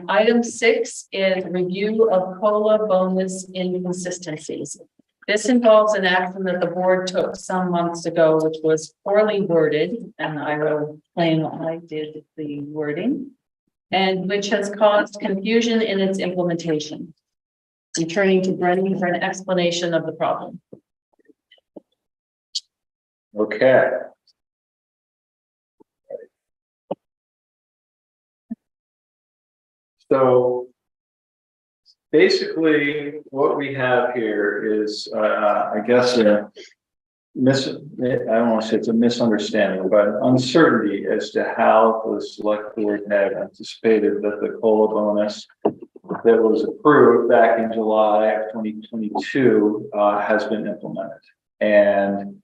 Item 6 is review of COLA bonus inconsistencies. This involves an action that the board took some months ago, which was poorly worded, and I will claim I did the wording, and which has caused confusion in its implementation. I'm turning to Brendan for an explanation of the problem. okay. So basically what we have here is, I guess, I don't want to say it's a misunderstanding, but uncertainty as to how the select board had anticipated that the COLA bonus that was approved back in July of 2022 has been implemented. And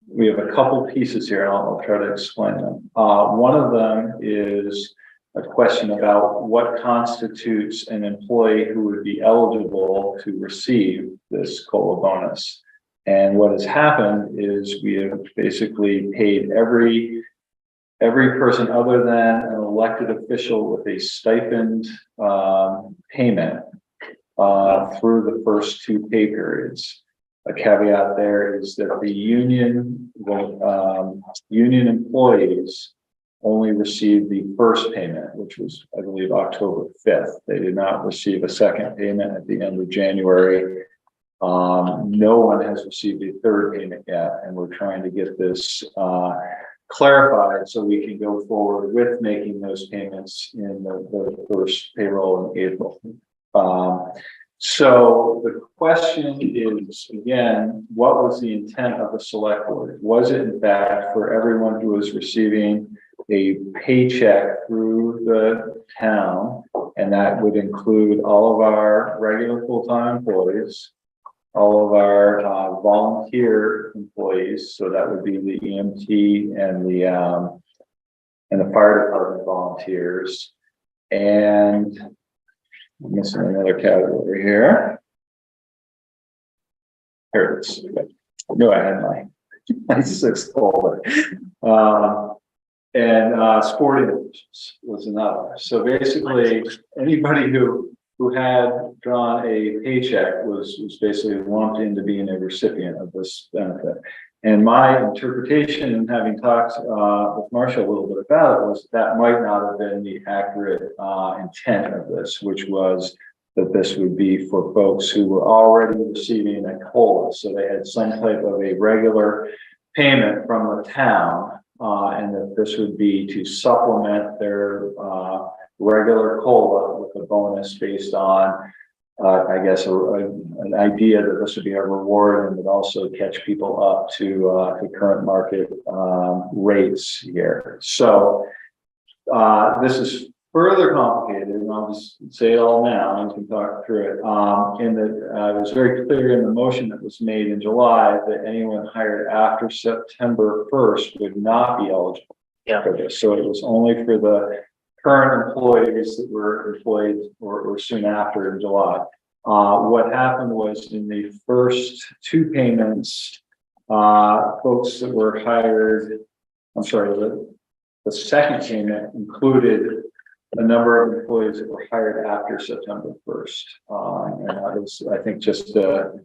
we have a couple pieces here, and I'll try to explain them. One of them is a question about what constitutes an employee who would be eligible to receive this COLA bonus. And what has happened is we have basically paid every person other than an elected official with a stipend payment through the first 2 pay periods. A caveat there is that the union employees only received the first payment, which was, I believe, October 5th. They did not receive a second payment at the end of January. No one has received a third payment yet, and we're trying to get this clarified so we can go forward with making those payments in the first payroll in April. So the question is, again, what was the intent of the select board? Was it in fact for everyone who was receiving a paycheck through the town, and that would include all of our regular full-time employees, all of our volunteer employees, so that would be the EMT and the fire department volunteers, and I'm missing another category here. Here it is. I knew I had my 6th folder. And sporting divisions was another. So basically, anybody who had drawn a paycheck was basically lumped into being a recipient of this benefit. And my interpretation, and having talked with Marcia a little bit about it, was that might not have been the accurate intent of this, which was that this would be for folks who were already receiving a COLA. So they had some type of a regular payment from the town, and that this would be to supplement their regular COLA with a bonus based on, I guess, an idea that this would be a reward and would also catch people up to current market rates here. So this is further complicated, and I'll just say it all now and we can talk through it. In that it was very clear in the motion that was made in July that anyone hired after September 1st would not be eligible for this. So it was only for the current employees that were employed or soon after in July. What happened was in the first two payments, folks that were hired, the second payment included a number of employees that were hired after September 1st. And that was, I think, just an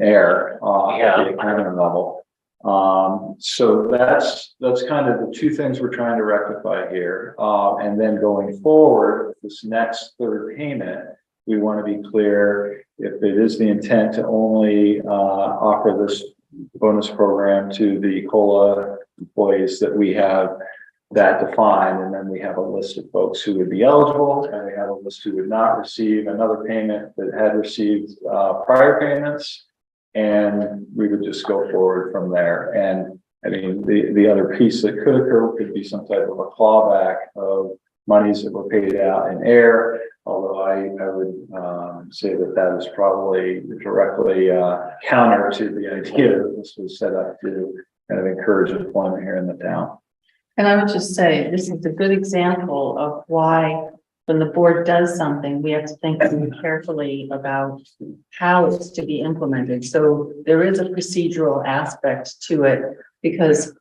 error at the accounting level. So that's kind of the two things we're trying to rectify here. And then going forward, this next third payment, we want to be clear if it is the intent to only offer this bonus program to the COLA employees that we have that defined, and then we have a list of folks who would be eligible, and we have a list who would not receive another payment that had received prior payments, and we would just go forward from there. And I mean, the other piece that could occur could be some type of a clawback of monies that were paid out in air, although I would say that is probably directly counter to the idea that this was set up to kind of encourage employment here in the town. And I would just say, this is a good example of why when the board does something, we have to think carefully about how it's to be implemented. So there is a procedural aspect to it because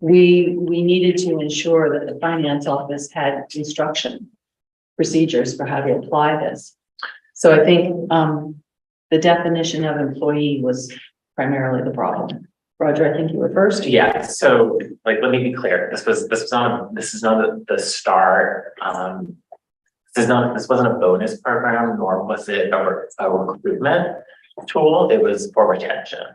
we needed to ensure that the finance office had instruction procedures for how to apply this. So I think the definition of employee was primarily the problem. Roger, I think you were first. Yeah, so like, let me be clear. This is not the start. This wasn't a bonus program, nor was it a recruitment tool. It was for retention.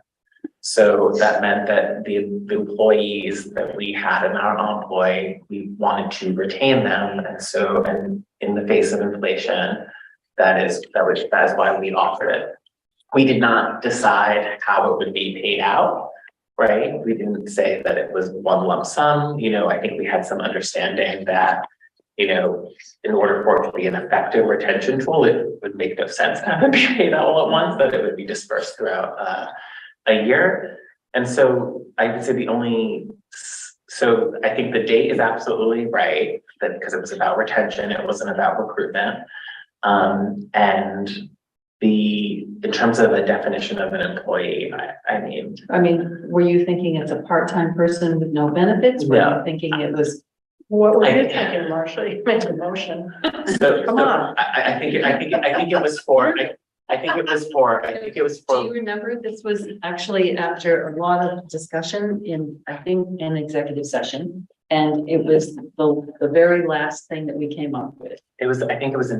So that meant that the employees that we had in our employ, we wanted to retain them. And so, and in the face of inflation, that is why we offered it. We did not decide how it would be paid out. Right? We didn't say that it was one lump sum. You know, I think we had some understanding that, you know, in order for it to be an effective retention tool, it would make no sense to have it be paid out all at once, that it would be dispersed throughout a year. And so I would say so I think the date is absolutely right, that because it was about retention, it wasn't about recruitment. And in terms of a definition of an employee, I mean, were you thinking it's a part-time person with no benefits? Were you thinking it was? What were you thinking, Marcia? You made a motion. Come on. I think it was for. I think it was for. Do you remember this was actually after a lot of discussion in executive session, and it was the very last thing that we came up with. I think it was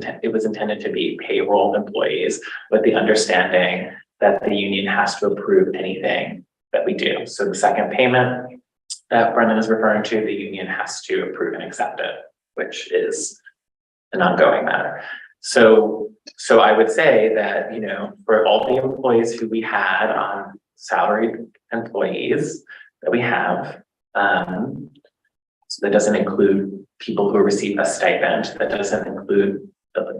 intended to be payroll employees with the understanding that the union has to approve anything that we do. So the second payment that Brendan is referring to, the union has to approve and accept it, which is an ongoing matter. So I would say that, you know, for all the employees who we had on salaried employees that we have, so that doesn't include people who receive a stipend, that doesn't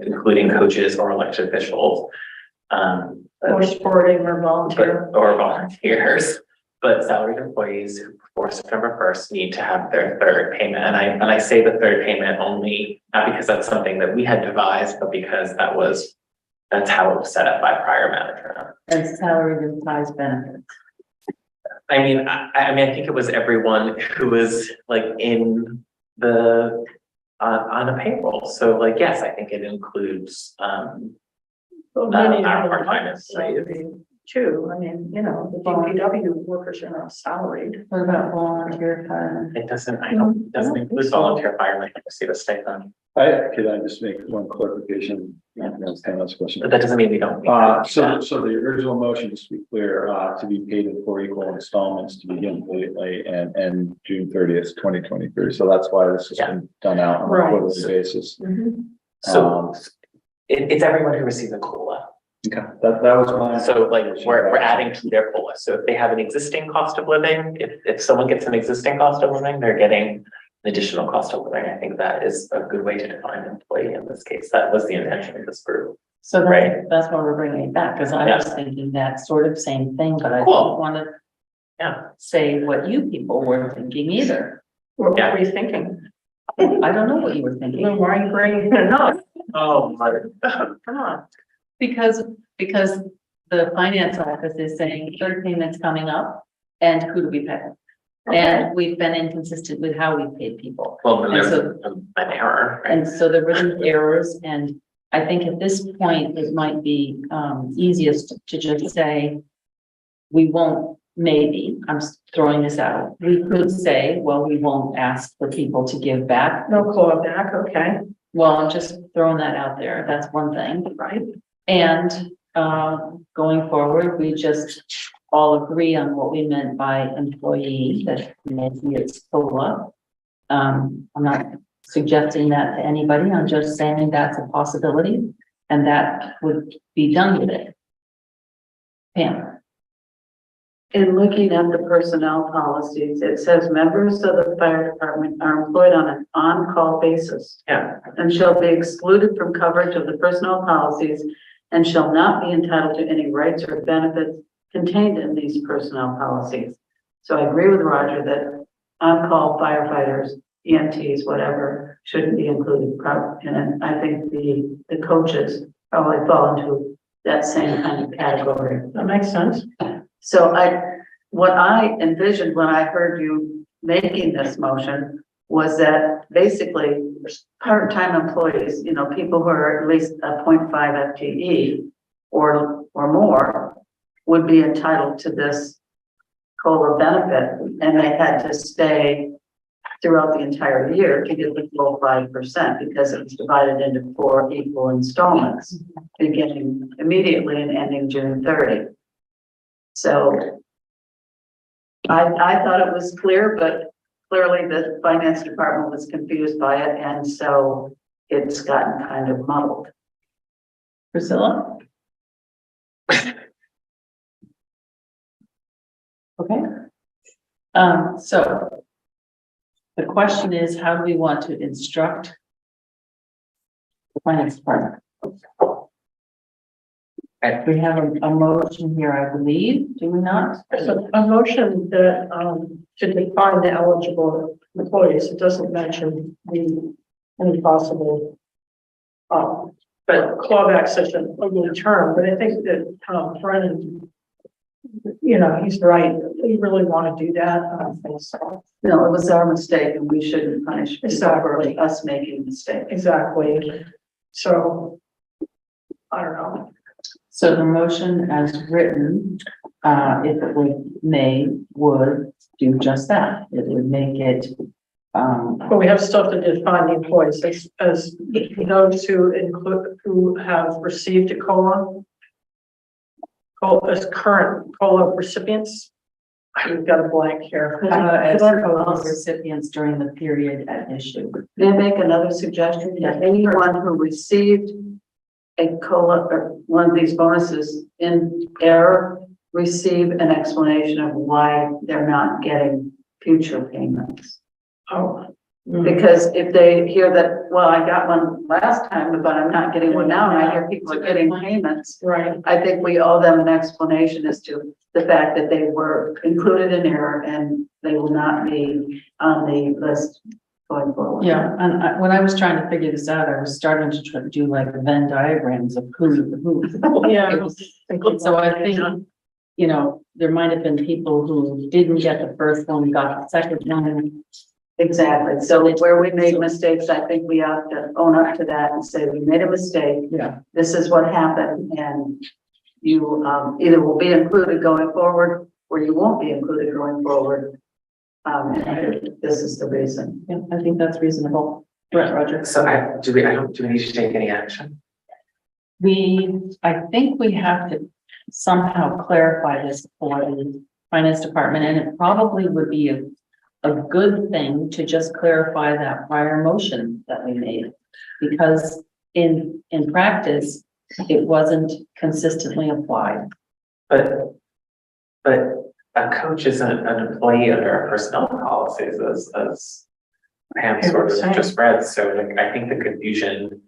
including coaches or elected officials. Or sporting or volunteer. Or volunteers, but salaried employees who before September 1st need to have their third payment. And I say the third payment only, not because that's something that we had devised, but because that's how it was set up by prior management. And salaried implies benefits. I mean, I think it was everyone who was like in the on a payroll. So like, yes, I think it includes our part-time employees. too. I mean, you know, the DPW workers are not salaried. What about volunteer fire? It doesn't, I don't, it doesn't include volunteer firemen, I receive a stipend, Could I just make one clarification? That's Hannah's question. but that doesn't mean we don't. So the original motion, just to be clear, to be paid in 4 equal installments to begin immediately and June 30th, 2023. So that's why this has been done out on a quarterly basis. So it's everyone who receives a COLA. Okay, that was my. So like, we're adding to their COLA. So if they have an existing cost of living, if someone gets an existing cost of living, they're getting an additional cost of living. I think that is a good way to define employee in this case. That was the intention of this group. So Right. that's why we're bringing it back, because I was thinking that sort of same thing, but I don't want to say what you people were thinking either. What were you thinking? I don't know what you were thinking. Then why are you bringing it up? Oh, my. Come on. Because the finance office is saying third payment's coming up and who do we pay? And we've been inconsistent with how we've paid people. Well, then And there's so- an error. Right? And so there were some errors, and I think at this point, it might be easiest to just say, we won't, maybe, I'm throwing this out. We could say, well, we won't ask for people to give back. No clawback, okay. Well, I'm just throwing that out there. That's one thing. Right. And going forward, we just all agree on what we meant by employee, that maybe it's COLA. I'm not suggesting that to anybody. I'm just saying that's a possibility, and that would be done with it. Pam. In looking at the personnel policies, it says members of the fire department are employed on an on-call basis. And shall be excluded from coverage of the personnel policies and shall not be entitled to any rights or benefits contained in these personnel policies. So I agree with Roger that on-call firefighters, EMTs, whatever, shouldn't be included. And I think the coaches probably fall into that same kind of category. That makes sense. So what I envisioned when I heard you making this motion was that basically part-time employees, you know, people who are at least a 0.5 FTE or more would be entitled to this COLA benefit, and they had to stay throughout the entire year to get the full 5% because it was divided into 4 equal installments, beginning immediately and ending June 30. So I thought it was clear, but clearly the finance department was confused by it, and so it's gotten kind of muddled. Priscilla? Okay. So the question is, how do we want to instruct the finance department? We have a motion here, I believe, do we not? So a motion that, to define the eligible employees, it doesn't mention any possible, but clawback such an ugly term, but I think that, Brennan, you know, he's right. We really want to do that. I don't think so. No, it was our mistake, and we shouldn't punish people Exactly. for us making mistakes. Exactly. So, I don't know. So the motion as written, if it were made, would do just that. It would make it, But we have stuff to define the employees as those who have received a COLA as current COLA recipients. We've got a blank here. as COLA recipients during the period at issue. May I make another suggestion? That anyone who received a COLA or one of these bonuses in error, receive an explanation of why they're not getting future payments. Oh. Because if they hear that, well, I got one last time, but I'm not getting one now, and I hear people are getting payments. Right. I think we owe them an explanation as to the fact that they were included in error and they will not be on the list going forward. Yeah, and when I was trying to figure this out, I was starting to try to do like Venn diagrams of who. Yeah. So I think, you know, there might have been people who didn't get the first one, got the second one. Exactly. So where we made mistakes, I think we have to own up to that and say we made a mistake. Yeah. This is what happened, and you, either will be included going forward or you won't be included going forward. This is the reason. Yeah, I think that's reasonable. Right, Roger. So do we need to take any action? I think we have to somehow clarify this for the finance department, and it probably would be a good thing to just clarify that prior motion that we made, because in practice, it wasn't consistently applied. But a coach isn't an employee under our personnel policies as Pam sort of just read. So like, I think the confusion,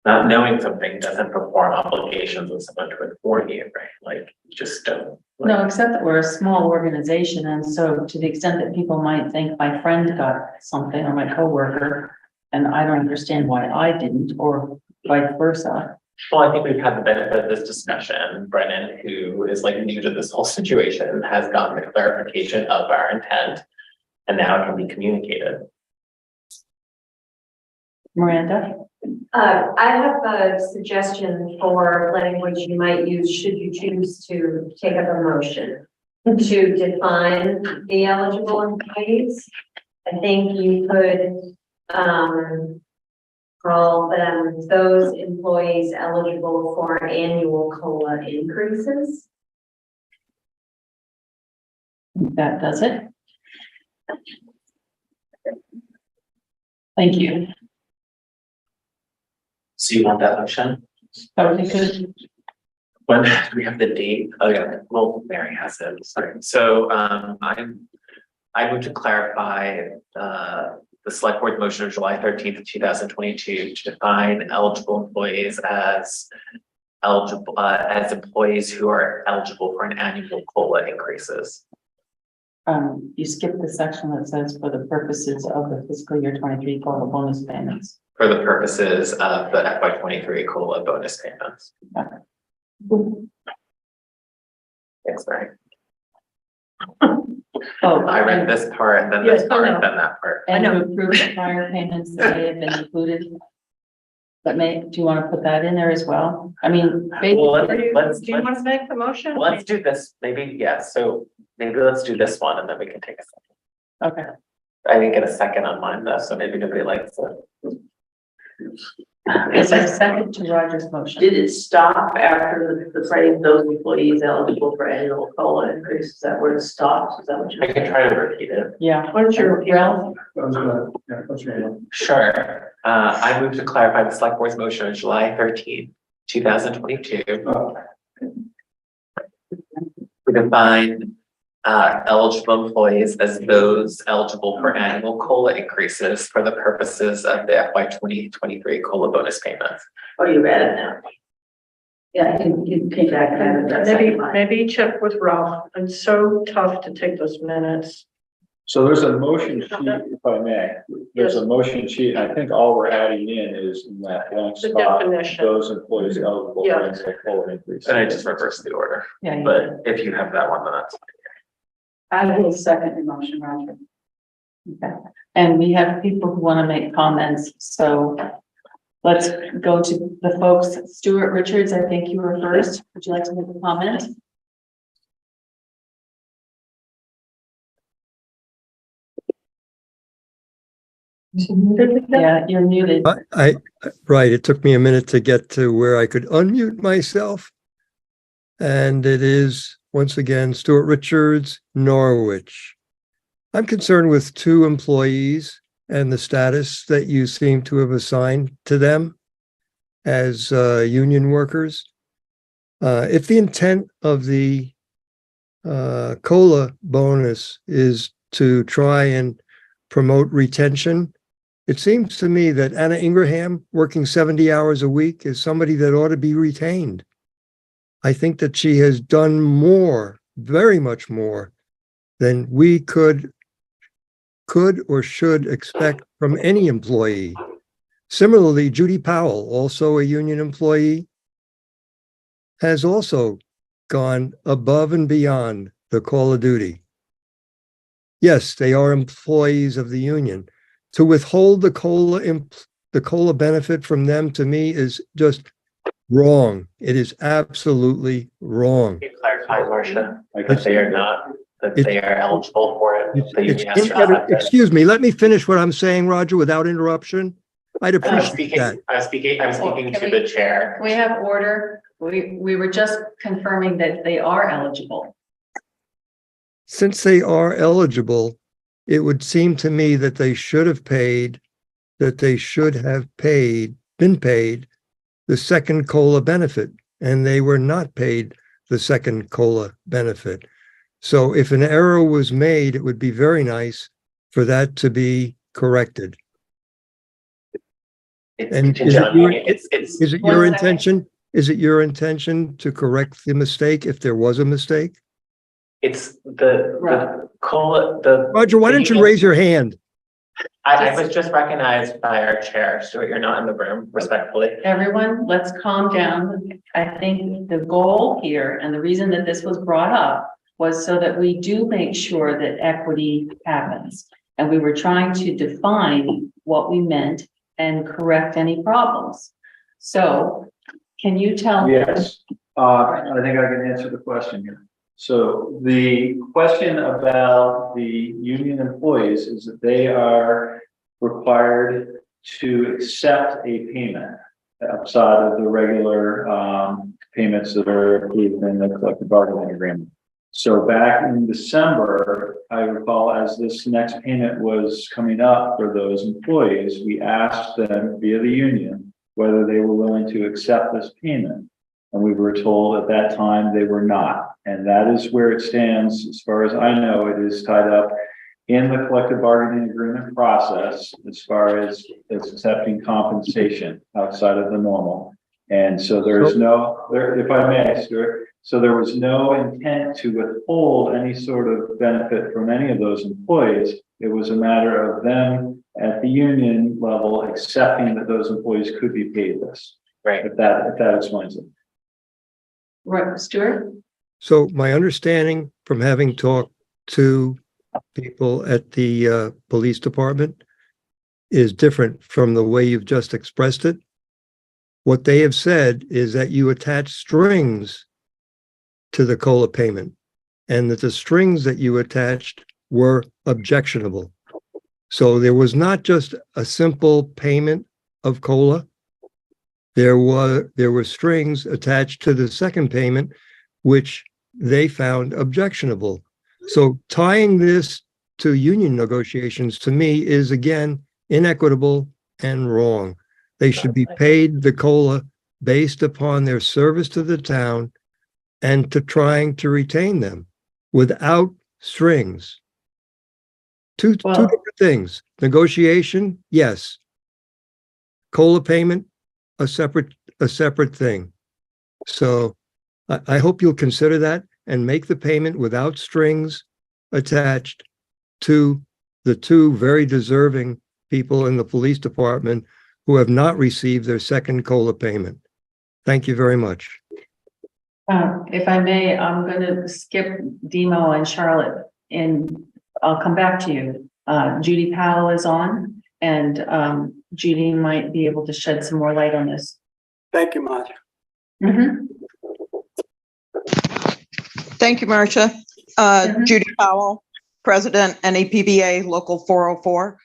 not knowing something doesn't perform obligations of someone to inform you, right? Like, you just don't. No, except that we're a small organization, and so to the extent that people might think my friend got something or my coworker, and I don't understand why I didn't, or vice versa. Well, I think we've had the benefit of this discussion. Brennan, who is like new to this whole situation, has gotten the clarification of our intent, and now it can be communicated. Miranda? I have a suggestion for language you might use should you choose to take up a motion to define the eligible employees. I think you could call them those employees eligible for annual COLA increases. That does it. Thank you. So you want that motion? That would be good. When do we have the date? Oh yeah, well, Mary has it. Sorry. So I move to clarify the select board motion of July 13th, 2022 to define eligible employees as eligible as employees who are eligible for an annual COLA increases. You skipped the section that says for the purposes of the fiscal year 23 COLA bonus payments. For the purposes of the FY23 COLA bonus payments. Thanks, Mary. Oh, I read this part, and then this part, and then that part. And to approve the prior payments that may have been included. But do you want to put that in there as well? I mean, Well, Do you want to make the motion? let's do this. Maybe, yeah. So maybe let's do this one, and then we can take a second. Okay. I didn't get a second on mine though, so maybe nobody likes it. Is there a second to Roger's motion? Did it stop after the phrase those employees eligible for annual COLA increase? Is that where it stops? Is that what you're I can try to repeat it. Yeah. What's your Ralph? What's your name? Sure. I move to clarify the select board's motion on July 13th, 2022. We define eligible employees as those eligible for annual COLA increases for the purposes of the FY 2023 COLA bonus payments. Oh, you read it now. Yeah, you came back and added that. Maybe check with Ralph. It's so tough to take those minutes. So there's a motion sheet, if I may, there's a motion sheet. I think all we're adding in is in that blank The spot, definition. those employees eligible for annual COLA increase. And I just reversed the order. Yeah. But if you have that one, then that's. I will second the motion, Roger. Okay. And we have people who want to make comments, so let's go to the folks. Stuart Richards, I think you were first. Would you like to make a comment? Yeah, you're muted. Right, it took me a minute to get to where I could unmute myself. And it is, once again, Stuart Richards, Norwich. I'm concerned with two employees and the status that you seem to have assigned to them as union workers. If the intent of the COLA bonus is to try and promote retention, it seems to me that Anna Ingraham, working 70 hours a week, is somebody that ought to be retained. I think that she has done more, very much more, than we could or should expect from any employee. Similarly, Judy Powell, also a union employee, has also gone above and beyond the call of duty. Yes, they are employees of the union. To withhold the COLA benefit from them, to me, is just wrong. It is absolutely wrong. Can you clarify, Marcia, that they are not, that they are eligible for it? The union has to accept it. Excuse me, let me finish what I'm saying, Roger, without interruption. I'd appreciate that. I'm speaking to the chair. Can we have order? We were just confirming that they are eligible. Since they are eligible, it would seem to me that they should have been paid the second COLA benefit, and they were not paid the second COLA benefit. So if an error was made, it would be very nice for that to be corrected. And is it your intention? Is it your intention to correct the mistake if there was a mistake? It's the COLA, Roger, why don't you raise your hand? I was just recognized by our chair. Stuart, you're not in the room, respectfully. Everyone, let's calm down. I think the goal here and the reason that this was brought up was so that we do make sure that equity happens. And we were trying to define what we meant and correct any problems. So can you tell? Yes, I think I can answer the question here. So the question about the union employees is that they are required to accept a payment outside of the regular payments that are included in the collective bargaining agreement. So back in December, I recall, as this next payment was coming up for those employees, we asked them via the union whether they were willing to accept this payment. And we were told at that time they were not. And that is where it stands. As far as I know, it is tied up in the collective bargaining agreement process as far as accepting compensation outside of the normal. And so there is no, if I may, Stuart, so there was no intent to withhold any sort of benefit from any of those employees. It was a matter of them at the union level accepting that those employees could be paid this. Right. If that explains it. Right, Stuart? So my understanding from having talked to people at the police department is different from the way you've just expressed it. What they have said is that you attach strings to the COLA payment and that the strings that you attached were objectionable. So there was not just a simple payment of COLA. There were strings attached to the second payment, which they found objectionable. So tying this to union negotiations, to me, is again inequitable and wrong. They should be paid the COLA based upon their service to the town and to trying to retain them without strings. Two different things. Negotiation, yes. COLA payment, a separate thing. So I hope you'll consider that and make the payment without strings attached to the two very deserving people in the police department who have not received their second COLA payment. Thank you very much. If I may, I'm going to skip Demo and Charlotte, and I'll come back to you. Judy Powell is on, and Judy might be able to shed some more light on this. Thank you, Marcia. Thank you, Marcia. Judy Powell, President, NAPBA Local 404.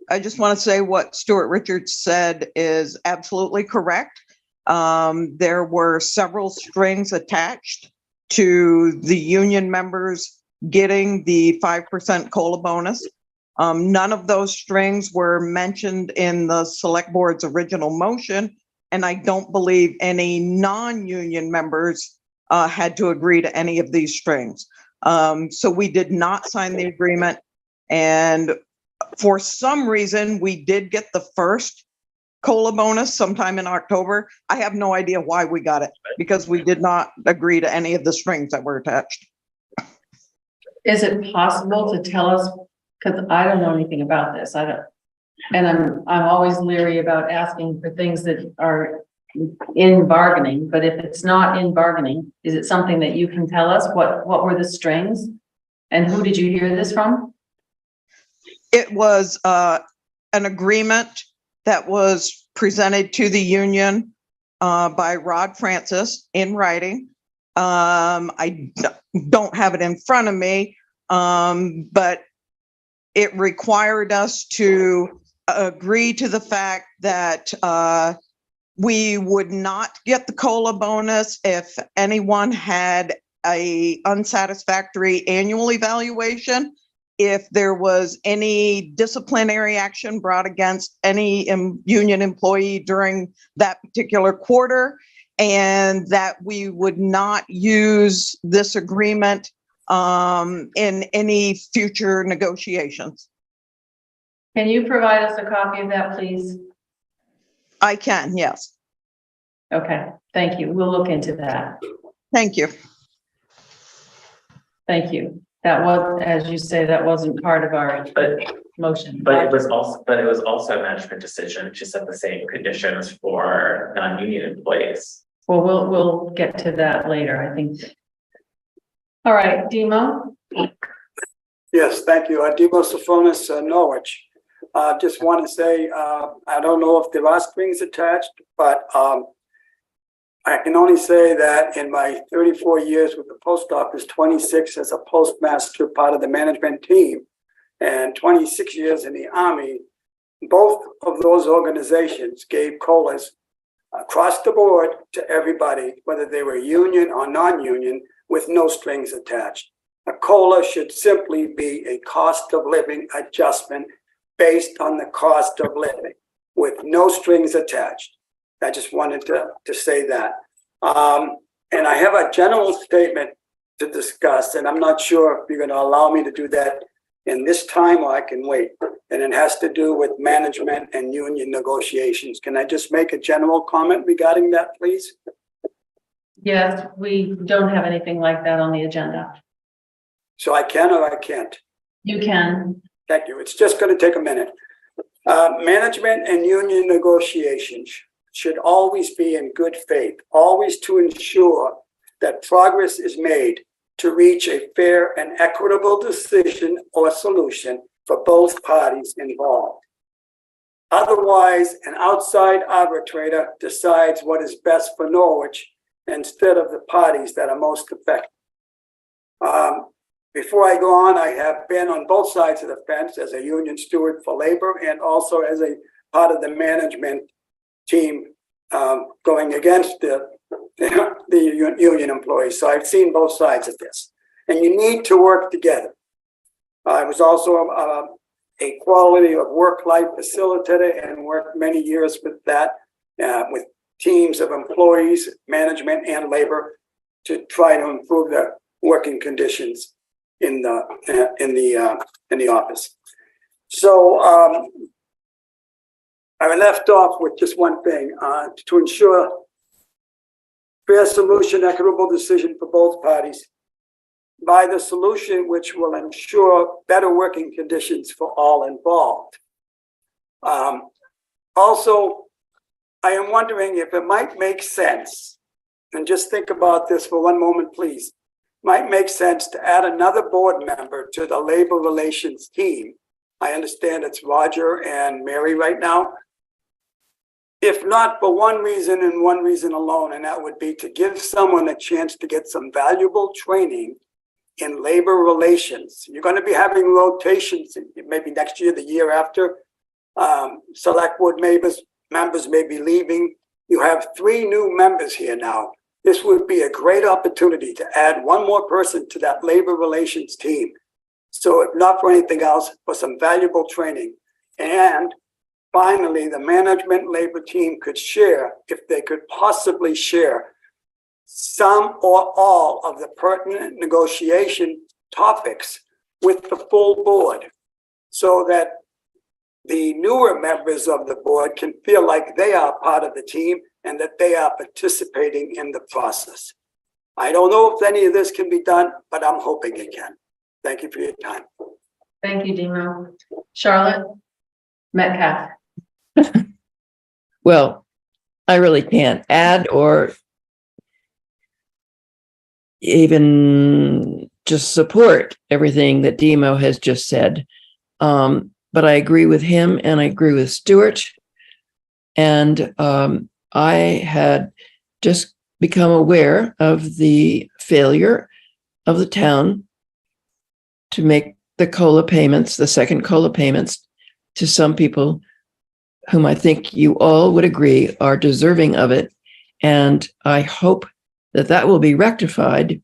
I just want to say what Stuart Richards said is absolutely correct. There were several strings attached to the union members getting the 5% COLA bonus. None of those strings were mentioned in the select board's original motion, and I don't believe any non-union members had to agree to any of these strings. So we did not sign the agreement, and for some reason, we did get the first COLA bonus sometime in October. I have no idea why we got it, because we did not agree to any of the strings that were attached. Is it possible to tell us, because I don't know anything about this, and I'm always leery about asking for things that are in bargaining, but if it's not in bargaining, is it something that you can tell us? What were the strings and who did you hear this from? It was an agreement that was presented to the union by Rod Francis in writing. I don't have it in front of me, but it required us to agree to the fact that we would not get the COLA bonus if anyone had a unsatisfactory annual evaluation, if there was any disciplinary action brought against any union employee during that particular quarter, and that we would not use this agreement in any future negotiations. Can you provide us a copy of that, please? I can, yes. Okay, thank you. We'll look into that. Thank you. Thank you. That was, as you say, that wasn't part of our motion. But it was also a management decision to set the same conditions for non-union employees. Well, we'll get to that later, I think. All right, Demo? Yes, thank you. Demo Sophonis, Norwich. Just want to say, I don't know if there are strings attached, but I can only say that in my 34 years with the post office, 26 as a postmaster, part of the management team, and 26 years in the Army, both of those organizations gave COLAs across the board to everybody, whether they were union or non-union, with no strings attached. A COLA should simply be a cost of living adjustment based on the cost of living with no strings attached. I just wanted to say that. And I have a general statement to discuss, and I'm not sure if you're going to allow me to do that in this time or I can wait. And it has to do with management and union negotiations. Can I just make a general comment regarding that, please? Yes, we don't have anything like that on the agenda. So I can or I can't? You can. Thank you. It's just going to take a minute. Management and union negotiations should always be in good faith, always to ensure that progress is made to reach a fair and equitable decision or solution for both parties involved. Otherwise, an outside arbitrator decides what is best for Norwich instead of the parties that are most affected. Before I go on, I have been on both sides of the fence as a union steward for labor and also as a part of the management team going against the union employees. So I've seen both sides of this. And you need to work together. I was also a quality of work-life facilitator and worked many years with that, with teams of employees, management, and labor to try to improve the working conditions in the office. So I left off with just one thing, to ensure fair solution, equitable decision for both parties by the solution which will ensure better working conditions for all involved. Also, I am wondering if it might make sense, and just think about this for one moment, please, might make sense to add another board member to the labor relations team. I understand it's Roger and Mary right now. If not for one reason and one reason alone, and that would be to give someone a chance to get some valuable training in labor relations. You're going to be having rotations, maybe next year, the year after. Select board members may be leaving. You have 3 new members here now. This would be a great opportunity to add one more person to that labor relations team. So if not for anything else, for some valuable training. And finally, the management labor team could share, if they could possibly share, some or all of the pertinent negotiation topics with the full board so that the newer members of the board can feel like they are part of the team and that they are participating in the process. I don't know if any of this can be done, but I'm hoping it can. Thank you for your time. Thank you, Demo. Charlotte? Metcalf? Well, I really can't add or even just support everything that Demo has just said. But I agree with him and I agree with Stuart. And I had just become aware of the failure of the town to make the COLA payments, the second COLA payments, to some people whom I think you all would agree are deserving of it. And I hope that that will be rectified.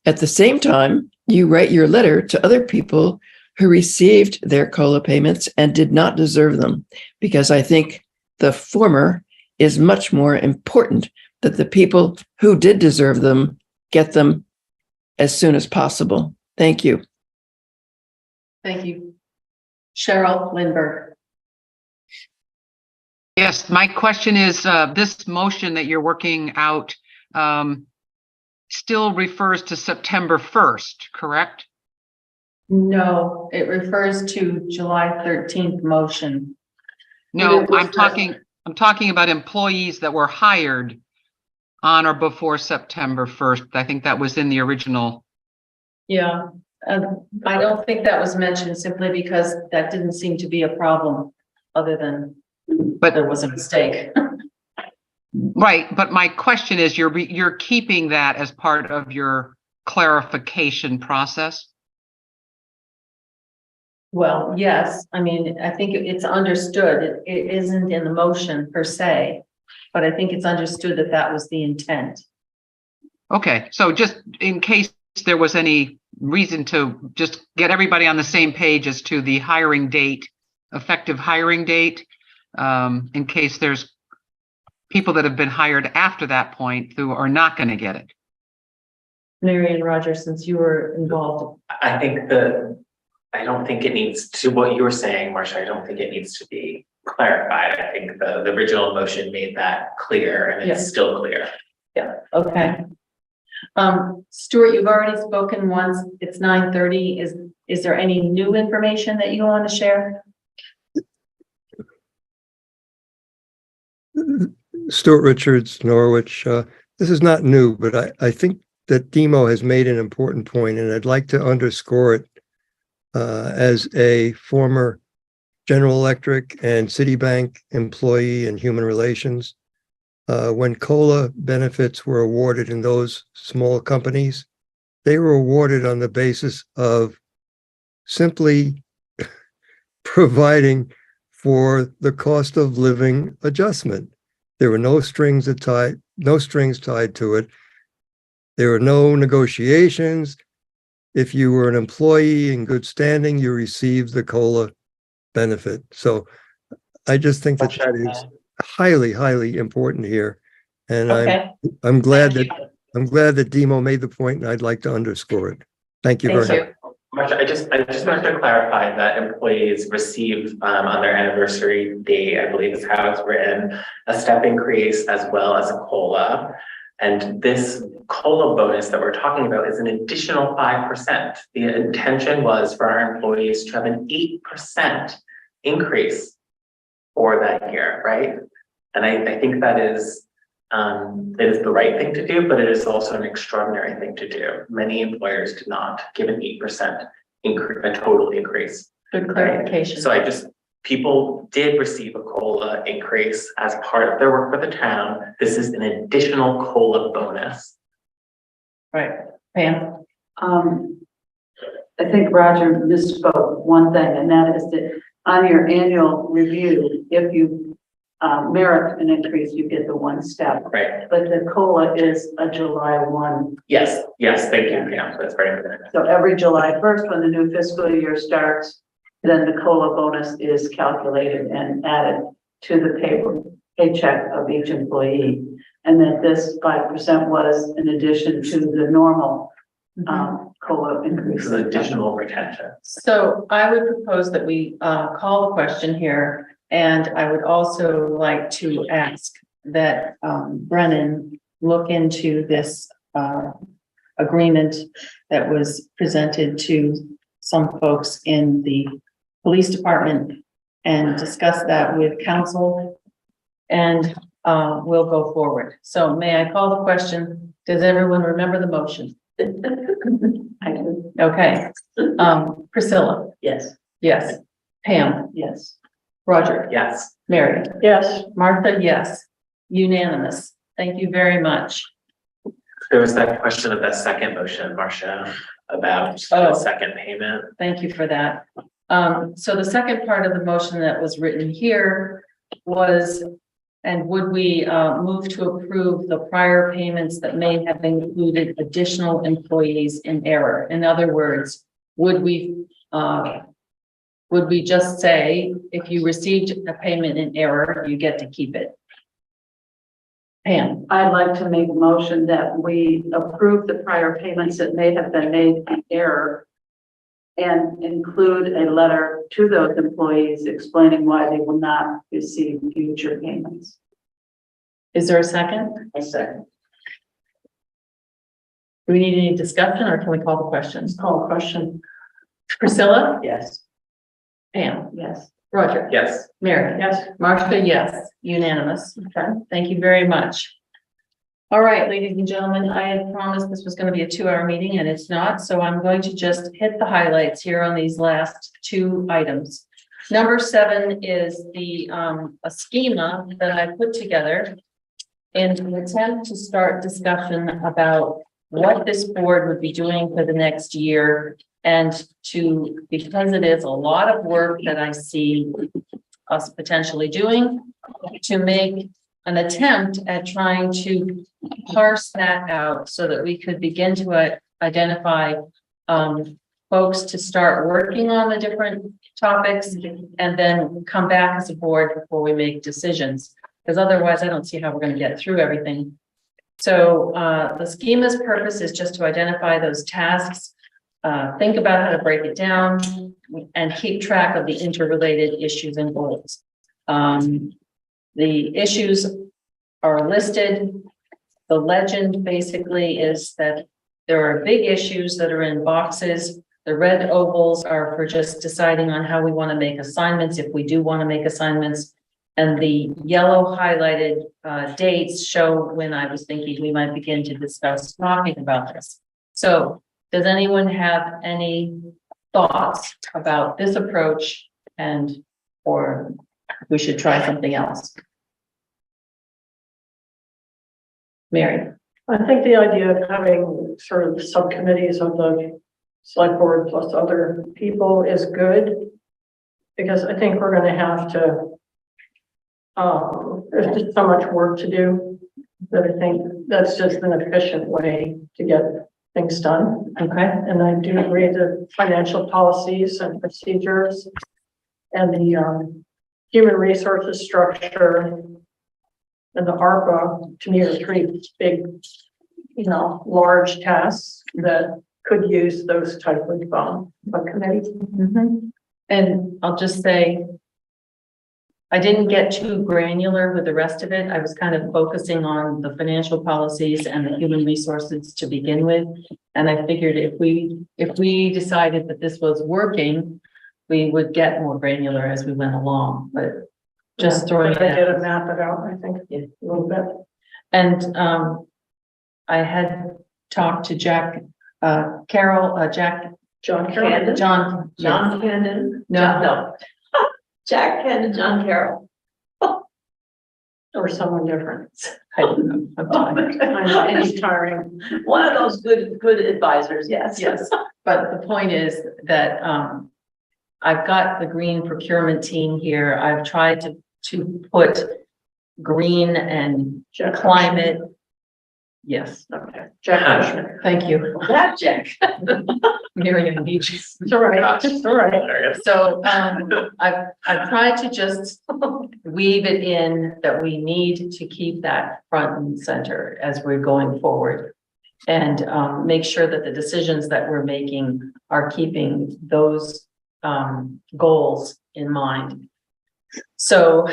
At the same time, you write your letter to other people who received their COLA payments and did not deserve them, because I think the former is much more important, that the people who did deserve them get them as soon as possible. Thank you. Thank you. Cheryl Lindbergh. Yes, my question is, this motion that you're working out still refers to September 1st, correct? No, it refers to July 13th motion. No, I'm talking about employees that were hired on or before September 1st. I think that was in the original. Yeah, I don't think that was mentioned simply because that didn't seem to be a problem other than there was a mistake. Right, but my question is, you're keeping that as part of your clarification process? Well, yes, I mean, I think it's understood. It isn't in the motion per se, but I think it's understood that that was the intent. Okay, so just in case there was any reason to just get everybody on the same page as to the hiring date, effective hiring date, in case there's people that have been hired after that point who are not going to get it. Mary and Roger, since you were involved. I think I don't think it needs to, what you were saying, Marcia, I don't think it needs to be clarified. I think the original motion made that clear, and it's still clear. Yeah, okay. Stuart, you've already spoken once. It's 9:30. Is there any new information that you want to share? Stuart Richards, Norwich. This is not new, but I think that Demo has made an important point, and I'd like to underscore it as a former General Electric and Citibank employee in human relations. When COLA benefits were awarded in those small companies, they were awarded on the basis of simply providing for the cost of living adjustment. There were no strings tied to it. There were no negotiations. If you were an employee in good standing, you received the COLA benefit. So I just think that is highly, highly important here. And I'm glad that Demo made the point, and I'd like to underscore it. Thank you very much. Marcia, I just wanted to clarify that employees receive on their anniversary date, I believe is how it's written, a step increase as well as a COLA. And this COLA bonus that we're talking about is an additional 5%. The intention was for our employees to have an 8% increase for that year, right? And I think that is the right thing to do, but it is also an extraordinary thing to do. Many employers do not give an 8% increase, a total increase. Good clarification. Right? So people did receive a COLA increase as part of their work for the town. This is an additional COLA bonus. Right, Pam? I think Roger misspoke one thing, and that is that on your annual review, if you merit an increase, you get the one step. Right. But the COLA is a July 1. Yes, thank you. Yeah, that's very important. So every July 1st, when the new fiscal year starts, then the COLA bonus is calculated and added to the paycheck of each employee. And that this 5% was in addition to the normal COLA increase. This is additional retention. So I would propose that we call the question here. And I would also like to ask that Brennan look into this agreement that was presented to some folks in the police department and discuss that with council, and we'll go forward. So may I call the question? Does everyone remember the motion? I do. Okay. Priscilla? Yes. Yes. Pam? Yes. Roger? Yes. Mary? Yes. Martha? Yes. Unanimous. Thank you very much. There was that question of that second motion, Marcia, about Oh. the second payment. Thank you for that. So the second part of the motion that was written here was, and would we move to approve the prior payments that may have included additional employees in error? In other words, would we just say, if you received a payment in error, you get to keep it? Pam? I'd like to make a motion that we approve the prior payments that may have been made in error and include a letter to those employees explaining why they will not receive future payments. Is there a second? A second. Do we need any discussion or can we call the questions? Call a question. Priscilla? Yes. Pam? Yes. Roger? Yes. Mary? Yes. Marcia, yes. Unanimous. Okay, thank you very much. All right, ladies and gentlemen, I had promised this was going to be a 2-hour meeting and it's not, so I'm going to just hit the highlights here on these last 2 items. Number 7 is the a schema that I put together in an attempt to start discussion about what this board would be doing for the next year, and to, because it is a lot of work that I see us potentially doing, to make an attempt at trying to parse that out so that we could begin to identify folks to start working on the different topics and then come back as a board before we make decisions. Because otherwise I don't see how we're going to get through everything. So the schema's purpose is just to identify those tasks, think about how to break it down, and keep track of the interrelated issues and goals. The issues are listed. The legend basically is that there are big issues that are in boxes. The red ovals are for just deciding on how we want to make assignments, if we do want to make assignments. And the yellow highlighted dates show when I was thinking we might begin to discuss talking about this. So does anyone have any thoughts about this approach, and or we should try something else? Mary? I think the idea of having sort of subcommittees of the select board plus other people is good, because I think we're going to have to, there's just so much work to do that I think that's just an efficient way to get things done. Okay. And I do agree that financial policies and procedures and the human resources structure and the ARPA, to me, are 3 big, large tasks that could use those type of committees. And I'll just say, I didn't get too granular with the rest of it. I was kind of focusing on the financial policies and the human resources to begin with. And I figured if we decided that this was working, we would get more granular as we went along, but just throwing it I did out. map it out, I think, a little bit. And I had talked to Jack, John Carroll. John Camden? No. Jack Camden, John Carroll. Or someone different. I don't know. I'm tired. It's tiring. One of those good advisors, yes. Yes, but the point is that I've got the green procurement team here. I've tried to put green and climate. Yes. Okay. Jack Cushman. Thank you. That Jack. Miriam Beaches. It's all right. It's all right. So I've tried to just weave it in that we need to keep that front and center as we're going forward, and make sure that the decisions that we're making are keeping those goals in mind. So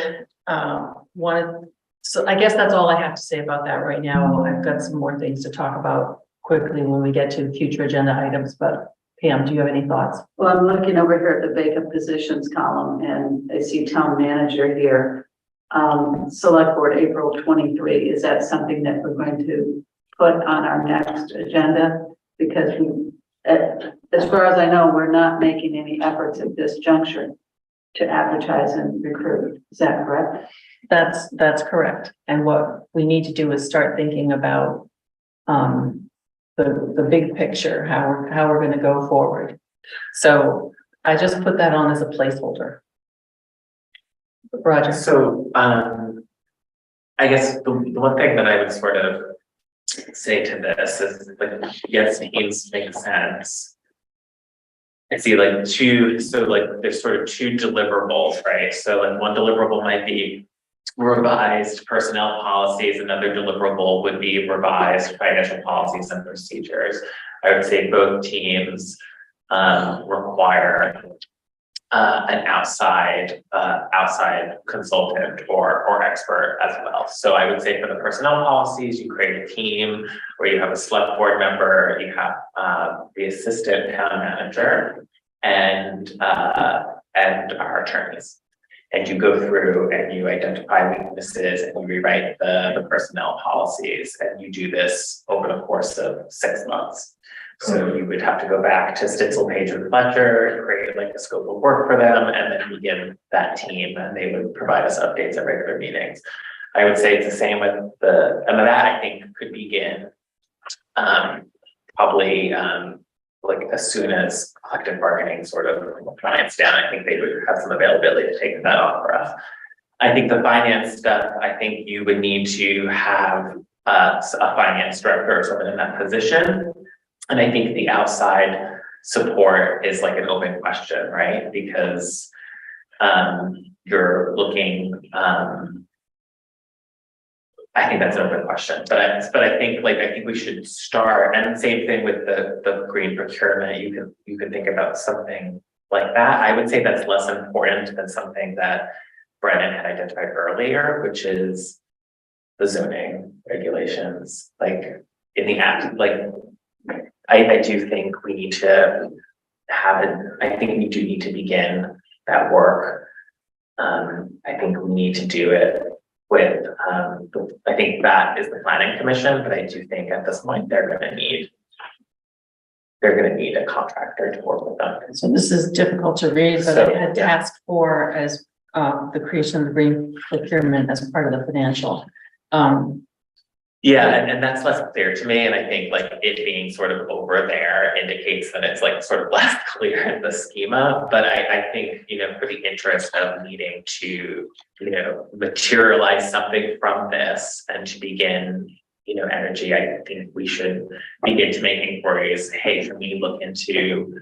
so I guess that's all I have to say about that right now. I've got some more things to talk about quickly when we get to future agenda items, but Pam, do you have any thoughts? Well, I'm looking over here at the vacant positions column and I see town manager here. Select board April 23. Is that something that we're going to put on our next agenda? Because as far as I know, we're not making any efforts at this juncture to advertise and recruit. Is that correct? That's correct. And what we need to do is start thinking about the big picture, how we're going to go forward. So I just put that on as a placeholder. Roger. So, I guess the one thing that I would sort of say to this is, like, yes, teams make sense. I see like there's sort of two deliverables, right? So like one deliverable might be revised personnel policies, another deliverable would be revised financial policies and procedures. I would say both teams require an outside consultant or expert as well. So I would say for the personnel policies, you create a team where you have a select board member, you have the assistant town manager, and our attorneys. And you go through and you identify weaknesses and you rewrite the personnel policies, and you do this over the course of 6 months. So you would have to go back to Stitzel, Page, and Fletcher, create like a scope of work for them, and then begin that team, and they would provide us updates at regular meetings. I would say it's the same with and that I think could begin probably like as soon as collective bargaining sort of clients down. I think they would have some availability to take that on for us. I think the finance stuff, I think you would need to have a finance director or someone in that position. And I think the outside support is like an open question, right? Because you're looking, I think that's an open question, but I think we should start, and same thing with the green procurement. You can think about something like that. I would say that's less important than something that Brennan had identified earlier, which is the zoning regulations. Like in the act, like I do think we need to have it. I think we do need to begin that work. I think we need to do it with, I think that is the planning commission, but I do think at this point they're going to need a contractor to work with them. So this is difficult to read, but I had asked for as the creation of the green procurement as part of the financial. Yeah, and that's less clear to me, and I think like it being sort of over there indicates that it's like sort of less clear in the schema. But I think, you know, for the interest of needing to, you know, materialize something from this and to begin, you know, energy, I think we should begin to make inquiries. Hey, can we look into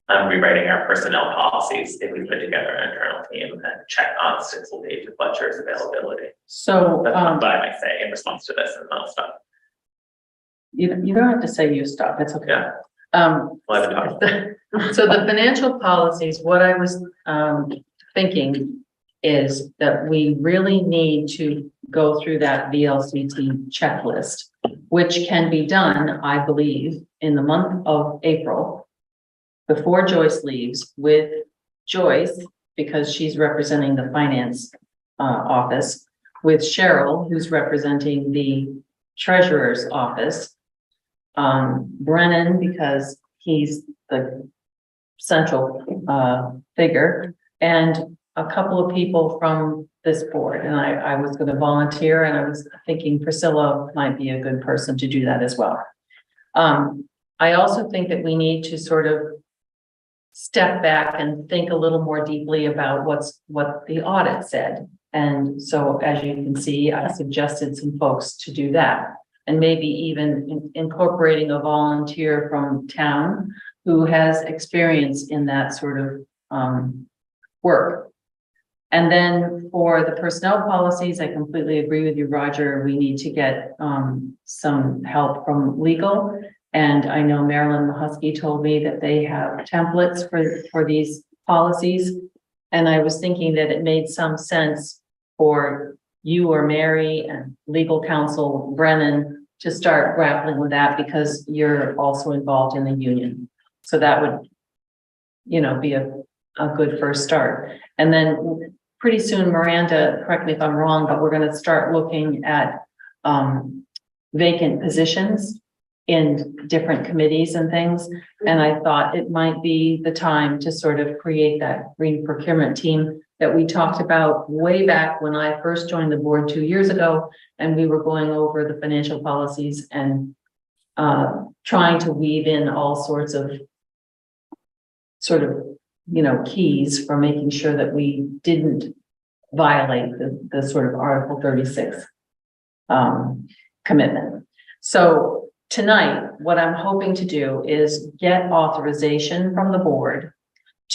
rewriting our personnel policies if we put together an internal team and check on Stitzel, Page, and Fletcher's availability? So that's what I might say in response to this, and I'll stop. You don't have to say you stop. It's okay. Yeah. So the financial policies, what I was thinking is that we really need to go through that VLCT checklist, which can be done, I believe, in the month of April, before Joyce leaves, with Joyce, because she's representing the finance office, with Cheryl, who's representing the treasurer's office, Brennan, because he's the central figure, and a couple of people from this board. And I was going to volunteer, and I was thinking Priscilla might be a good person to do that as well. I also think that we need to sort of step back and think a little more deeply about what the audit said. And so, as you can see, I suggested some folks to do that, and maybe even incorporating a volunteer from town who has experience in that sort of work. And then for the personnel policies, I completely agree with you, Roger. We need to get some help from legal. And I know Marilyn Mahusky told me that they have templates for these policies. And I was thinking that it made some sense for you or Mary and legal counsel Brennan to start grappling with that, because you're also involved in the union. So that would, you know, be a good first start. And then pretty soon, Miranda, correct me if I'm wrong, but we're going to start looking at vacant positions in different committees and things. And I thought it might be the time to sort of create that green procurement team that we talked about way back when I first joined the board 2 years ago. And we were going over the financial policies and trying to weave in all sorts of sort of, keys for making sure that we didn't violate the sort of Article 36 commitment. So tonight, what I'm hoping to do is get authorization from the board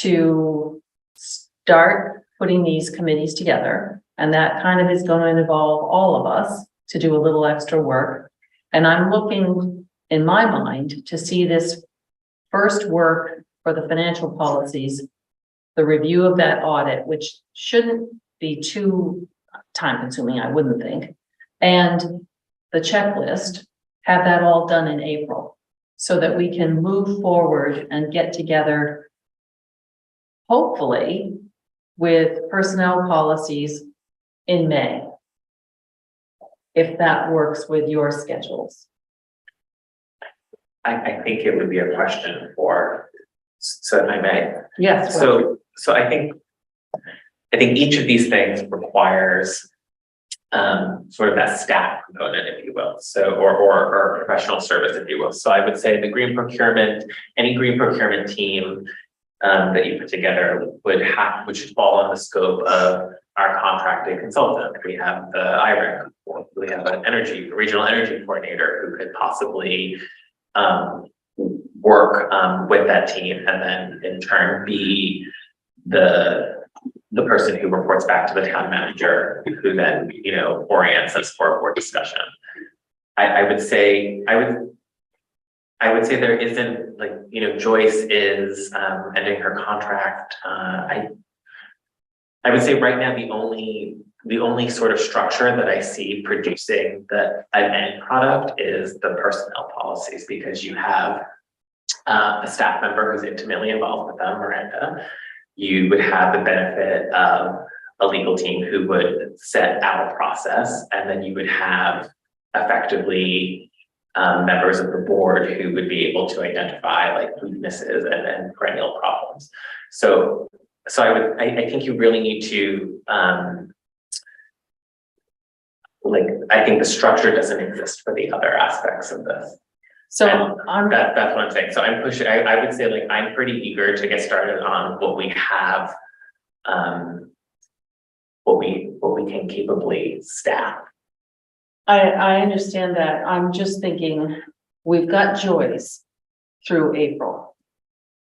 to start putting these committees together. And that kind of is going to involve all of us to do a little extra work. And I'm looking in my mind to see this first work for the financial policies, the review of that audit, which shouldn't be too time consuming, I wouldn't think. And the checklist, have that all done in April so that we can move forward and get together, hopefully, with personnel policies in May, if that works with your schedules. I think it would be a question for, so if I may. Yes. So I think each of these things requires sort of that staff component, if you will. So, or professional service, if you will. So I would say the green procurement, any green procurement team that you put together which should fall on the scope of our contracted consultant. We have the IREC, we have an regional energy coordinator who could possibly work with that team, and then in turn be the person who reports back to the town manager, who then orients us for board discussion. I would say there isn't, like, Joyce is ending her contract. I would say right now the only sort of structure that I see producing an end product is the personnel policies, because you have a staff member who's intimately involved with them, Miranda. You would have the benefit of a legal team who would set out a process, and then you would have effectively members of the board who would be able to identify like weaknesses and perennial problems. So I think you really need to I think the structure doesn't exist for the other aspects of this. So that's what I'm saying. So I'm pushing. I would say, like, I'm pretty eager to get started on what we have, what we can capably staff. I understand that. I'm just thinking we've got Joyce through April,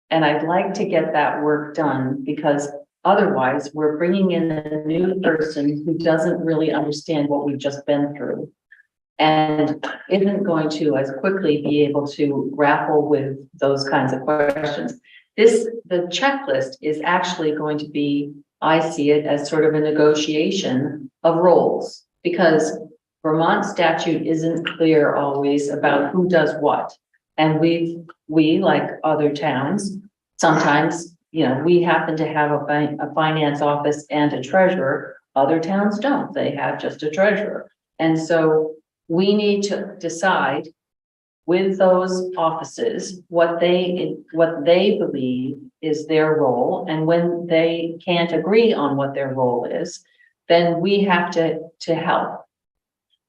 and I'd like to get that work done, because otherwise we're bringing in a new person who doesn't really understand what we've just been through and isn't going to as quickly be able to grapple with those kinds of questions. The checklist is actually going to be, I see it as sort of a negotiation of roles, because Vermont statute isn't clear always about who does what. And we, like other towns, sometimes, we happen to have a finance office and a treasurer. Other towns don't. They have just a treasurer. And so we need to decide with those offices what they believe is their role. And when they can't agree on what their role is, then we have to help.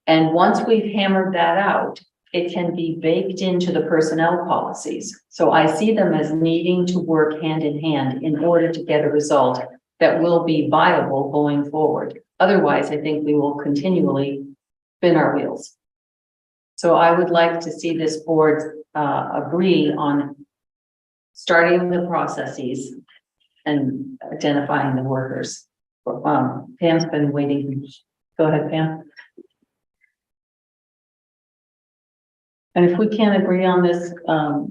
And once we've hammered that out, it can be baked into the personnel policies. So I see them as needing to work hand in hand in order to get a result that will be viable going forward. Otherwise, I think we will continually spin our wheels. So I would like to see this board agree on starting the processes and identifying the workers. Pam's been waiting. Go ahead, Pam. And if we can't agree on this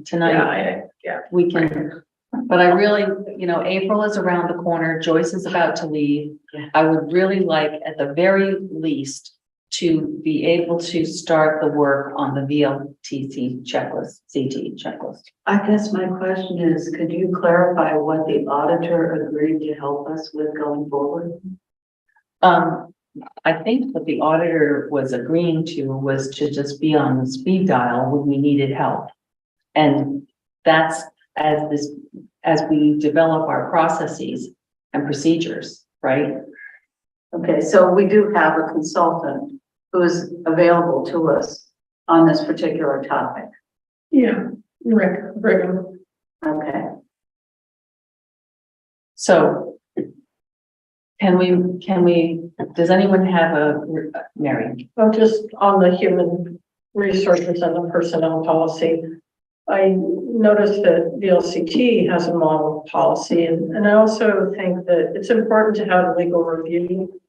tonight, we can. But I really, April is around the corner. Joyce is about to leave. I would really like, at the very least, to be able to start the work on the VLTC checklist, CT checklist. I guess my question is, could you clarify what the auditor agreed to help us with going forward? I think what the auditor was agreeing to was to just be on the speed dial when we needed help. And that's as we develop our processes and procedures, right? Okay, so we do have a consultant who is available to us on this particular topic. Yeah, Rick, Brigham. Okay. So can we, does anyone have Mary? I'm just on the human resources and the personnel policy. I noticed that the LCT has a model policy, and I also think that it's important to have legal review,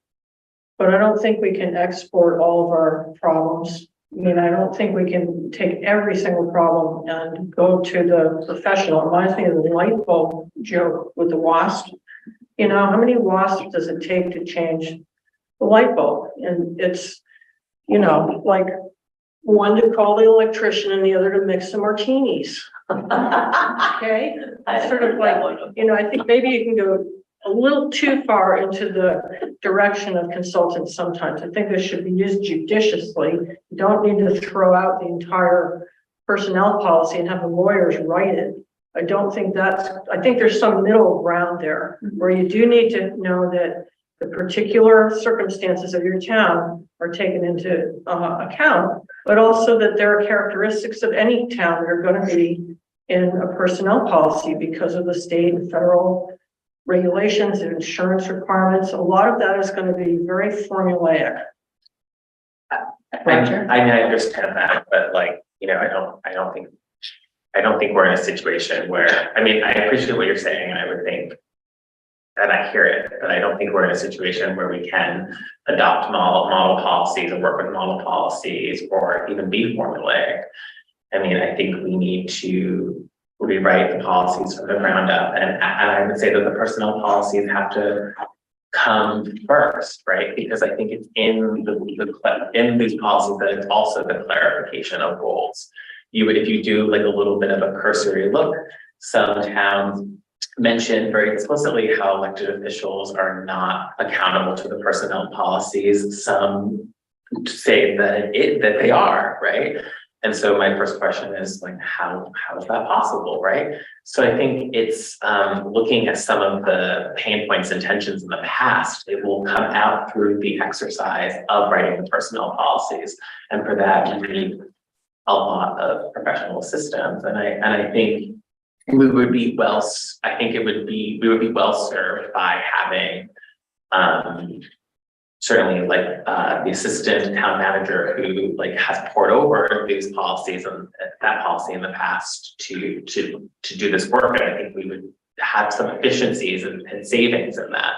but I don't think we can export all of our problems. I mean, I don't think we can take every single problem and go to the professional. It reminds me of the light bulb joke with the wasp. You know, how many wasps does it take to change the light bulb? And it's, you know, like one to call the electrician and the other to mix the martinis. Okay, it's sort of like, you know, I think maybe you can go a little too far into the direction of consultants sometimes. I think this should be used judiciously. You don't need to throw out the entire personnel policy and have the lawyers write it. I don't think I think there's some middle ground there where you do need to know that the particular circumstances of your town are taken into account, but also that there are characteristics of any town that are going to be in a personnel policy because of the state and federal regulations and insurance requirements. A lot of that is going to be very formulaic. I mean, I understand that, but like, you know, I don't think we're in a situation where, I mean, I appreciate what you're saying, and I would think, and I hear it, but I don't think we're in a situation where we can adopt model policies and work with model policies or even be formulaic. I mean, I think we need to rewrite the policies from the ground up, and I would say that the personnel policies have to come first, right? Because I think it's in these policies that it's also the clarification of roles. If you do like a little bit of a cursory look, some towns mention very explicitly how elected officials are not accountable to the personnel policies. Some say that they are, right? And so my first question is like, how is that possible, right? So I think it's looking at some of the pain points and tensions in the past. It will come out through the exercise of writing the personnel policies, and for that we need a lot of professional assistance. And I think we would be well served by having certainly like the assistant town manager who like has poured over these policies and that policy in the past to do this work. And I think we would have some efficiencies and savings in that.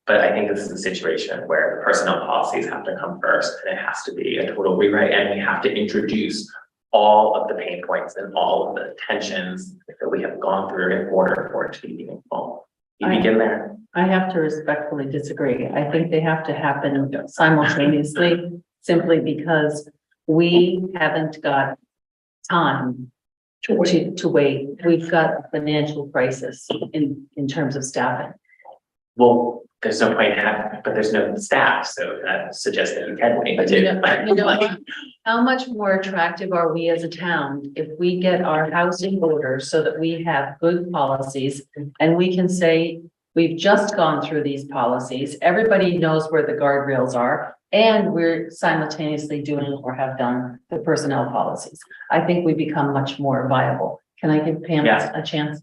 But I think this is a situation where the personnel policies have to come first, and it has to be a total rewrite, and we have to introduce all of the pain points and all of the tensions that we have gone through in order for it to be meaningful. You begin there. I have to respectfully disagree. I think they have to happen simultaneously, simply because we haven't got time to wait. We've got a financial crisis in terms of staffing. Well, there's no point in having, but there's no staff, so that suggests that you can wait. But you know what? How much more attractive are we as a town if we get our house in order so that we have good policies and we can say, we've just gone through these policies, everybody knows where the guardrails are, and we're simultaneously doing or have done the personnel policies. I think we become much more viable. Can I give Pam a chance?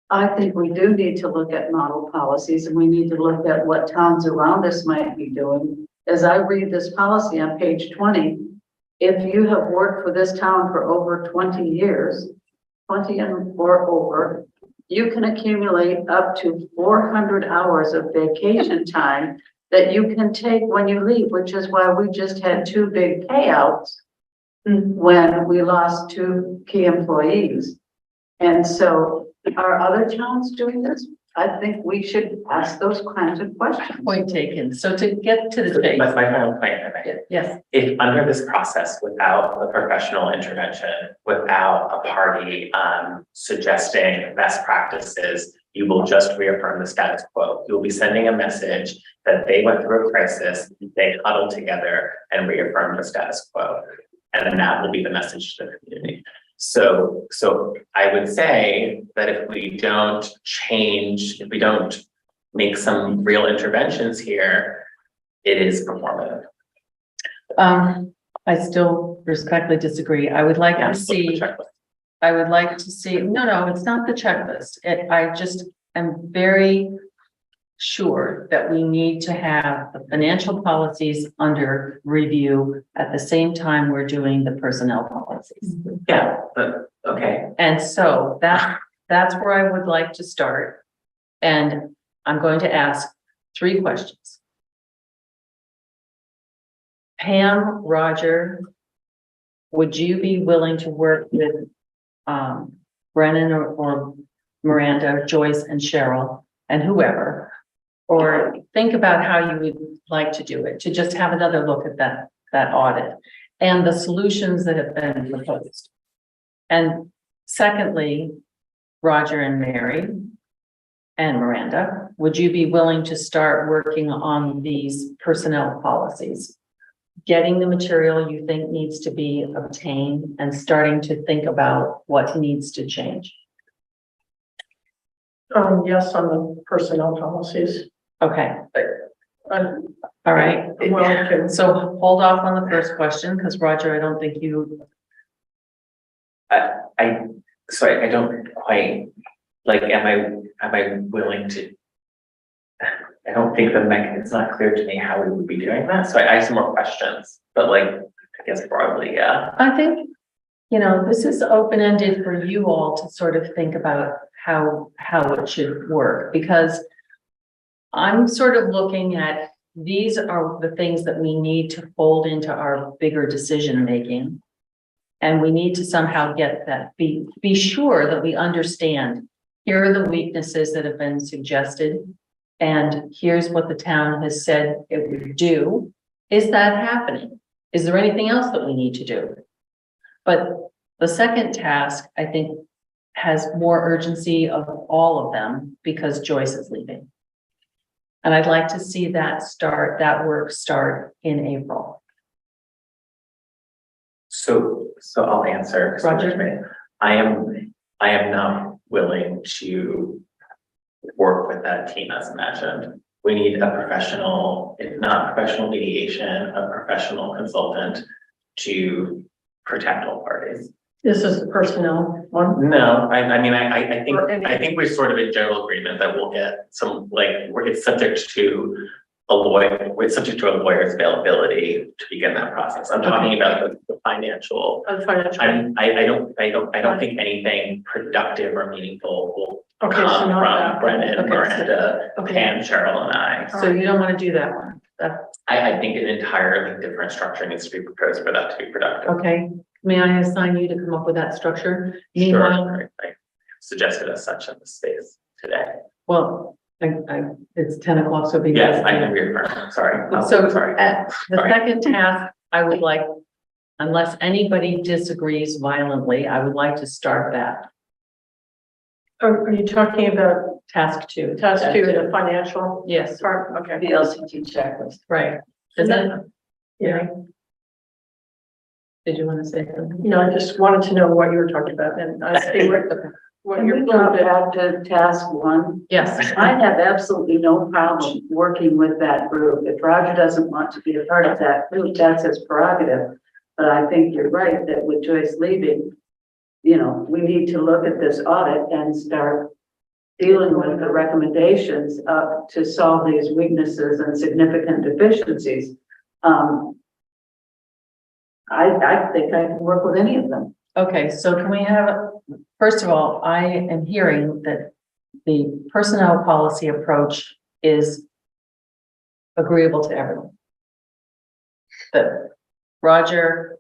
I think we do need to look at model policies, and we need to look at what towns around us might be doing. As I read this policy on page 20, if you have worked for this town for over 20 years, 20 or over, you can accumulate up to 400 hours of vacation time that you can take when you leave, which is why we just had 2 big payouts when we lost 2 key employees. And so are other towns doing this? I think we should ask those kinds of questions. Point taken. So to get to the chase. That's my final point. Yes. If under this process, without the professional intervention, without a party suggesting best practices, you will just reaffirm the status quo. You'll be sending a message that they went through a crisis, they huddled together and reaffirmed the status quo. And then that will be the message to the community. So I would say that if we don't change, if we don't make some real interventions here, it is performative. I still respectfully disagree. I would like to see, no, it's not the checklist. I just am very sure that we need to have the financial policies under review at the same time we're doing the personnel policies. Yeah, but okay. And so that's where I would like to start. And I'm going to ask 3 questions. Pam, Roger, would you be willing to work with Brennan or Miranda, Joyce and Cheryl and whoever, or think about how you would like to do it, to just have another look at that audit and the solutions that have been proposed? And secondly, Roger and Mary and Miranda, would you be willing to start working on these personnel policies? Getting the material you think needs to be obtained and starting to think about what needs to change. Yes, on the personnel policies. Okay. All right. Well, so hold off on the first question because Roger, I don't think you. I don't quite like. Am I willing to? I don't think it's not clear to me how we would be doing that. So I have some more questions, but like, I guess broadly, yeah. I think, this is open-ended for you all to sort of think about how it should work, because I'm sort of looking at, these are the things that we need to fold into our bigger decision-making. And we need to somehow get that, be sure that we understand, here are the weaknesses that have been suggested. And here's what the town has said it would do. Is that happening? Is there anything else that we need to do? But the second task, I think, has more urgency of all of them because Joyce is leaving. And I'd like to see that work start in April. So I'll answer. Roger. I am not willing to work with that team as mentioned. We need a professional, if not professional mediation, a professional consultant to protect all parties. This is the personnel one? No, I think we're sort of in general agreement that we'll get some, it's subject to a lawyer's availability to begin that process. I'm talking about the financial. I don't think anything productive or meaningful will come from Brennan, Miranda, Pam, Cheryl, and I. So you don't want to do that one? I think an entirely different structure needs to be proposed for that to be productive. Okay, may I assign you to come up with that structure? Sure, I suggested as such in the space today. Well, it's 10 o'clock, so. Yes, I can reaffirm, sorry. At the second task, I would like, unless anybody disagrees violently, I would like to start that. Are you talking about task 2? Task 2, the financial? Yes. Part, okay. The LCT checklist. Right. Is that? Yeah. Did you want to say something? No, I just wanted to know what you were talking about, and I see what Can you're we go back to task 1? Yes. I have absolutely no problem working with that group. If Roger doesn't want to be a part of that group, that's his prerogative. But I think you're right that with Joyce leaving, we need to look at this audit and start dealing with the recommendations to solve these weaknesses and significant deficiencies. I think I can work with any of them. Okay, so can we have, first of all, I am hearing that the personnel policy approach is agreeable to everyone. That Roger,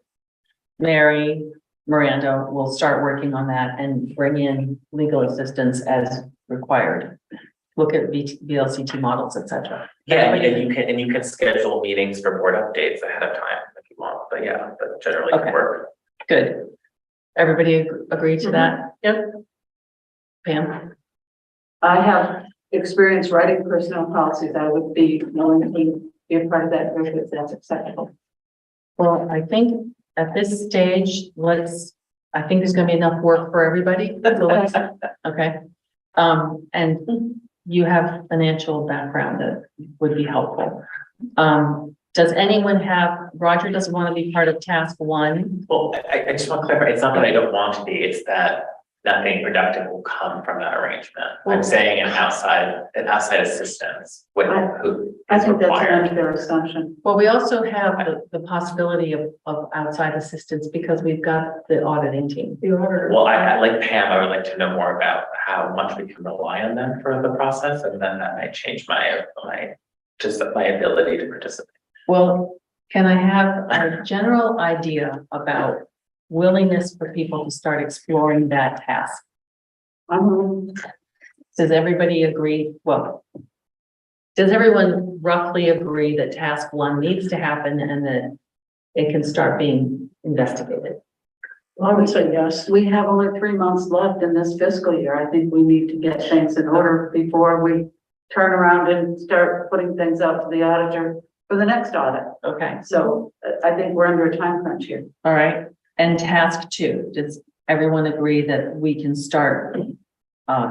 Mary, Miranda will start working on that and bring in legal assistance as required. Look at VLCT models, etc. Yeah, and you can schedule meetings for board updates ahead of time if you want, but yeah, but generally it work. Good. Everybody agree to that? Yep. Pam? I have experience writing personnel policies. I would be willing to be a part of that group if that's acceptable. Well, I think at this stage, I think there's gonna be enough work for everybody. So let's- Okay. And you have financial background that would be helpful. Does anyone have, Roger doesn't want to be part of task one? Well, I just want to clarify, it's not that I don't want to be, it's that nothing productive will come from that arrangement. I'm saying an outside assistance with who I is think that's required. an unfair assumption. Well, we also have the possibility of outside assistance because we've got the auditing team. The auditor. Well, I like Pam, I would like to know more about how much we can rely on them for the process, and then that might change my ability to participate. Well, can I have a general idea about willingness for people to start exploring that task? Does everybody agree? Well, does everyone roughly agree that task one needs to happen and that it can start being investigated? I would say yes. We have only 3 months left in this fiscal year. I think we need to get things in order before we turn around and start putting things out to the auditor for the next audit. Okay. So I think we're under a time crunch here. All right. And task two, does everyone agree that we can start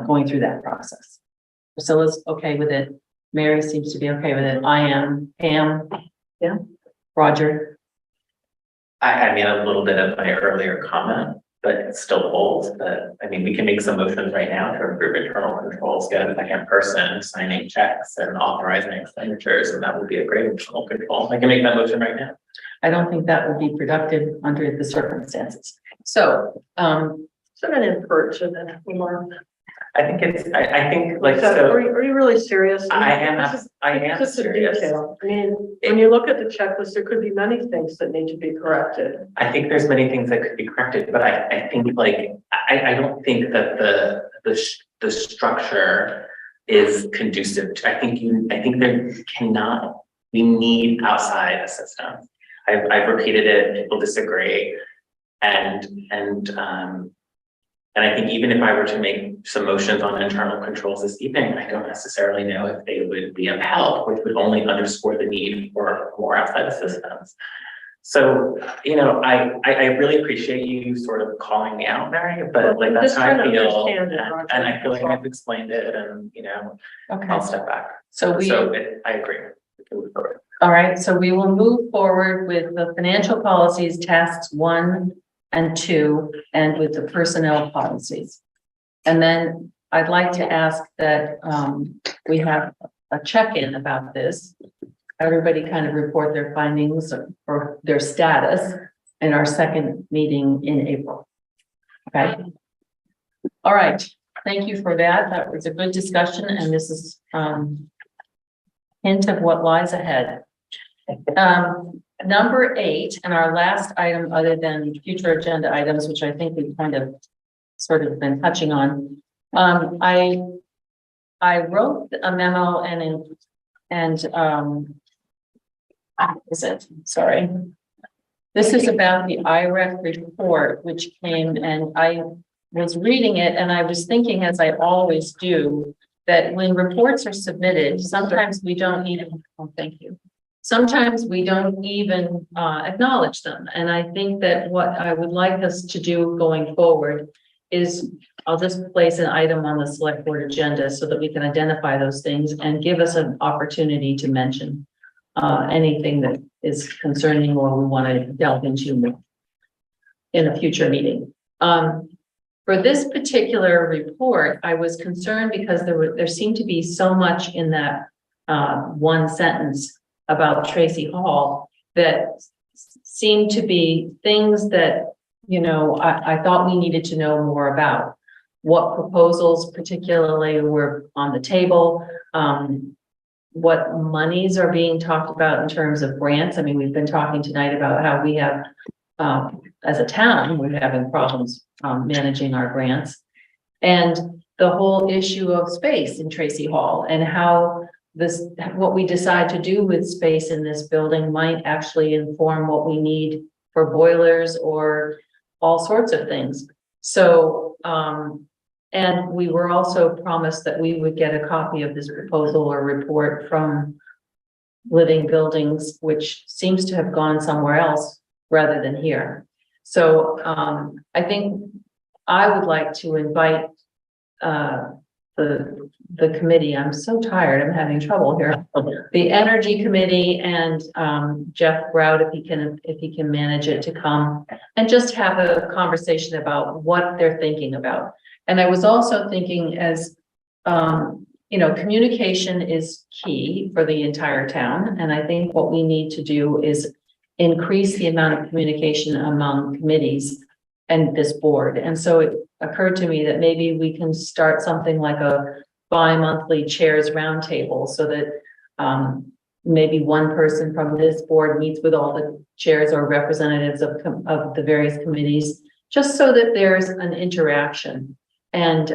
going through that process? Priscilla's okay with it. Mary seems to be okay with it. I am. Pam? Yeah. Roger? I mean, a little bit of my earlier comment, but it still holds. But I mean, we can make some motions right now to improve internal controls, get a second person signing checks and authorizing expenditures, and that would be a great internal control. I can make that motion right now. I don't think that would be productive under the circumstances. So, So that encourage it then more. I think it's, I think like, So so are you really serious? I am It's just a serious. detail. I mean, when you look at the checklist, there could be many things that need to be corrected. I think there's many things that could be corrected, but I think like, I don't think that the structure is conducive to, I think we need outside assistance. I've repeated it, people disagree. And I think even if I were to make some motions on internal controls this evening, I don't necessarily know if they would be of help, which would only underscore the need for more outside assistance. So, you know, I really appreciate you sort of calling me out, Mary, but like that's how I feel. And I feel like I've explained it and, you know, okay. I'll step back. So I agree. We can move forward. All right, so we will move forward with the financial policies, tasks 1 and 2, and with the personnel policies. And then I'd like to ask that we have a check-in about this. Everybody kind of report their findings or their status in our second meeting in April. Okay. All right. Thank you for that. That was a good discussion, and this is hint of what lies ahead. Number 8, and our last item other than future agenda items, which I think we've kind of sort of been touching on. I wrote a memo sorry. This is about the IREC report, which came, and I was reading it and I was thinking, as I always do, that when reports are submitted, sometimes we don't even, thank you. Sometimes we don't even acknowledge them. And I think that what I would like us to do going forward is I'll just place an item on the select board agenda so that we can identify those things and give us an opportunity to mention anything that is concerning or we want to delve into in a future meeting. For this particular report, I was concerned because there seemed to be so much in that one sentence about Tracy Hall that seemed to be things that, you know, I thought we needed to know more about. What proposals particularly were on the table, what monies are being talked about in terms of grants. I mean, we've been talking tonight about how we have, as a town, we're having problems managing our grants. And the whole issue of space in Tracy Hall and how what we decide to do with space in this building might actually inform what we need for boilers or all sorts of things. So, And we were also promised that we would get a copy of this proposal or report from Living Buildings, which seems to have gone somewhere else rather than here. So I think I would like to invite the committee. I'm so tired. I'm having trouble here. The Energy Committee and Jeff Grout, if he can manage it, to come and just have a conversation about what they're thinking about. And I was also thinking, as you know, communication is key for the entire town. And I think what we need to do is increase the amount of communication among committees and this board. And so it occurred to me that maybe we can start something like a bi-monthly chairs roundtable, so that maybe one person from this board meets with all the chairs or representatives of the various committees, just so that there's an interaction. And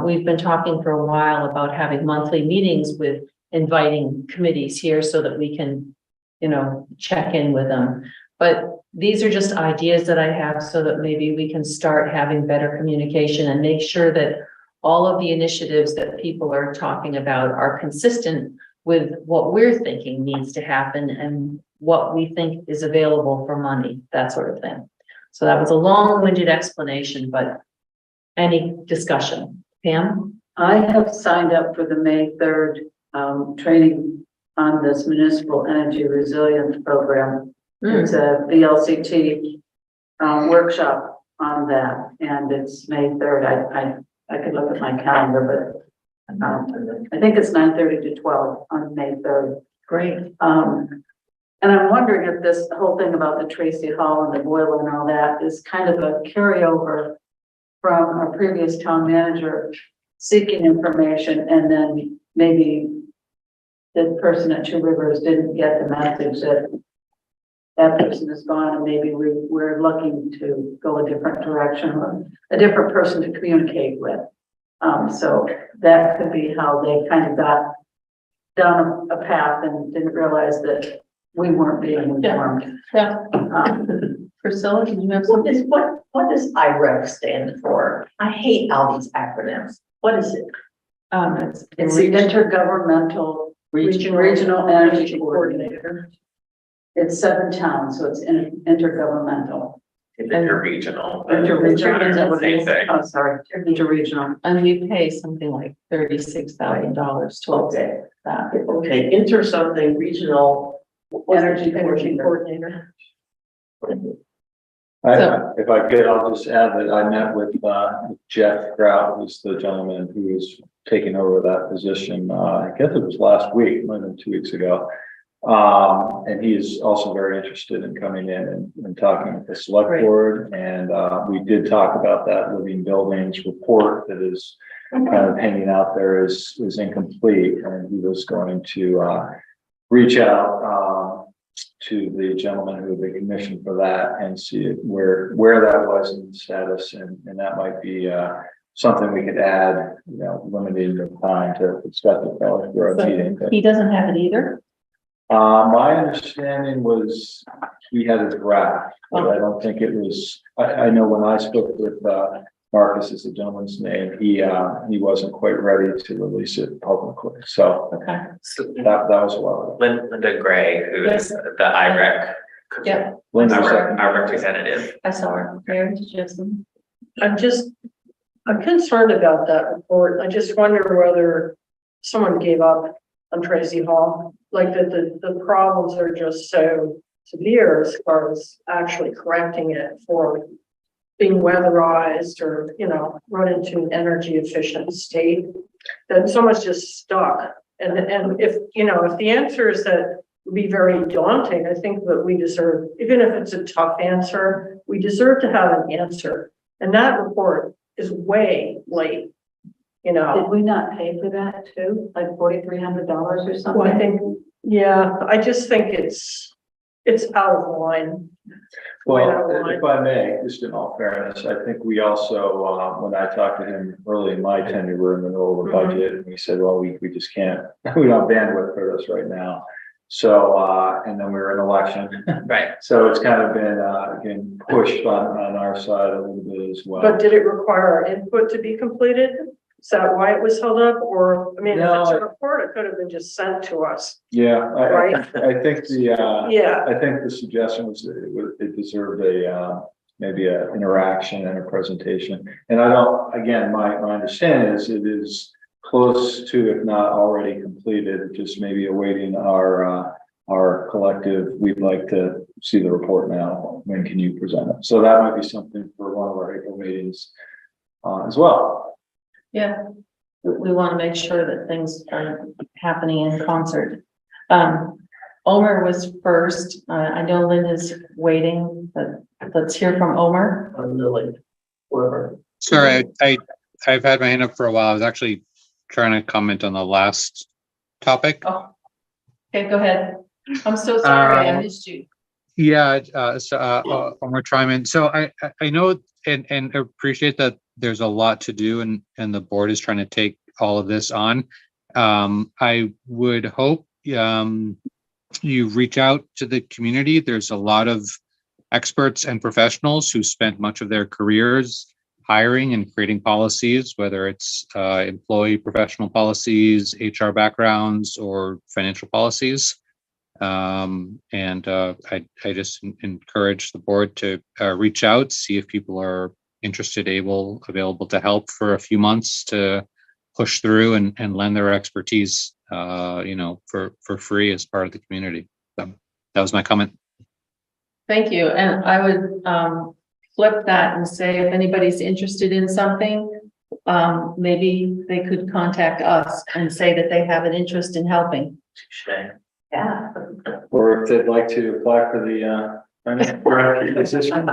we've been talking for a while about having monthly meetings with inviting committees here so that we can, you know, check in with them. But these are just ideas that I have, so that maybe we can start having better communication and make sure that all of the initiatives that people are talking about are consistent with what we're thinking needs to happen and what we think is available for money, that sort of thing. So that was a long-winded explanation, but any discussion? Pam? I have signed up for the May 3rd training on this municipal energy resilience program. It's a VLCT workshop on that, and it's May 3rd. I could look at my calendar, but I think it's 9:30 to 12 on May 3rd. Great. And I'm wondering if this whole thing about the Tracy Hall and the boiler and all that is kind of a carryover from our previous town manager seeking information, and then maybe the person at Two Rivers didn't get the message that that person is gone, and maybe we're looking to go a different direction or a different person to communicate with. So that could be how they kind of got down a path and didn't realize that we weren't being informed. Yeah. Priscilla, can you have something? What does IREC stand for? I hate all these acronyms. What is it? It's the Intergovernmental Regional Energy Coordinator. It's 7 towns, so it's intergovernmental. Interregional. Interregional. Same thing. Oh, sorry, interregional. And we pay something like $36,000 towards that. Okay, inter something regional Energy coordinator. If I could, I'll just add that I met with Jeff Grout, who's the gentleman who is taking over that position. I guess it was last week, more than 2 weeks ago. And he is also very interested in coming in and talking with the select board. And we did talk about that Living Buildings report that is kind of hanging out there is incomplete. And he was going to reach out to the gentleman who had been commissioned for that and see where that was in the status. And that might be something we could add, you know, limiting the time to discuss it for a meeting. He doesn't have it either? My understanding was he had a draft, but I don't think it was, I know when I spoke with Marcus is the gentleman's name, he wasn't quite ready to release it publicly. So that was a while ago. Linda Gray, who is the IREC. Yeah. Our representative. I saw her. Mary, did you have some? I'm concerned about that report. I just wonder whether someone gave up on Tracy Hall, like the problems are just so severe as far as actually correcting it for being weatherized or, you know, run into an energy efficient state, that someone's just stuck. And if, you know, if the answer is that would be very daunting, I think that we deserve, even if it's a tough answer, we deserve to have an answer. And that report is way late. You know, did we not pay for that too? Like $4,300 or something? Well, I think, yeah, I just think it's out of line. Well, if I may, just in all fairness, I think we also, when I talked to him early in my tenure, we're in the middle of the budget, and we said, well, we just can't, we don't have bandwidth for this right now. So, and then we were in election. Right. So it's kind of been, again, pushed on our side a little bit as well. But did it require our input to be completed? Is that why it was held up? Or, I mean, if it's a report, it could have been just sent to us. Yeah, Right. I think the, Yeah. I think the suggestion was that it deserved a, maybe an interaction and a presentation. And I don't, again, my understanding is it is close to, if not already completed, just maybe awaiting our collective, we'd like to see the report now. When can you present it? So that might be something for one of our April meetings as well. Yeah, we want to make sure that things are happening in concert. Omer was first. I know Linda's waiting, but let's hear from Omer. Or Lily, whoever. Sorry, I've had my hand up for a while. I was actually trying to comment on the last topic. Oh, okay, go ahead. I'm so sorry, I missed you. Yeah, Omer Tryman. So I know and appreciate that there's a lot to do and the board is trying to take all of this on. I would hope you reach out to the community. There's a lot of experts and professionals who spent much of their careers hiring and creating policies, whether it's employee professional policies, HR backgrounds, or financial policies. I just encourage the board to reach out, see if people are interested, available to help for a few months to push through and lend their expertise, for free as part of the community. So that was my comment. Thank you. And I would flip that and say, if anybody's interested in something, maybe they could contact us and say that they have an interest in helping. Yeah. Or if they'd like to apply for the director position,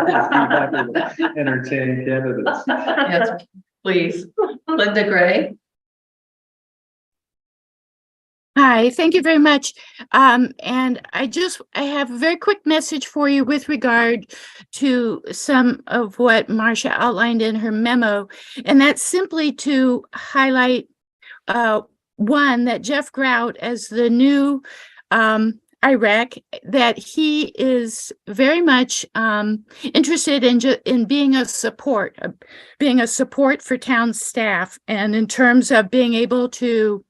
entertaining candidates. Yes, please. Linda Gray. Hi, thank you very much. And I have a very quick message for you with regard to some of what Marcia outlined in her memo. And that's simply to highlight, one, that Jeff Grout, as the new IREC, that he is very much interested in being a support for town staff, and in terms of being able to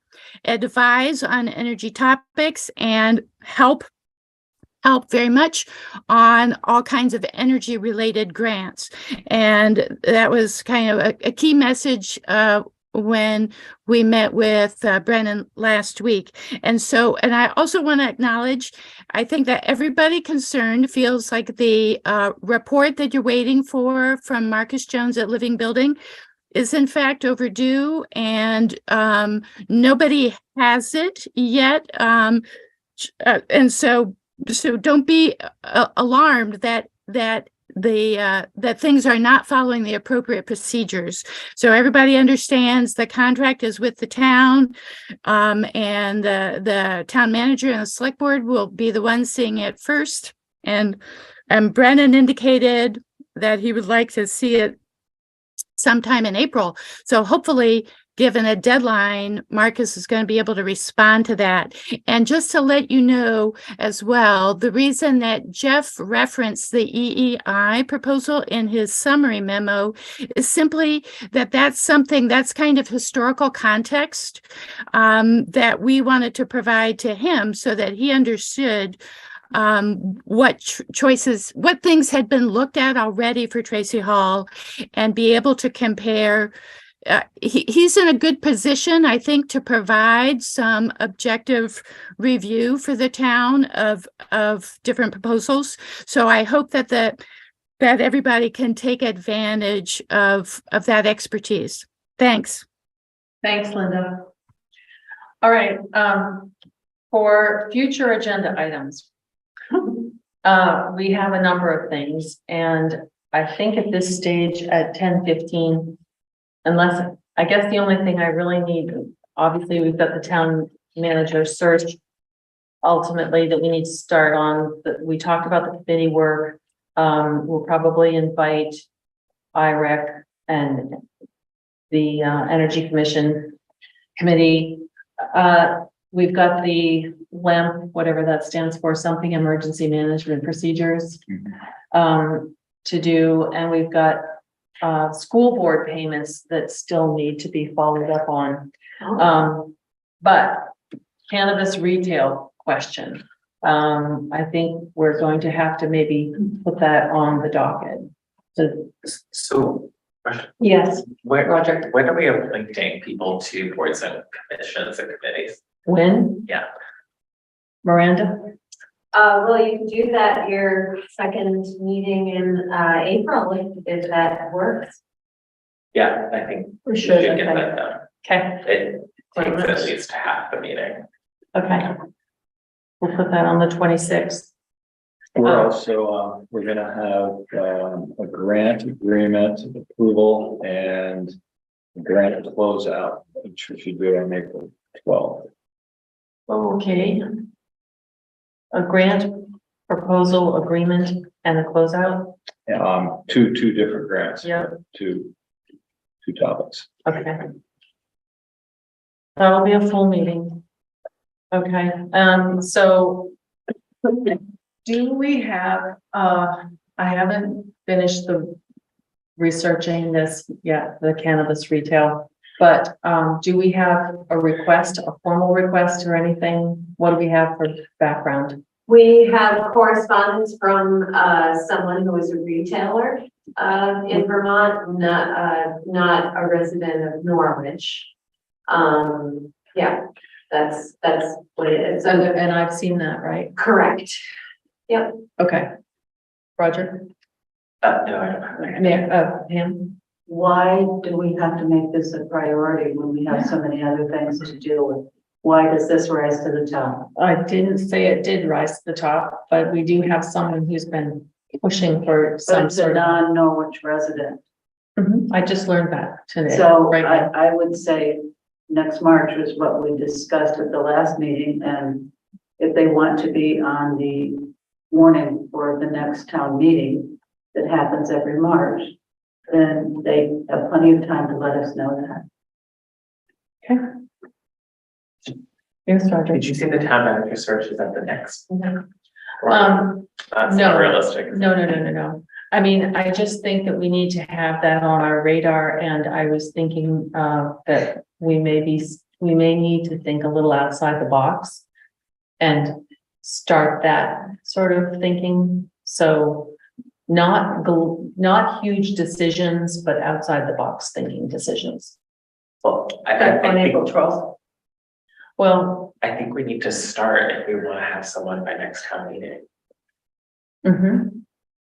advise on energy topics and help very much on all kinds of energy related grants. And that was kind of a key message when we met with Brennan last week. And I also want to acknowledge, I think that everybody concerned feels like the report that you're waiting for from Marcus Jones at Living Building is in fact overdue, and nobody has it yet. And so don't be alarmed that things are not following the appropriate procedures. So everybody understands the contract is with the town, and the town manager and the select board will be the ones seeing it first. And Brennan indicated that he would like to see it sometime in April. So hopefully, given a deadline, Marcus is going to be able to respond to that. And just to let you know as well, the reason that Jeff referenced the EEI proposal in his summary memo is simply that's something that's kind of historical context that we wanted to provide to him so that he understood what things had been looked at already for Tracy Hall, and be able to compare. He's in a good position, I think, to provide some objective review for the town of different proposals. So I hope that everybody can take advantage of that expertise. Thanks. Thanks, Linda. All right. For future agenda items, we have a number of things, and I think at this stage at 10:15, unless, I guess the only thing I really need, obviously we've got the town manager search ultimately that we need to start on. We talked about the committee work. We'll probably invite IREC and the Energy Commission committee. We've got the LEMP, whatever that stands for, something emergency management procedures. To do, and we've got school board payments that still need to be followed up on. But cannabis retail question. I think we're going to have to maybe put that on the docket. So, Yes, Roger, when are we appointing people to boards and commissions and committees? when? Yeah. Miranda? Well, you can do that your second meeting in April if that works. Yeah, I think We we should, should get okay. that done. Okay, It takes at least half the meeting. okay. We'll put that on the 26th. We're also, we're gonna have, a grant agreement approval and a grant closeout, which we should do on April 12th. Okay. A grant proposal agreement and a closeout? Two different grants. Yeah. Two topics. Okay. That'll be a full meeting. Okay, so do we have, I haven't finished the researching this yet, the cannabis retail, but do we have a request, a formal request or anything? What do we have for background? We have correspondence from someone who is a retailer in Vermont, not a resident of Norwich. Yeah, that's what it is. And I've seen that, right? Correct. Yep. Okay. Roger? No, I don't have any. Pam? Why do we have to make this a priority when we have so many other things to deal with? Why does this rise to the top? I didn't say it did rise to the top, but we do have someone who's been pushing for But some it's a sort of. non-Norwich resident. I just learned that today. So right now. I would say next March was what we discussed at the last meeting, and if they want to be on the warning for the next town meeting that happens every March, then they have plenty of time to let us know that. Okay. Yes, Roger. Did you say the town manager search is at the next? That's No. not realistic. No. I mean, I just think that we need to have that on our radar, and I was thinking that we may need to think a little outside the box and start that sort of thinking. So not huge decisions, but outside the box thinking decisions. Well, I On April think, 12th. Well, I think we need to start if we want to have someone by next town meeting.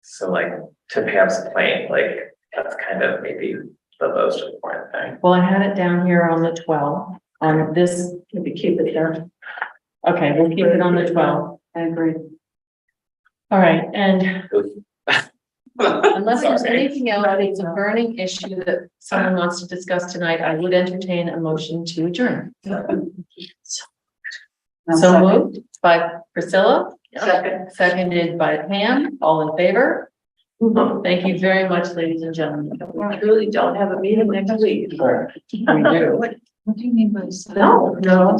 So like, to Pam's point, like, that's kind of maybe the most important thing. well, I had it down here on the 12th on this. Maybe keep it there. Okay, we'll keep it on the 12th. I agree. All right, and unless there's Sorry. anything else, it's a burning issue that someone wants to discuss tonight, I would entertain a motion to adjourn. So moved by Priscilla. Second. Seconded by Pam, all in favor? Thank you very much, ladies and gentlemen. We really don't have a meeting next week. We do. What do you mean by? No.